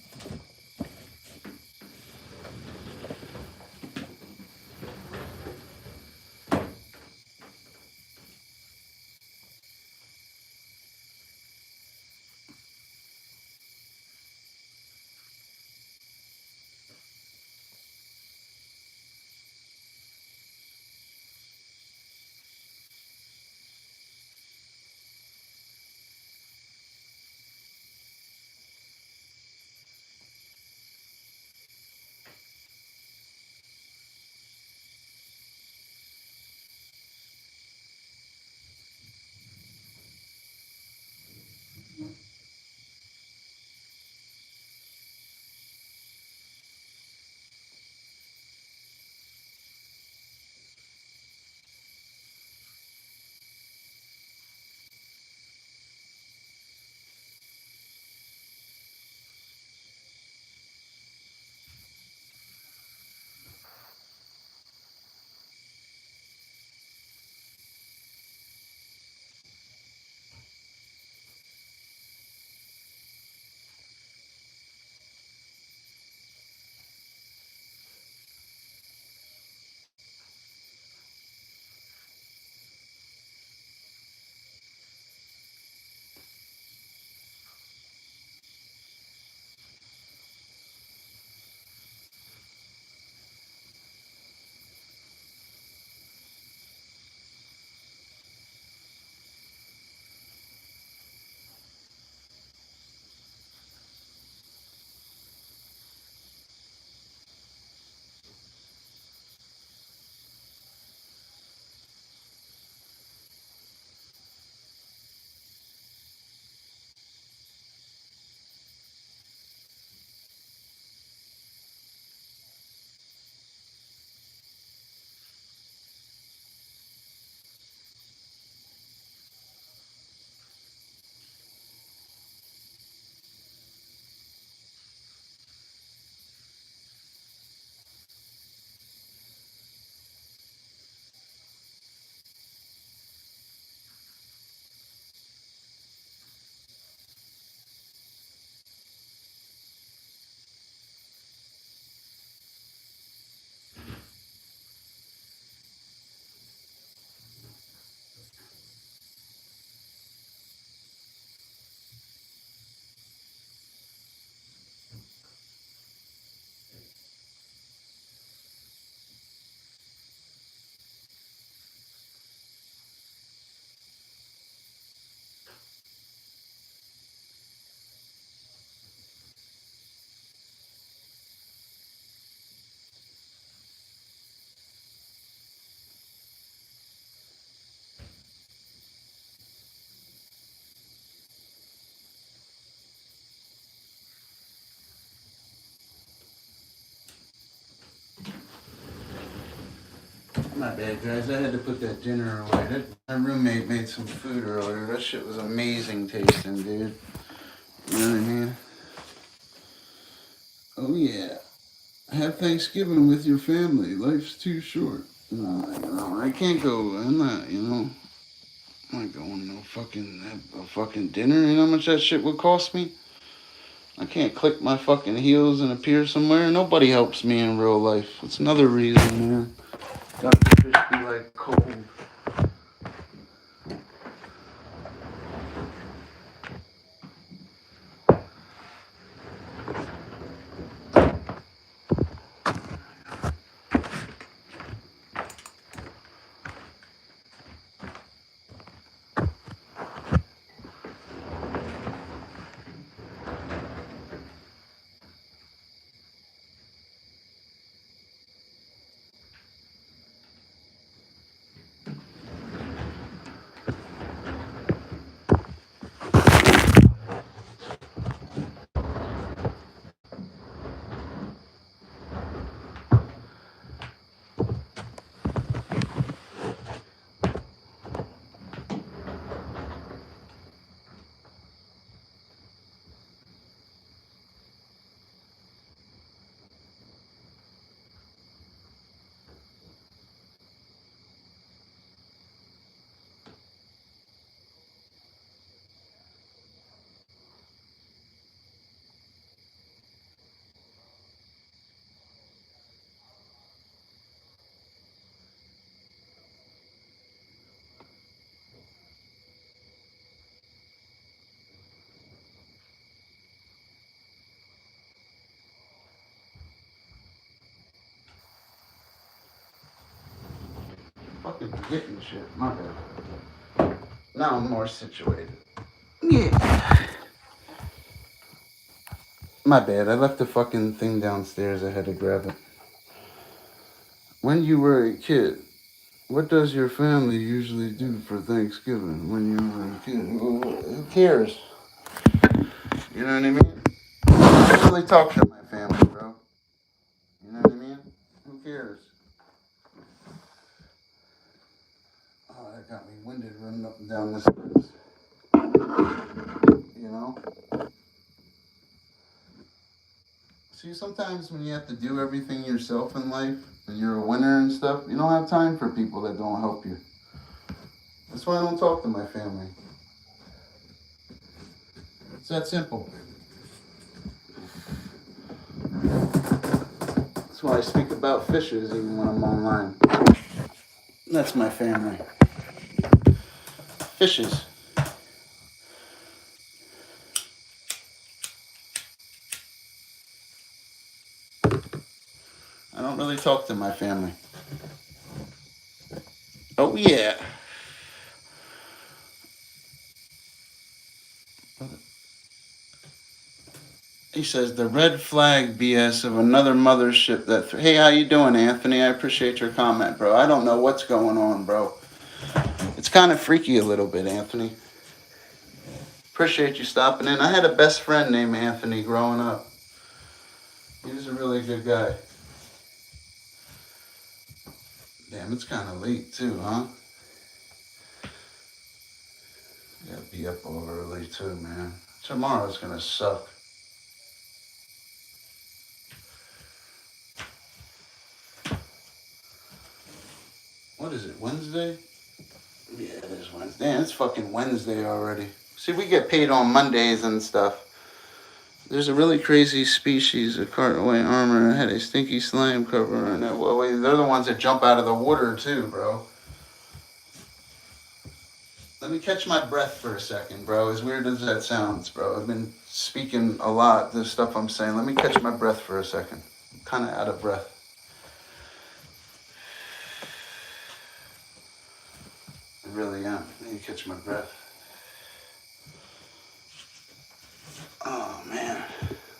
My bad, guys. I had to put that dinner away. My roommate made some food earlier. That shit was amazing tasting, dude. You know what I mean? Oh, yeah. Have Thanksgiving with your family. Life's too short. I can't go. I'm not. I'm not going no fucking have a fucking dinner. You know how much that shit would cost me? I can't click my fucking heels and appear somewhere. Nobody helps me in real life. It's another reason, man. Got the fish be like cold. Fucking forgetting shit. My bad. Now I'm more situated. Yeah. My bad. I left the fucking thing downstairs. I had to grab it. When you were a kid, what does your family usually do for Thanksgiving when you were a kid? Who cares? You know what I mean? I don't really talk to my family, bro. You know what I mean? Who cares? Oh, that got me winded running up and down this place. You know? See, sometimes when you have to do everything yourself in life, and you're a winner and stuff, you don't have time for people that don't help you. That's why I don't talk to my family. It's that simple. That's why I speak about fishes even when I'm online. That's my family. Fishes. I don't really talk to my family. Oh, yeah. He says the red flag BS of another mothership that. Hey, how you doing, Anthony? I appreciate your comment, bro. I don't know what's going on, bro. It's kind of freaky a little bit, Anthony. Appreciate you stopping in. I had a best friend named Anthony growing up. He was a really good guy. Damn, it's kind of late too, huh? Gotta be up all early too, man. Tomorrow's gonna suck. What is it, Wednesday? Yeah, it is Wednesday. Damn, it's fucking Wednesday already. See, we get paid on Mondays and stuff. There's a really crazy species of cartway armor. It had a stinky slime cover on it. Well, wait, they're the ones that jump out of the water too, bro. Let me catch my breath for a second, bro. As weird as that sounds, bro. I've been speaking a lot, the stuff I'm saying. Let me catch my breath for a second. I'm kind of out of breath. I really am. Let me catch my breath. Oh, man.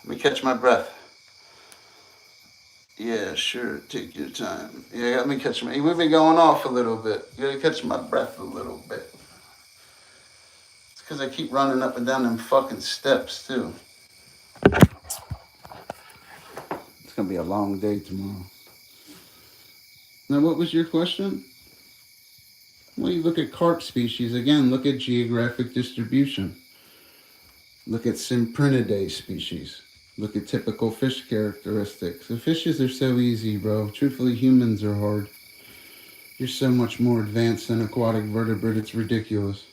Let me catch my breath. Yeah, sure. Take your time. Yeah, let me catch my... We've been going off a little bit. You gotta catch my breath a little bit. It's because I keep running up and down them fucking steps, too. It's gonna be a long day tomorrow. Now, what was your question? Well, you look at carp species. Again, look at geographic distribution. Look at Symprinidae species. Look at typical fish characteristics. The fishes are so easy, bro. Truthfully, humans are hard. You're so much more advanced than aquatic vertebrate, it's ridiculous.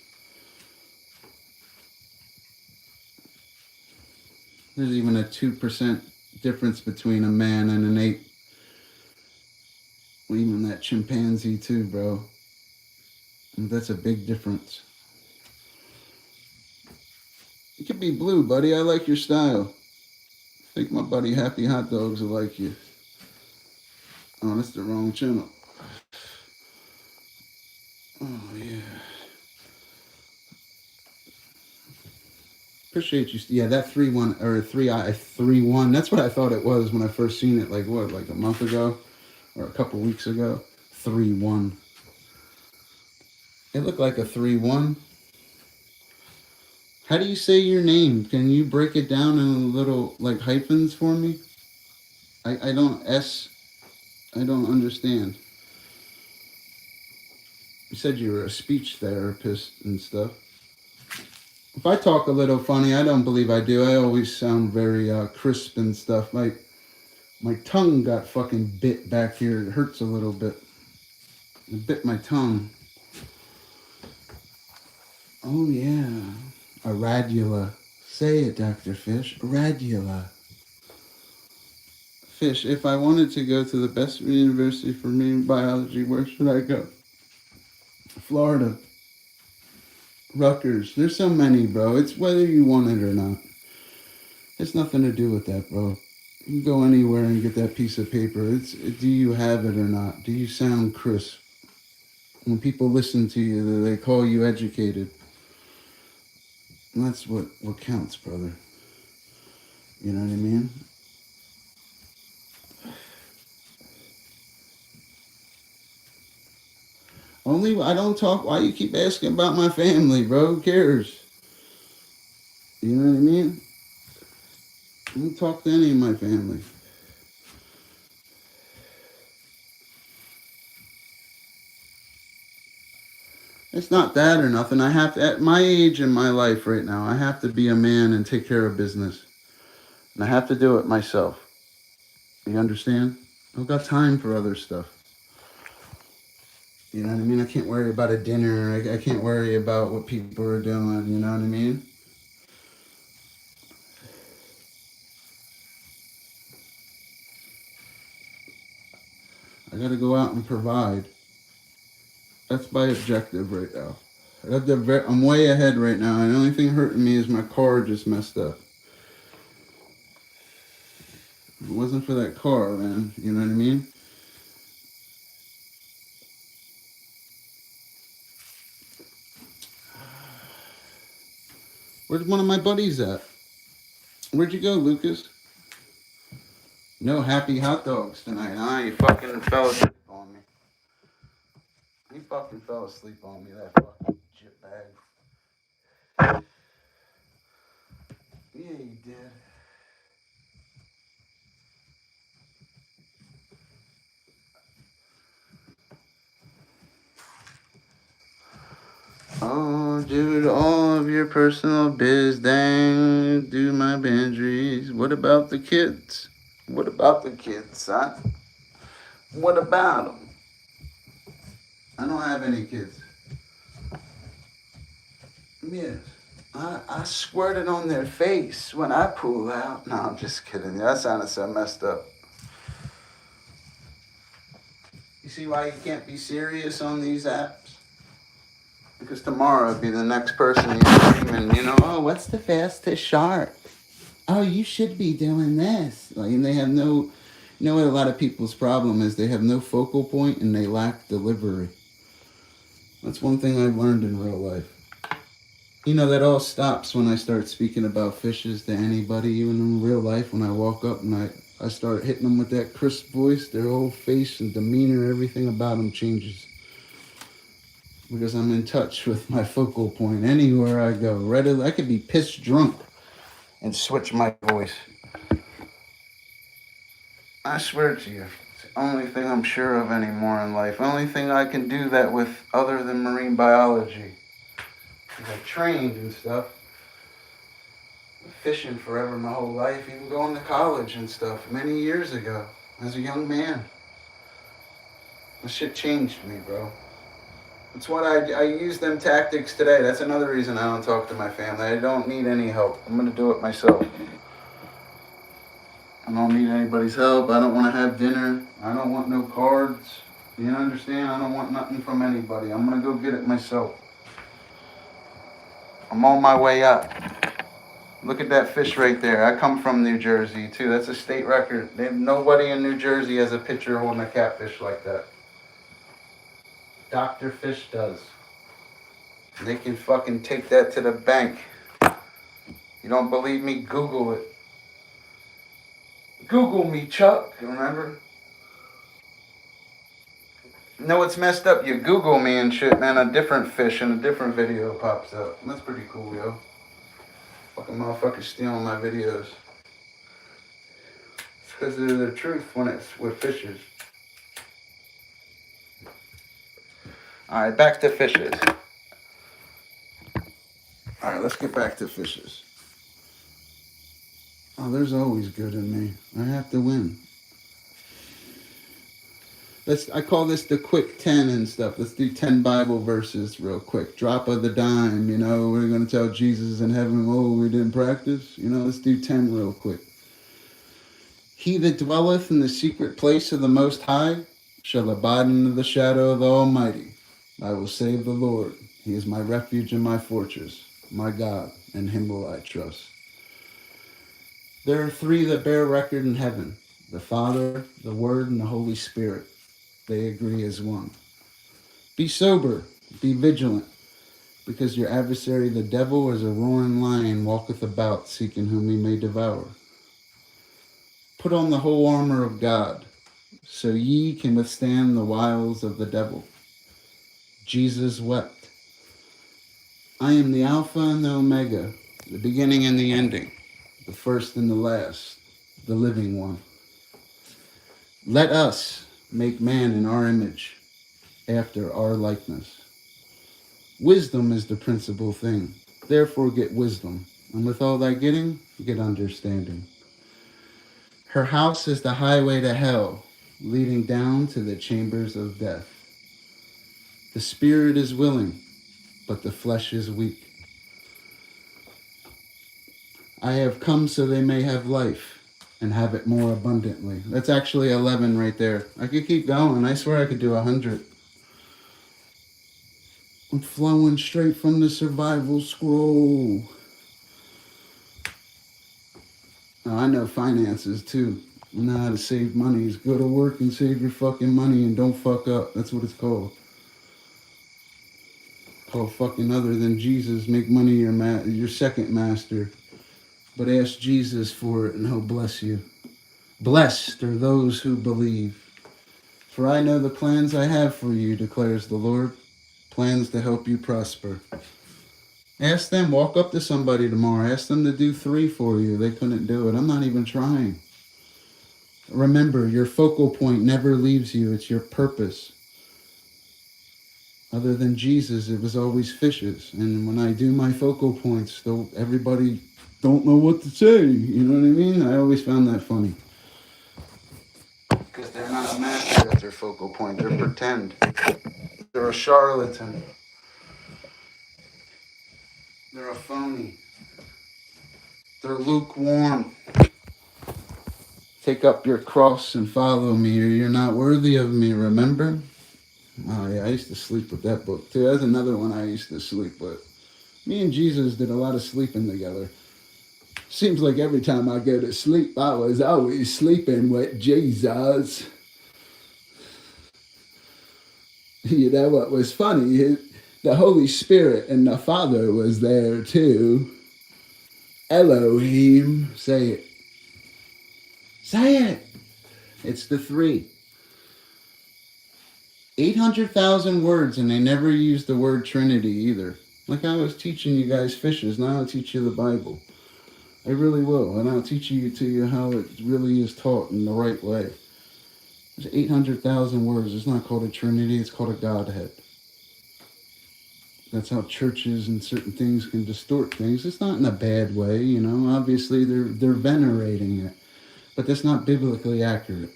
There's even a 2% difference between a man and an ape. Even that chimpanzee too, bro. That's a big difference. You could be blue, buddy. I like your style. I think my buddy Happy Hot Dogs will like you. Oh, that's the wrong channel. Oh, yeah. Appreciate you. Yeah, that 3-1 or 3-1. That's what I thought it was when I first seen it. Like what? Like a month ago or a couple weeks ago. 3-1. It looked like a 3-1. How do you say your name? Can you break it down in little like hyphens for me? I don't I don't understand. You said you were a speech therapist and stuff. If I talk a little funny, I don't believe I do. I always sound very crisp and stuff. My tongue got fucking bit back here. It hurts a little bit. It bit my tongue. Oh, yeah. A radula. Say it, Dr. Fish. Radula. Fish, if I wanted to go to the best university for marine biology, where should I go? Florida. Rutgers. There's so many, bro. It's whether you want it or not. It's nothing to do with that, bro. You can go anywhere and get that piece of paper. Do you have it or not? Do you sound crisp? When people listen to you, they call you educated. And that's what counts, brother. You know what I mean? I don't talk. Why you keep asking about my family, bro? Who cares? You know what I mean? I don't talk to any of my family. It's not that or nothing. I have to, at my age in my life right now, I have to be a man and take care of business. And I have to do it myself. You understand? I don't got time for other stuff. You know what I mean? I can't worry about a dinner. I can't worry about what people are doing. You know what I mean? I got to go out and provide. That's my objective right now. I'm way ahead right now. And the only thing hurting me is my car just messed up. If it wasn't for that car, man. You know what I mean? Where's one of my buddies at? Where'd you go, Lucas? No happy hot dogs tonight, huh? You fucking fell asleep on me. He fucking fell asleep on me, that fucking shitbag. Yeah, he did. Oh, dude, all of your personal biz, dang, do my boundaries. What about the kids? What about the kids, son? What about them? I don't have any kids. Yes. I squirted on their face when I pull out. No, I'm just kidding. That sounded so messed up. You see why you can't be serious on these apps? Because tomorrow it'll be the next person you're screaming, oh, what's the fastest shark? Oh, you should be doing this. Like, and they have no, what a lot of people's problem is? They have no focal point and they lack delivery. That's one thing I've learned in real life. That all stops when I start speaking about fishes to anybody, even in real life. When I walk up and I start hitting them with that crisp voice, their whole face and demeanor, everything about them changes. Because I'm in touch with my focal point anywhere I go. I could be pissed drunk and switch my voice. I swear to you, it's the only thing I'm sure of anymore in life. Only thing I can do that with other than marine biology. Because I trained and stuff. Fishing forever my whole life, even going to college and stuff many years ago as a young man. That shit changed me, bro. That's what I use them tactics today. That's another reason I don't talk to my family. I don't need any help. I'm going to do it myself. I don't need anybody's help. I don't want to have dinner. I don't want no cards. You understand? I don't want nothing from anybody. I'm going to go get it myself. I'm on my way up. Look at that fish right there. I come from New Jersey, too. That's a state record. Nobody in New Jersey has a picture holding a catfish like that. Dr. Fish does. They can fucking take that to the bank. You don't believe me? Google it. Google me, Chuck. Remember? No, it's messed up. You Google me and shit, man. A different fish and a different video pops up. That's pretty cool, yo. Fucking motherfuckers stealing my videos. It's because they're the truth when it's with fishes. Alright, back to fishes. Alright, let's get back to fishes. Oh, there's always good in me. I have to win. I call this the quick 10 and stuff. Let's do 10 Bible verses real quick. Drop of the dime, We're going to tell Jesus in heaven, oh, we didn't practice. Let's do 10 real quick. He that dwelleth in the secret place of the Most High shall abide under the shadow of the Almighty. I will save the Lord. He is my refuge and my fortress, my God, and him will I trust. There are three that bear record in heaven, the Father, the Word, and the Holy Spirit. They agree as one. Be sober, be vigilant, because your adversary the devil as a roaring lion walketh about, seeking whom he may devour. Put on the whole armor of God, so ye can withstand the wiles of the devil. Jesus wept. I am the Alpha and the Omega, the beginning and the ending, the first and the last, the living one. Let us make man in our image, after our likeness. Wisdom is the principal thing. Therefore get wisdom, and with all thy getting, get understanding. Her house is the highway to hell, leading down to the chambers of death. The spirit is willing, but the flesh is weak. I have come so they may have life, and have it more abundantly. That's actually 11 right there. I could keep going. I swear I could do 100. I'm flowing straight from the survival scroll. Oh, I know finances too. I know how to save money. Is go to work and save your fucking money and don't fuck up. That's what it's called. Called fucking other than Jesus. Make money your second master. But ask Jesus for it and he'll bless you. Blessed are those who believe. For I know the plans I have for you, declares the Lord. Plans to help you prosper. Ask them, walk up to somebody tomorrow. Ask them to do 3 for you. They couldn't do it. I'm not even trying. Remember, your focal point never leaves you. It's your purpose. Other than Jesus, it was always fishes. And when I do my focal points, though everybody don't know what to say. You know what I mean? I always found that funny. Because they're not a master at their focal point. They're pretend. They're a charlatan. They're a phony. They're lukewarm. Take up your cross and follow me, or you're not worthy of me, remember? Oh yeah, I used to sleep with that book too. That's another one I used to sleep with. Me and Jesus did a lot of sleeping together. Seems like every time I go to sleep, I was always sleeping with Jesus. You know what was funny? The Holy Spirit and the Father was there too. Elohim. Say it. Say it. It's the 3. 800,000 words, and they never used the word Trinity either. Like I was teaching you guys fishes, now I'll teach you the Bible. I really will, and I'll teach you to you how it really is taught in the right way. There's 800,000 words. It's not called a Trinity, it's called a Godhead. That's how churches and certain things can distort things. It's not in a bad way, you know. Obviously, they're venerating it, but that's not biblically accurate.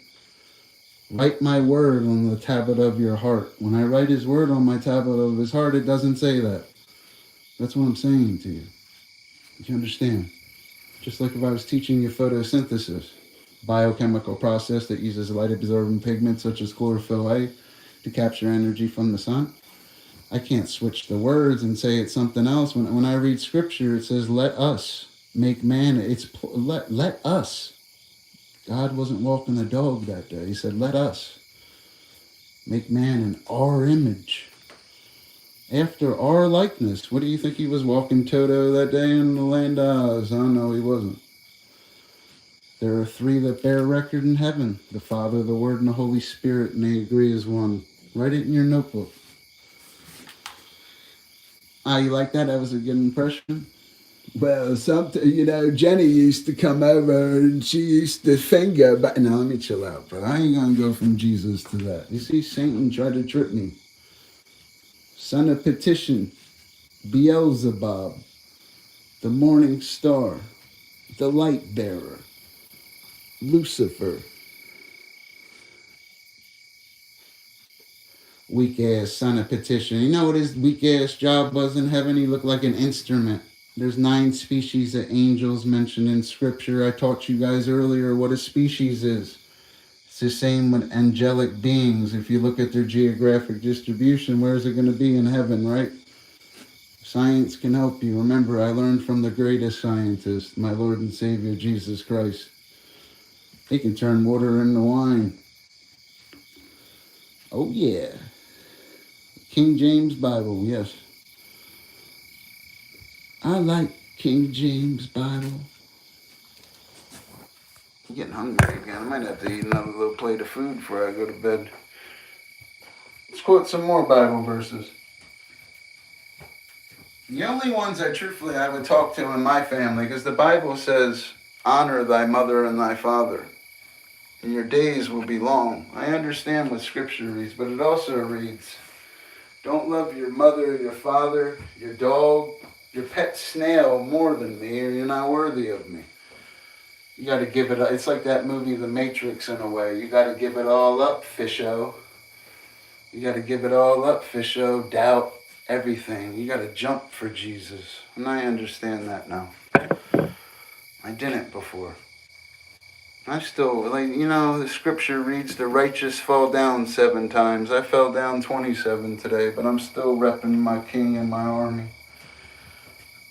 Write my word on the tablet of your heart. When I write his word on my tablet of his heart, it doesn't say that. That's what I'm saying to you. You understand? Just like if I was teaching you photosynthesis, biochemical process that uses light-absorbing pigments such as chlorophyll A to capture energy from the sun. I can't switch the words and say it's something else. When I read scripture, it says, let us make man. It's let us. God wasn't walking a dog that day. He said, let us make man in our image, after our likeness. What do you think he was walking Toto that day in the land of Oz? Oh, no, he wasn't. There are 3 that bear record in heaven, the Father, the Word, and the Holy Spirit, and they agree as one. Write it in your notebook. Ah, you like that? That was a good impression? Well, Jenny used to come over and she used to finger, but now let me chill out, bro. I ain't gonna go from Jesus to that. You see, Satan tried to trip me. Son of petition, Beelzebub, the morning star, the light bearer, Lucifer. Weak ass son of petition. You know what his weak ass job was in heaven? He looked like an instrument. There's 9 species of angels mentioned in scripture. I taught you guys earlier what a species is. It's the same with angelic beings. If you look at their geographic distribution, where is it going to be in heaven, right? Science can help you. Remember, I learned from the greatest scientist, my Lord and Savior, Jesus Christ. He can turn water into wine. Oh, yeah. King James Bible, yes. I like King James Bible. I'm getting hungry again. I might have to eat another little plate of food before I go to bed. Let's quote some more Bible verses. The only ones I would talk to in my family, because the Bible says, honor thy mother and thy father, and your days will be long. I understand what Scripture reads, but it also reads, don't love your mother, your father, your dog, your pet snail more than me, or you're not worthy of me. You got to give it, it's like that movie The Matrix in a way. You got to give it all up, fisho. You got to give it all up, fisho. Doubt everything. You got to jump for Jesus. And I understand that now. I didn't before. I still, the scripture reads the righteous fall down 7 times. I fell down 27 today, but I'm still repping my king and my army.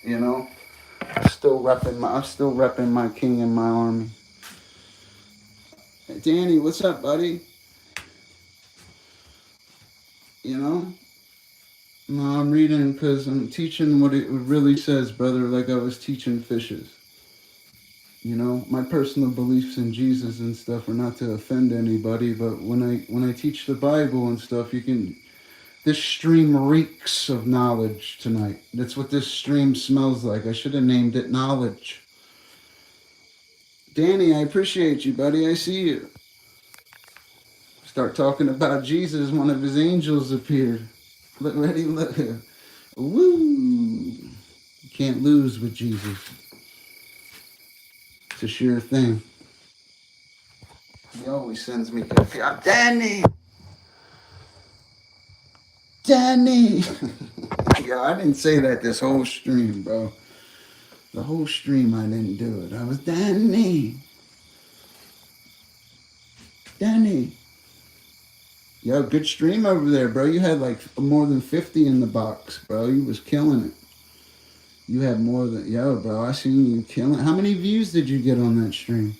I'm still repping my king and my army. Hey, Danny, what's up, buddy? No, I'm reading because I'm teaching what it really says, brother, like I was teaching fishes. My personal beliefs in Jesus and stuff are not to offend anybody, but when I teach the Bible and stuff, this stream reeks of knowledge tonight. That's what this stream smells like. I should have named it knowledge. Danny, I appreciate you, buddy. I see you. Start talking about Jesus, one of his angels appeared. Look, ready, look. Woo! You can't lose with Jesus. It's a sure thing. He always sends me Danny! Danny! Yeah, I didn't say that this whole stream, bro. The whole stream I didn't do it. I was Danny. Danny. Yo, good stream over there, bro. You had like more than 50 in the box, bro. You was killing it. You had more than, bro, I seen you killing. How many views did you get on that stream?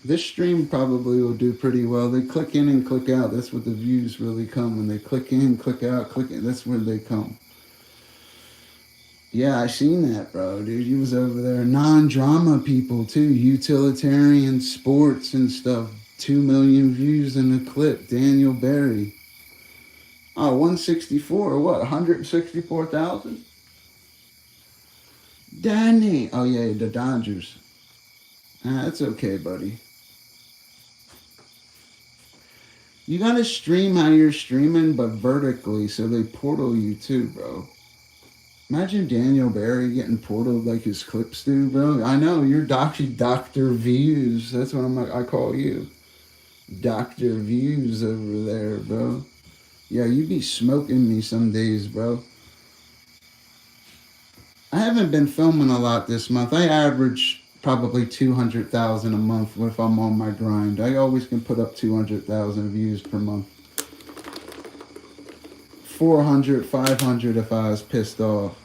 This stream probably will do pretty well. They click in and click out. That's what the views really come. When they click in, click out, click in. That's where they come. Yeah, I seen that, bro, dude. You was over there. Non-drama people, too. Utilitarian sports and stuff. 2 million views in a clip. Daniel Berry. Oh, 164. What? 164,000? Danny. Oh, yeah, the Dodgers. That's okay, buddy. You gotta stream how you're streaming, but vertically, so they portal you too, bro. Imagine Daniel Berry getting portaled like his clips do, bro. I know, you're Dr. Views. That's what I call you. Dr. Views over there, bro. Yeah, you be smoking me some days, bro. I haven't been filming a lot this month. I average probably 200,000 a month if I'm on my grind. I always can put up 200,000 views per month. 400, 500 if I was pissed off.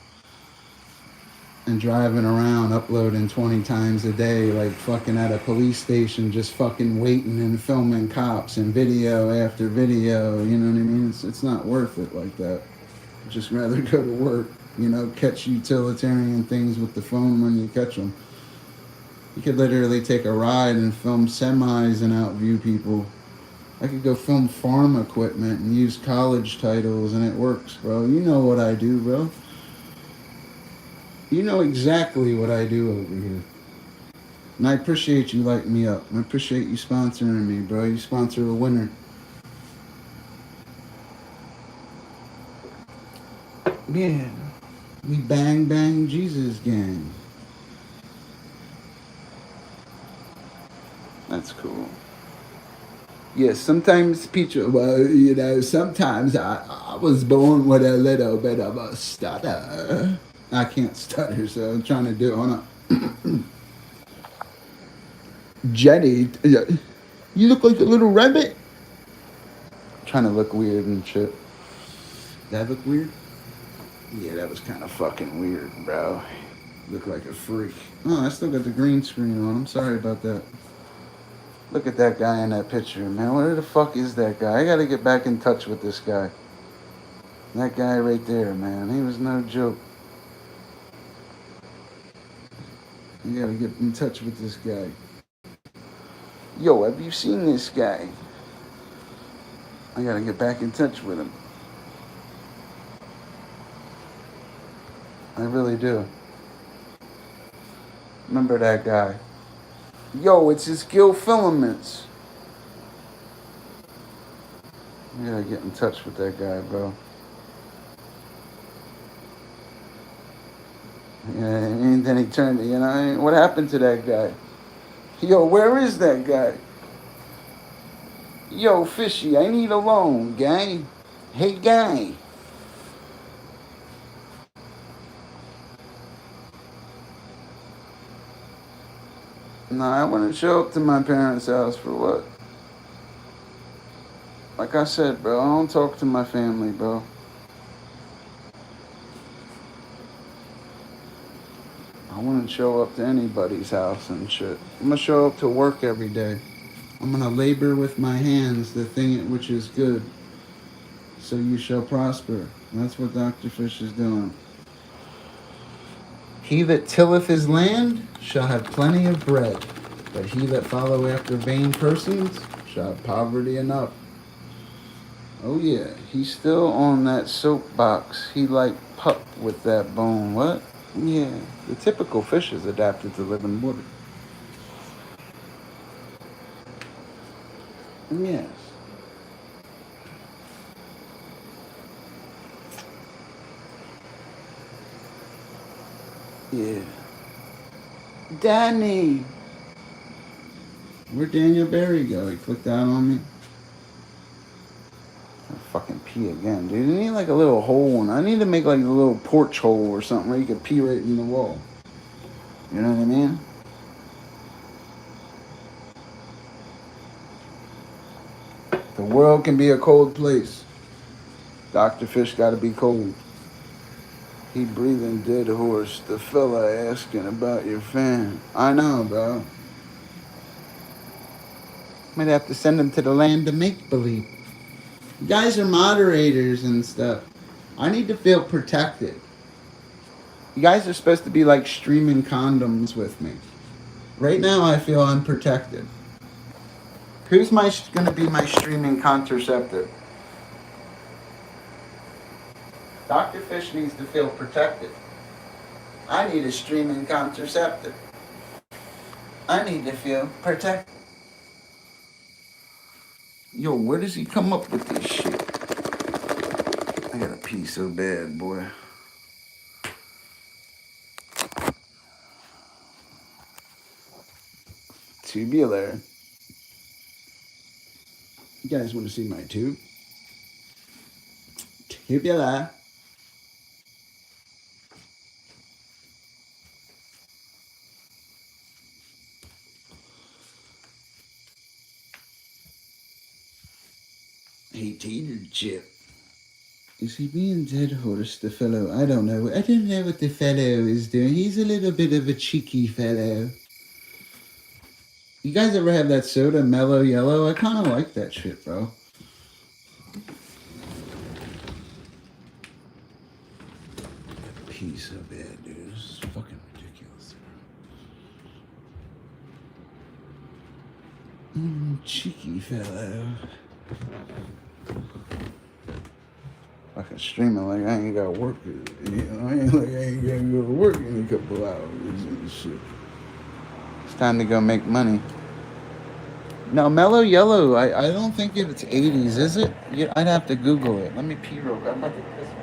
And driving around uploading 20 times a day, like fucking at a police station, just fucking waiting and filming cops and video after video, you know what I mean? It's not worth it like that. I'd just rather go to work, catch utilitarian things with the phone when you catch them. You could literally take a ride and film semis and outview people. I could go film farm equipment and use college titles and it works, bro. You know what I do, bro. You know exactly what I do over here. And I appreciate you lighting me up. I appreciate you sponsoring me, bro. You sponsor a winner. Yeah. We bang bang Jesus gang. That's cool. Yeah, sometimes Peter, sometimes I was born with a little bit of a stutter. I can't stutter, so I'm trying to do it. Hold on. Jenny, you look like a little rabbit. I'm trying to look weird and shit. That look weird? Yeah, that was kind of fucking weird, bro. Look like a freak. Oh, I still got the green screen on. I'm sorry about that. Look at that guy in that picture, man. Where the fuck is that guy? I gotta get back in touch with this guy. That guy right there, man, he was no joke. You gotta get in touch with this guy. Yo, have you seen this guy? I gotta get back in touch with him. I really do. Remember that guy? Yo, it's his gill filaments. I gotta get in touch with that guy, bro. Yeah, and then he turned, what happened to that guy? Yo, where is that guy? Yo, Fishy, I need a loan, guy. Hey, guy. Nah, I wouldn't show up to my parents' house for what? Like I said, bro, I don't talk to my family, bro. I wouldn't show up to anybody's house and shit. I'm gonna show up to work every day. I'm gonna labor with my hands the thing which is good, so you shall prosper. That's what Dr. Fish is doing. He that tilleth his land shall have plenty of bread, but he that follow after vain persons shall have poverty enough. Oh yeah, he's still on that soapbox. He like pup with that bone. What? Yeah, the typical fish is adapted to live in water. Yes. Yeah. Danny! Where'd Daniel Barry go? He clicked out on me. I fucking pee again, dude. I need like a little hole I need to make like a little porch hole or something where you could pee right in the wall. You know what I mean? The world can be a cold place. Dr. Fish gotta be cold. He breathing dead horse. The fella asking about your fan. I know, bro. Might have to send him to the land of make-believe. You guys are moderators and stuff. I need to feel protected. You guys are supposed to be like streaming condoms with me. Right now I feel unprotected. Who's gonna be my streaming contraceptive? Dr. Fish needs to feel protected. I need a streaming contraceptive. I need to feel protected. Yo, where does he come up with this shit? I gotta pee so bad, boy. Tubular. You guys want to see my tube? Tubular. Hey, tater chip. Is he being dead horse, the fellow? I don't know. I don't know what the fellow is doing. He's a little bit of a cheeky fellow. You guys ever have that soda, Mellow Yellow? I kind of like that shit, bro. Piece of bad, dude. This is fucking ridiculous. Cheeky fellow. Fucking streaming like I ain't got work. I ain't gonna go to work in a couple hours and shit. It's time to go make money. No, Mellow Yellow, I don't think it's 80s, is it? Yeah, I'd have to Google it. Let me pee real quick. I'm about to piss myself.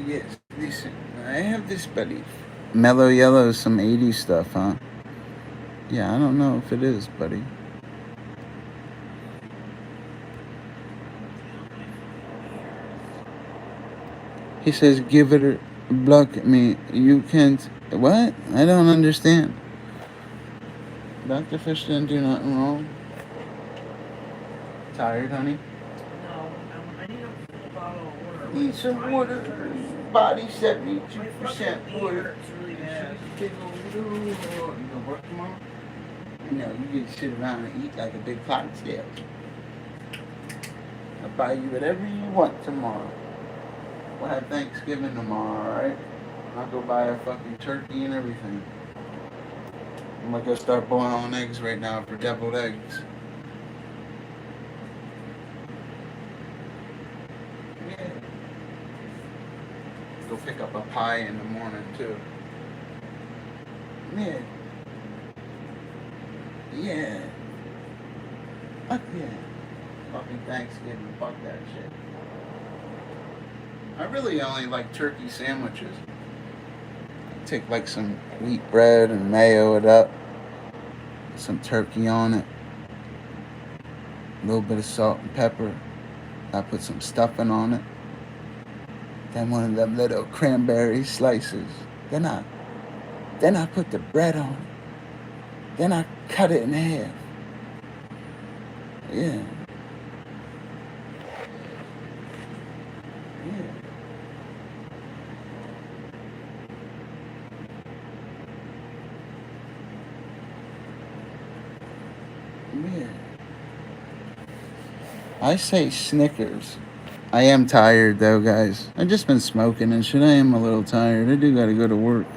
Yes, listen, I have this buddy. Mellow Yellow is some 80s stuff, huh? Yeah, I don't know if it is, buddy. He says, give it a block at me. You can't. What? I don't understand. Dr. Fish didn't do nothing wrong. Tired, honey? No, I need a full bottle of water. Need some water. Body 72% water. It's really bad. You gonna work tomorrow? No, you can sit around and eat like a big cocktail. I'll buy you whatever you want tomorrow. We'll have Thanksgiving tomorrow, alright? I'll go buy a fucking turkey and everything. I'm gonna go start boiling eggs right now for deviled eggs. Yeah. Go pick up a pie in the morning too. Yeah. Yeah. Fuck yeah. Fucking Thanksgiving, fuck that shit. I really only like turkey sandwiches. Take like some wheat bread and mayo it up. Some turkey on it. A little bit of salt and pepper. I put some stuffing on it. Then one of them little cranberry slices. Then I put the bread on it. Then I cut it in half. Yeah. Yeah. Yeah. I say Snickers. I am tired though, guys. I've just been smoking and shit. I am a little tired. I do gotta go to work.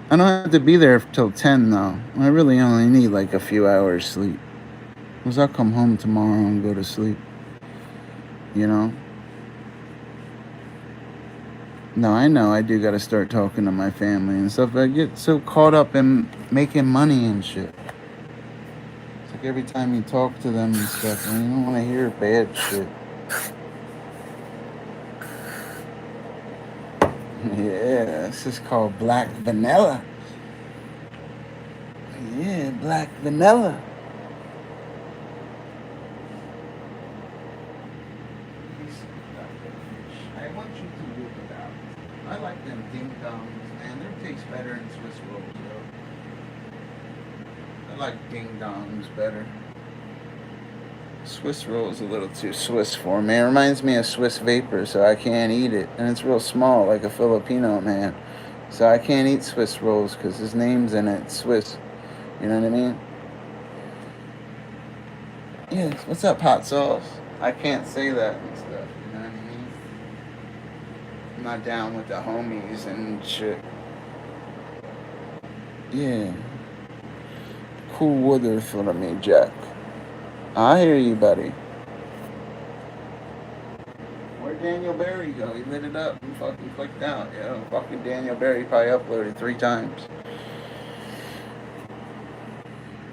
I don't have to be there till 10 though. I really only need like a few hours sleep. Because I'll come home tomorrow and go to sleep. You know? No, I know I do gotta start talking to my family and stuff. I get so caught up in making money and shit. It's like every time you talk to them and stuff, and you don't want to hear bad shit. Yeah, this is called black vanilla. Yeah, black vanilla. I want you to whip it out. I like them ding dongs, man. They taste better in Swiss rolls, though. I like ding dongs better. Swiss roll is a little too Swiss for me. It reminds me of Swiss Vapor, so I can't eat it. And it's real small, like a Filipino man. So I can't eat Swiss rolls because his name's in it, Swiss. You know what I mean? Yes. What's up, hot sauce? I can't say that and stuff. You know what I mean? I'm not down with the homies and shit. Yeah. Cool weather for me, Jack. I hear you, buddy. Where'd Daniel Barry go? He lit it up and fucking clicked out. Yo, fucking Daniel Barry probably uploaded 3 times.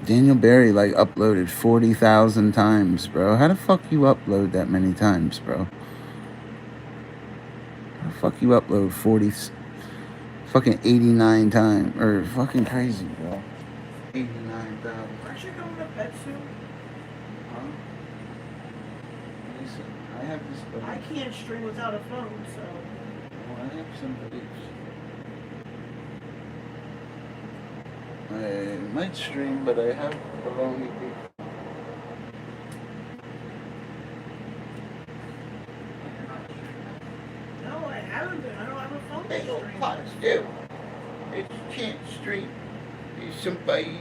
Daniel Barry like uploaded 40,000 times, bro. How the fuck you upload that many times, bro? How the fuck you upload fucking 89 times? Or fucking crazy, bro. 89,000. Aren't you going to bed soon? Huh? Listen, I have this belief. I can't stream without a phone, so. Well, I have some beliefs. I might stream, but I have baloney beef. No, I haven't been. I don't have a phone to Hey, yo, stream. pots, dude. If you can't stream, there's somebody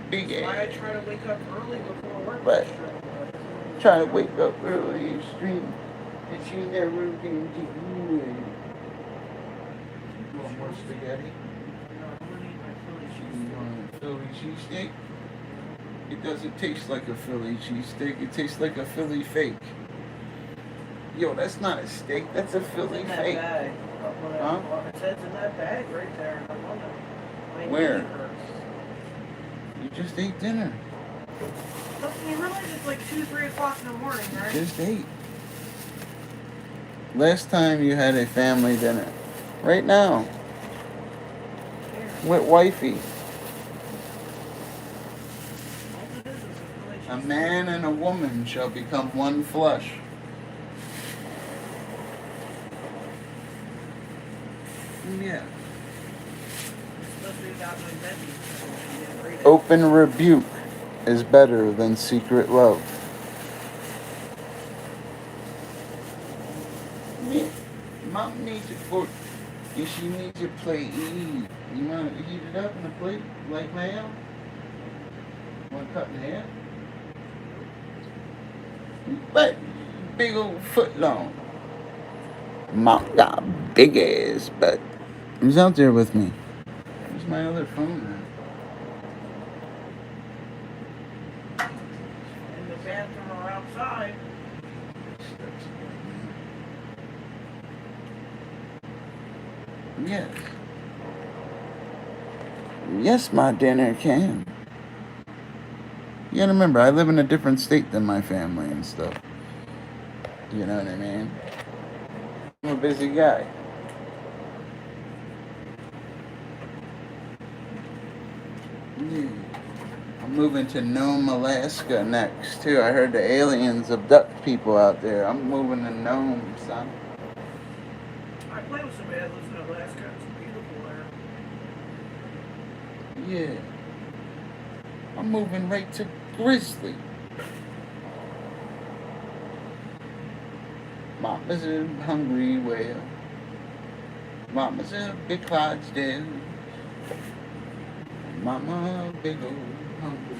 big That's why I ass. try to wake up early before work. Right. to stream. Try to wake up early and stream. And she never can do it. You want more spaghetti? No, I'm gonna eat my Philly You cheesesteak. want a Philly cheesesteak? It doesn't taste like a Philly cheesesteak. It tastes like a Philly fake. Yo, that's not a steak. That's a Philly In that fake. bag. Huh? It says in that bag right there. I wonder. My Where? knee hurts. You just ate dinner. Look, you realize it's like 2, 3 o'clock in the morning, right? Just ate. Last time you had a family dinner. Right now. Here. With wifey. A man and a woman shall become one flesh. Yeah. Especially without doing Benji. You didn't read it. Open rebuke is better than secret love. Yeah. Mom needs it for. If she needs your plate, you want to heat it up in a plate like mayo? Want to cut in half? But big old foot long. Mom got a big ass butt. Who's out there with me? Where's my other phone In the bathroom or outside. at? Yes. Yes, my dinner can. You gotta remember, I live in a different state than my family and stuff. You know what I mean? I'm a busy guy. Yeah. I'm moving to Nome, Alaska next, too. I heard the aliens abduct people out there. I'm moving to Nome, son. I play with somebody that lives in Alaska. It's beautiful there. Yeah. I'm moving right to Grizzly. Mama's a hungry whale. Mama's a big Clydesdale. Mama, big old hungry.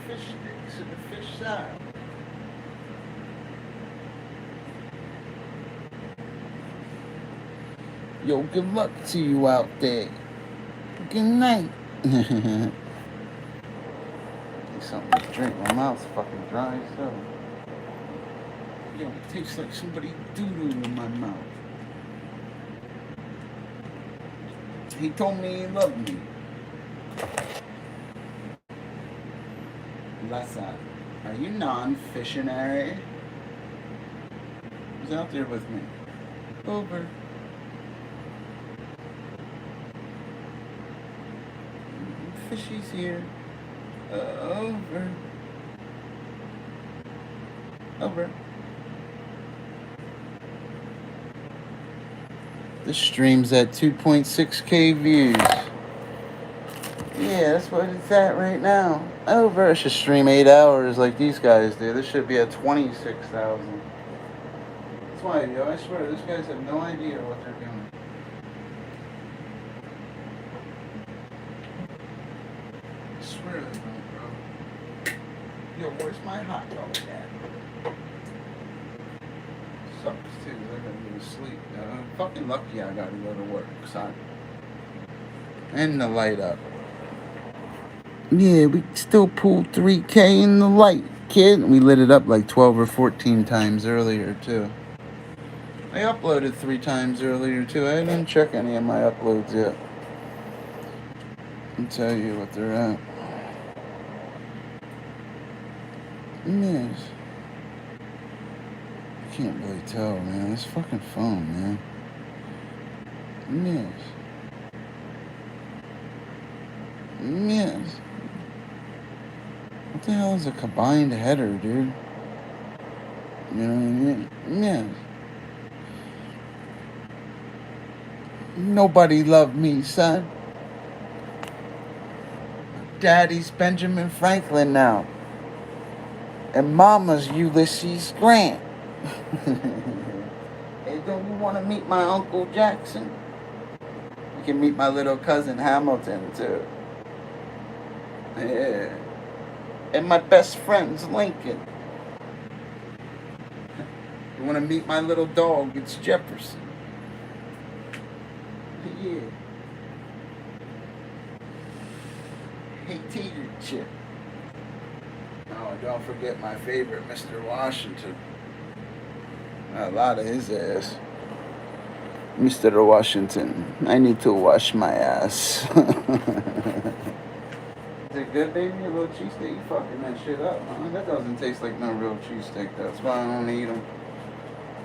Fish sticks in the fish side. Yo, good luck to you out there. Good night. Need something to drink. My mouth's fucking dry as hell. Yo, it tastes like somebody doodled in my mouth. He told me he loved me. Lessa, are you non-fissionary? Who's out there with me? Over. Fishy's here. Over. Over. The stream's at 2.6K views. Yeah, that's what it's at right now. Over. I should stream 8 hours like these guys do. This should be at 26,000. That's why, yo, I swear, these guys have no idea what they're doing. I swear they don't, bro. Yo, where's my hot dog at? Sucks, too. I gotta go to sleep. I'm fucking lucky I gotta go to work, son. And the light up. Yeah, we still pulled 3K in the light, kid. We lit it up like 12 or 14 times earlier, too. I uploaded 3 times earlier, too. I didn't check any of my uploads yet. I'll tell you what they're at. Yes. I can't really tell, man. This fucking phone, man. Yes. Yes. What the hell is a combined header, dude? You know what I mean? Yes. Nobody loved me, son. Daddy's Benjamin Franklin now. And Mama's Ulysses Grant. Hey, don't you want to meet my Uncle Jackson? You can meet my little cousin Hamilton too. Yeah. And my best friend's Lincoln. You want to meet my little dog? It's Jefferson. Yeah. Hey, Teeter Chip. Oh, don't forget my favorite, Mr. Washington. A lot of his ass. Mr. Washington, I need to wash my ass. Is it good, baby? A little cheesesteak? You fucking that shit up, huh? That doesn't taste like no real cheesesteak, though. That's why I don't eat them.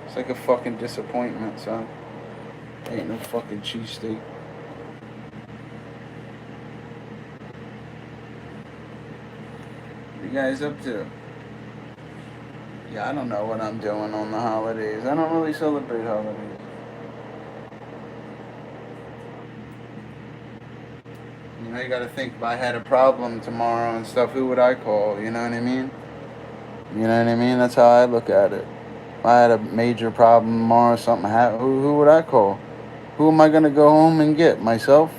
It's like a fucking disappointment, son. Ain't no fucking cheesesteak. What you guys up to? Yeah, I don't know what I'm doing on the holidays. I don't really celebrate holidays. You know, you gotta think, if I had a problem tomorrow and stuff, who would I call? You know what I mean? You know what I mean? That's how I look at it. If I had a major problem tomorrow, something happened, who would I call? Who am I gonna go home and get? Myself?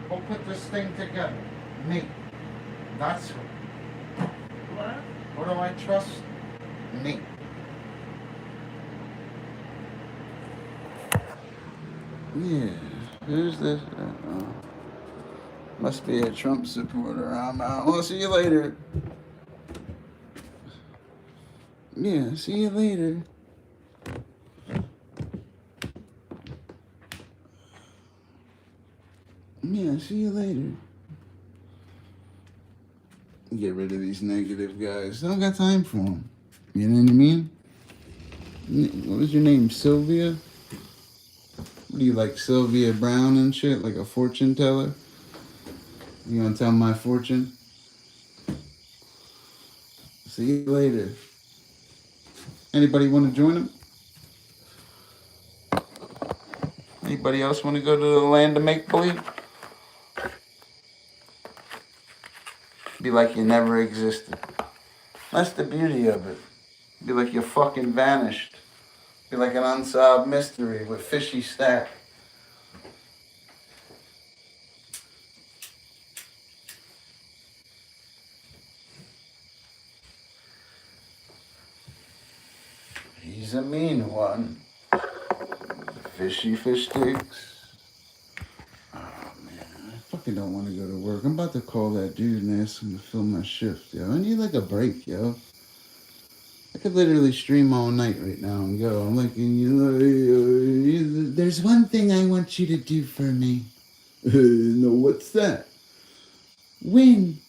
Who put this thing together? Me. That's who. What? Who do I trust? Me. Yeah. Who's this? Must be a Trump supporter. I'm out. Well, see you later. Yeah, see you later. Yeah, see you later. Get rid of these negative guys. I don't got time for them. You know what I mean? What was your name? Sylvia? What do you like, Sylvia Brown and shit? Like a fortune teller? You gonna tell my fortune? See you later. Anybody want to join them? Anybody else want to go to the land of make-believe? Be like you never existed. That's the beauty of it. Be like you fucking vanished. Be like an unsolved mystery with fishy stack. He's a mean one. Fishy fish sticks. Oh man, I fucking don't want to go to work. I'm about to call that dude and ask him to fill my shift, yo. I need like a break, yo. I could literally stream all night right now and go. I'm like, you know, there's one thing I want you to do for me. No, what's that? Win.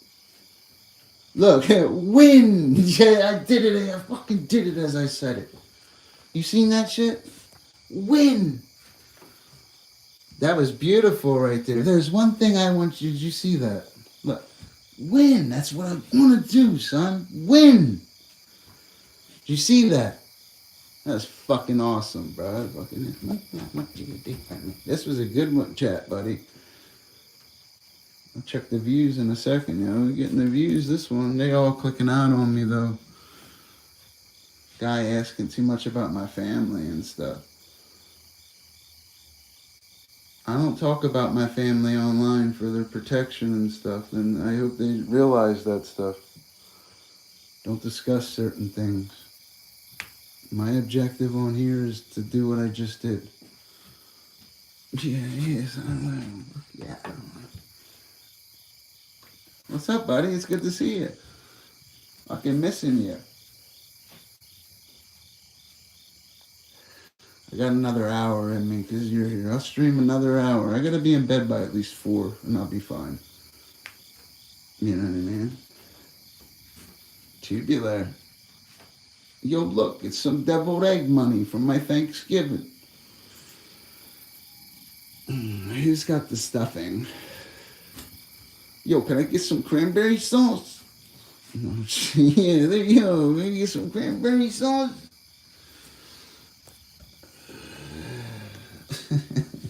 Look, win. Yeah, I did it. I fucking did it as I said it. You seen that shit? Win. That was beautiful right there. There's one thing I want you. Did you see that? Look, win. That's what I want to do, son. Win. Did you see that? That's fucking awesome, bro. This was a good one, chat, buddy. I'll check the views in a second, you know. We're getting the views. This one, they all clicking out on me, though. Guy asking too much about my family and stuff. I don't talk about my family online for their protection and stuff, and I hope they realize that stuff. Don't discuss certain things. My objective on here is to do what I just did. Yeah, yes, yeah. What's up, buddy? It's good to see you. Fucking missing you. I got another hour in me because you're here. I'll stream another hour. I gotta be in bed by at least 4 and I'll be fine. You know what I mean? Tubular. Yo, look, it's some deviled egg money from my Thanksgiving. Who's got the stuffing? Yo, can I get some cranberry sauce? Yeah, there you go. Maybe get some cranberry sauce.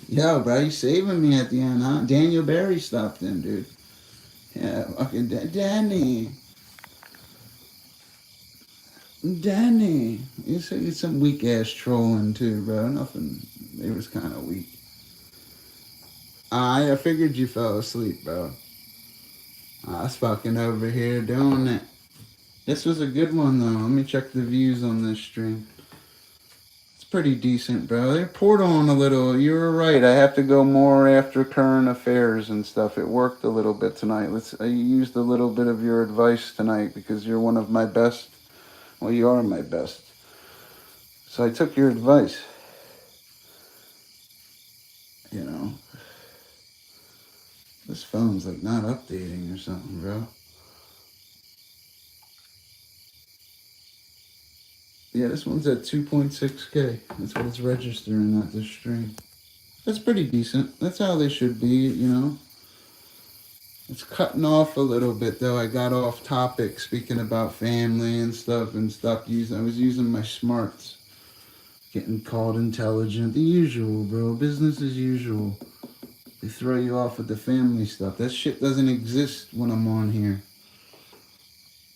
Yo, bro, you saving me at the end, huh? Daniel Barry stopped in, dude. Yeah, fucking Danny. Danny. It's some weak ass trolling too, bro. Nothing. It was kind of weak. I figured you fell asleep, bro. I was fucking over here doing it. This was a good one though. Let me check the views on this stream. It's pretty decent, bro. They poured on a little. You were right. I have to go more after current affairs and stuff. It worked a little bit tonight. I used a little bit of your advice tonight because you're one of my best. Well, you are my best. So I took your advice. You know, this phone's like not updating or something, bro. Yeah, this one's at 2.6K. That's what it's registering at this stream. That's pretty decent. That's how they should be, you know. It's cutting off a little bit though. I got off topic speaking about family and stuff and stopped using. I was using my smarts, getting called intelligent. The usual, bro. Business as usual. They throw you off with the family stuff. That shit doesn't exist when I'm on here.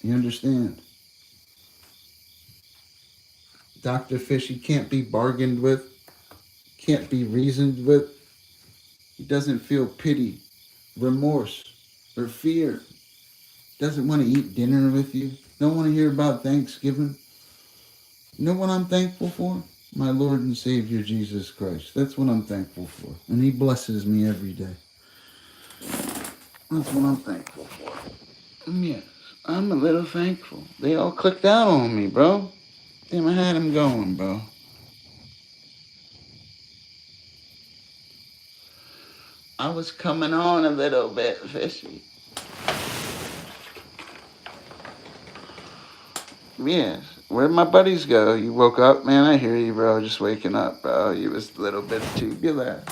You understand? Dr. Fish, he can't be bargained with, can't be reasoned with. He doesn't feel pity, remorse, or fear. Doesn't want to eat dinner with you. Don't want to hear about Thanksgiving. You know what I'm thankful for? My Lord and Savior Jesus Christ. That's what I'm thankful for. And he blesses me every day. That's what I'm thankful for. Yes, I'm a little thankful. They all clicked out on me, bro. Damn, I had him going, bro. I was coming on a little bit fishy. Yes. Where'd my buddies go? You woke up, man? I hear you, bro. Just waking up, bro. You was a little bit tubular.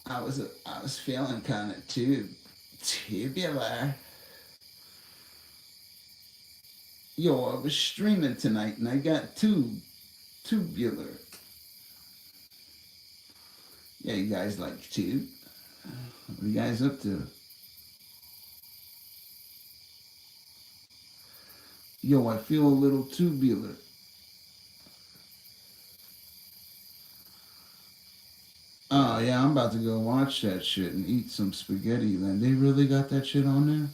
I was feeling kind of tubular. Yo, I was streaming tonight and I got tubular. Yeah, you guys like tube? What are you guys up to? Yo, I feel a little tubular. Oh yeah, I'm about to go watch that shit and eat some spaghetti. Then they really got that shit on there.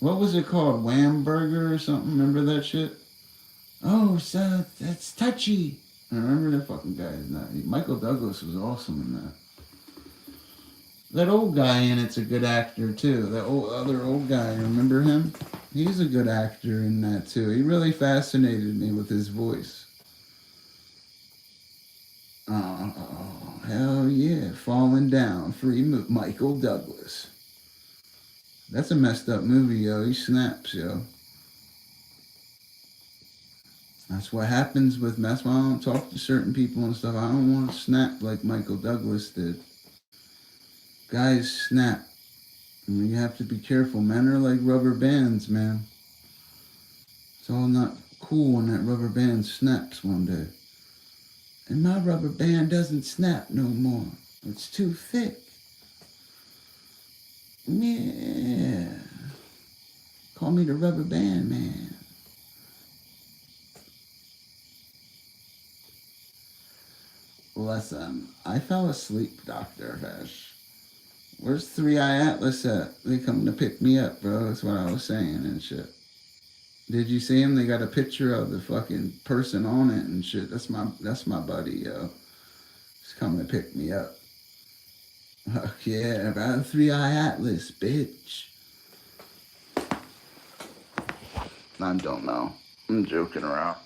What was it called? Wham Burger or something? Remember that shit? Oh, so that's touchy. I remember that fucking guy's name. Michael Douglas was awesome in that. That old guy in it's a good actor too. That other old guy, remember him? He's a good actor in that too. He really fascinated me with his voice. Oh, hell yeah. Falling Down. Michael Douglas. That's a messed up movie, yo. He snaps, yo. That's what happens with, that's why I don't talk to certain people and stuff. I don't want to snap like Michael Douglas did. Guys snap. I mean, you have to be careful. Men are like rubber bands, man. It's all not cool when that rubber band snaps one day. And my rubber band doesn't snap no more. It's too thick. Yeah. Call me the rubber band man. Listen, I fell asleep, Dr. Fish. Where's 3-Eye Atlas at? They coming to pick me up, bro. That's what I was saying and shit. Did you see him? They got a picture of the fucking person on it and shit. That's my buddy, yo. He's coming to pick me up. Fuck yeah, bro. 3-Eye Atlas, bitch. I don't know. I'm joking around.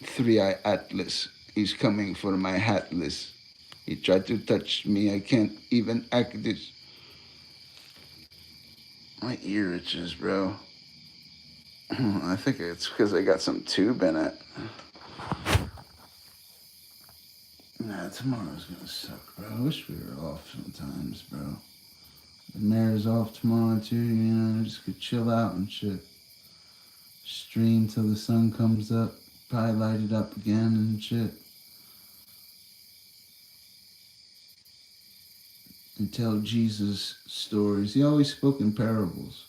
3-Eye Atlas. He's coming for my hatless. He tried to touch me. I can't even act this. My ear itches, bro. I think it's because I got some tube in it. Nah, tomorrow's gonna suck, bro. I wish we were off sometimes, bro. The mayor's off tomorrow too, you know, just could chill out and shit. Stream till the sun comes up, probably light it up again and shit. and tell Jesus stories. He always spoke in parables.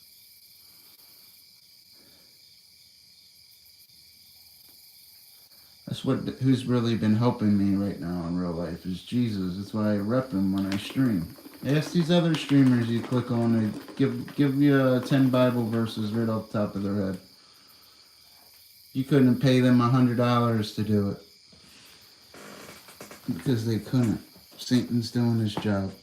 That's who's really been helping me right now in real life is Jesus. That's why I rep him when I stream. Ask these other streamers you click on, they give you 10 Bible verses right off the top of their head. You couldn't pay them $100 to do it because they couldn't. Satan's doing his job.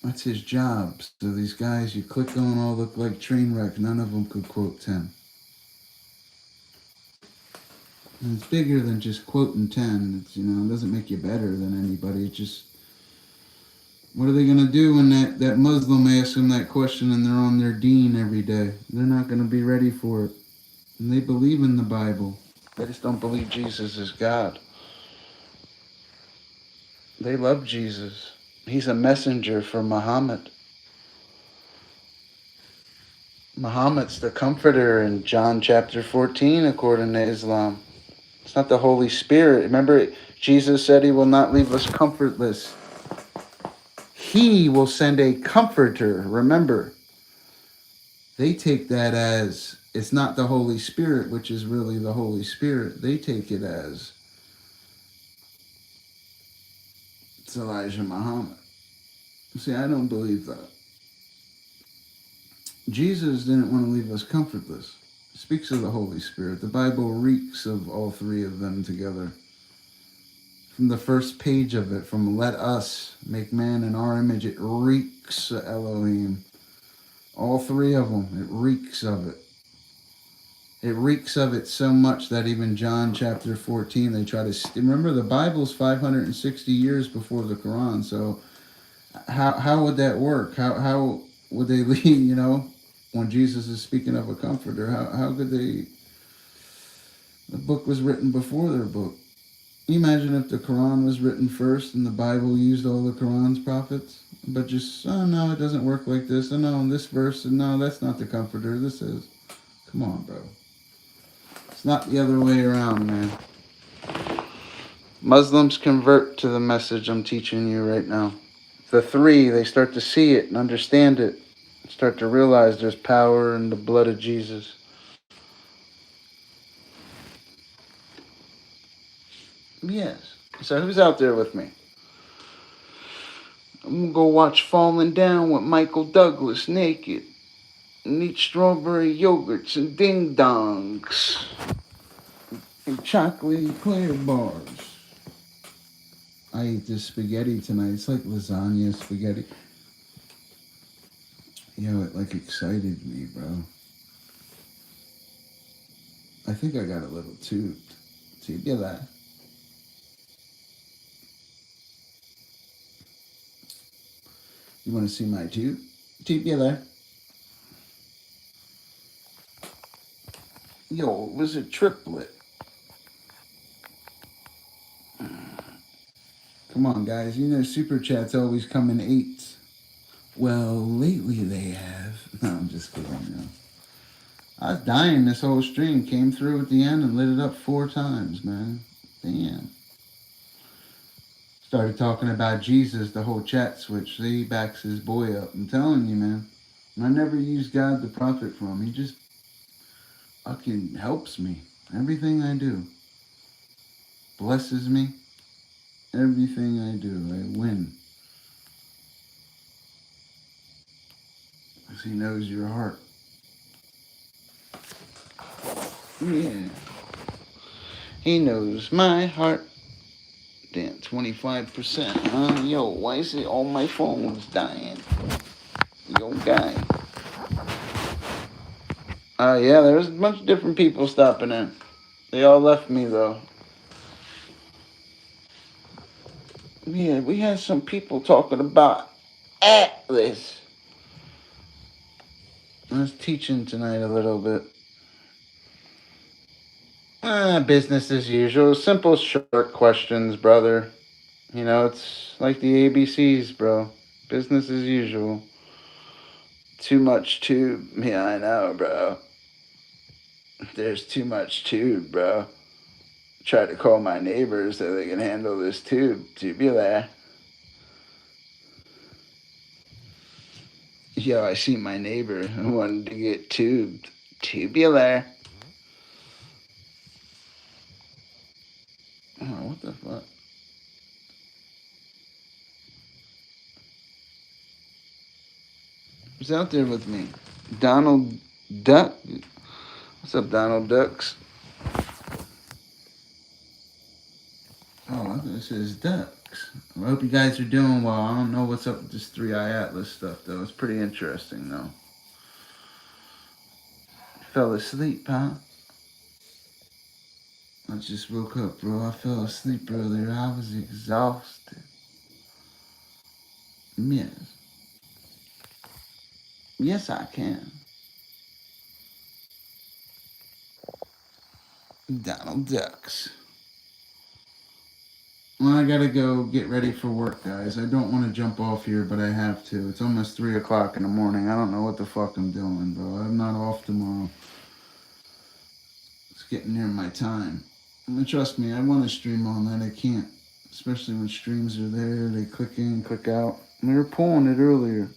That's his job. So these guys you click on all look like train wreck. None of them could quote 10. And it's bigger than just quoting 10. It's, it doesn't make you better than anybody. It just, what are they going to do when that Muslim asks them that question and they're on their deen every day? They're not going to be ready for it. And they believe in the Bible. They just don't believe Jesus is God. They love Jesus. He's a messenger for Muhammad. Muhammad's the comforter in John chapter 14, according to Islam. It's not the Holy Spirit. Remember, Jesus said he will not leave us comfortless. He will send a comforter. Remember, they take that as it's not the Holy Spirit, which is really the Holy Spirit. They take it as it's Elijah Muhammad. See, I don't believe that. Jesus didn't want to leave us comfortless. He speaks of the Holy Spirit. The Bible reeks of all three of them together. From the first page of it, from let us make man in our image, it reeks of Elohim. All three of them, it reeks of it. It reeks of it so much that even John chapter 14, they try to... Remember, the Bible's 560 years before the Quran, so how would that work? How would they leave, when Jesus is speaking of a comforter? How could they... The book was written before their book. Can you imagine if the Quran was written first and the Bible used all the Quran's prophets? But just, oh no, it doesn't work like this. Oh no, in this verse, no, that's not the comforter. This is. Come on, bro. It's not the other way around, man. Muslims convert to the message I'm teaching you right now. The three, they start to see it and understand it. Start to realize there's power in the blood of Jesus. Yes. So who's out there with me? I'm gonna go watch Falling Down with Michael Douglas naked. And eat strawberry yogurts and ding dongs. And chocolatey clear bars. I ate this spaghetti tonight. It's like lasagna spaghetti. Yo, it like excited me, bro. I think I got a little tubed. Tubular. You want to see my tube? Tubular. Yo, it was a triplet. Come on, guys. You know Super Chats always come in eights. Well, lately they have. No, I'm just kidding. No. I was dying this whole stream. Came through at the end and lit it up 4 times, man. Damn. Started talking about Jesus, the whole chat switch. See, he backs his boy up. I'm telling you, man. And I never use God to profit from. He just fucking helps me. Everything I do. Blesses me. Everything I do, I win. Because he knows your heart. Yeah. He knows my heart. Damn, 25%, huh? Yo, why is it all my phones dying? Yo, guy. Yeah, there's a bunch of different people stopping in. They all left me, though. Yeah, we had some people talking about Atlas. I was teaching tonight a little bit. Business as usual. Simple, short questions, brother. It's like the ABCs, bro. Business as usual. Too much tube. Yeah, I know, bro. There's too much tube, bro. Try to call my neighbors so they can handle this tube. Tubular. Yo, I see my neighbor who wanted to get tubed. Tubular. Oh, what the fuck? Who's out there with me? Donald Duck? What's up, Donald Ducks? Oh, this is Ducks. I hope you guys are doing well. I don't know what's up with this 3-eye atlas stuff, though. It's pretty interesting, though. Fell asleep, huh? I just woke up, bro. I fell asleep earlier. I was exhausted. Yes. Yes, I can. Donald Ducks. Well, I gotta go get ready for work, guys. I don't want to jump off here, but I have to. It's almost 3 o'clock in the morning. I don't know what the fuck I'm doing, bro. I'm not off tomorrow. It's getting near my time. And trust me, I want to stream all night. I can't. Especially when streams are there. They click in, click out. We were pulling it earlier.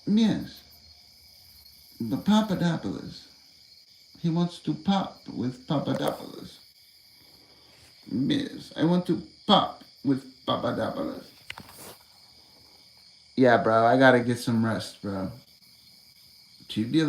Yes. But Papadopoulos. He wants to pop with Papadopoulos. Yes, I want to pop with Papadopoulos. Yeah, bro, I gotta get some rest, bro. Tubular.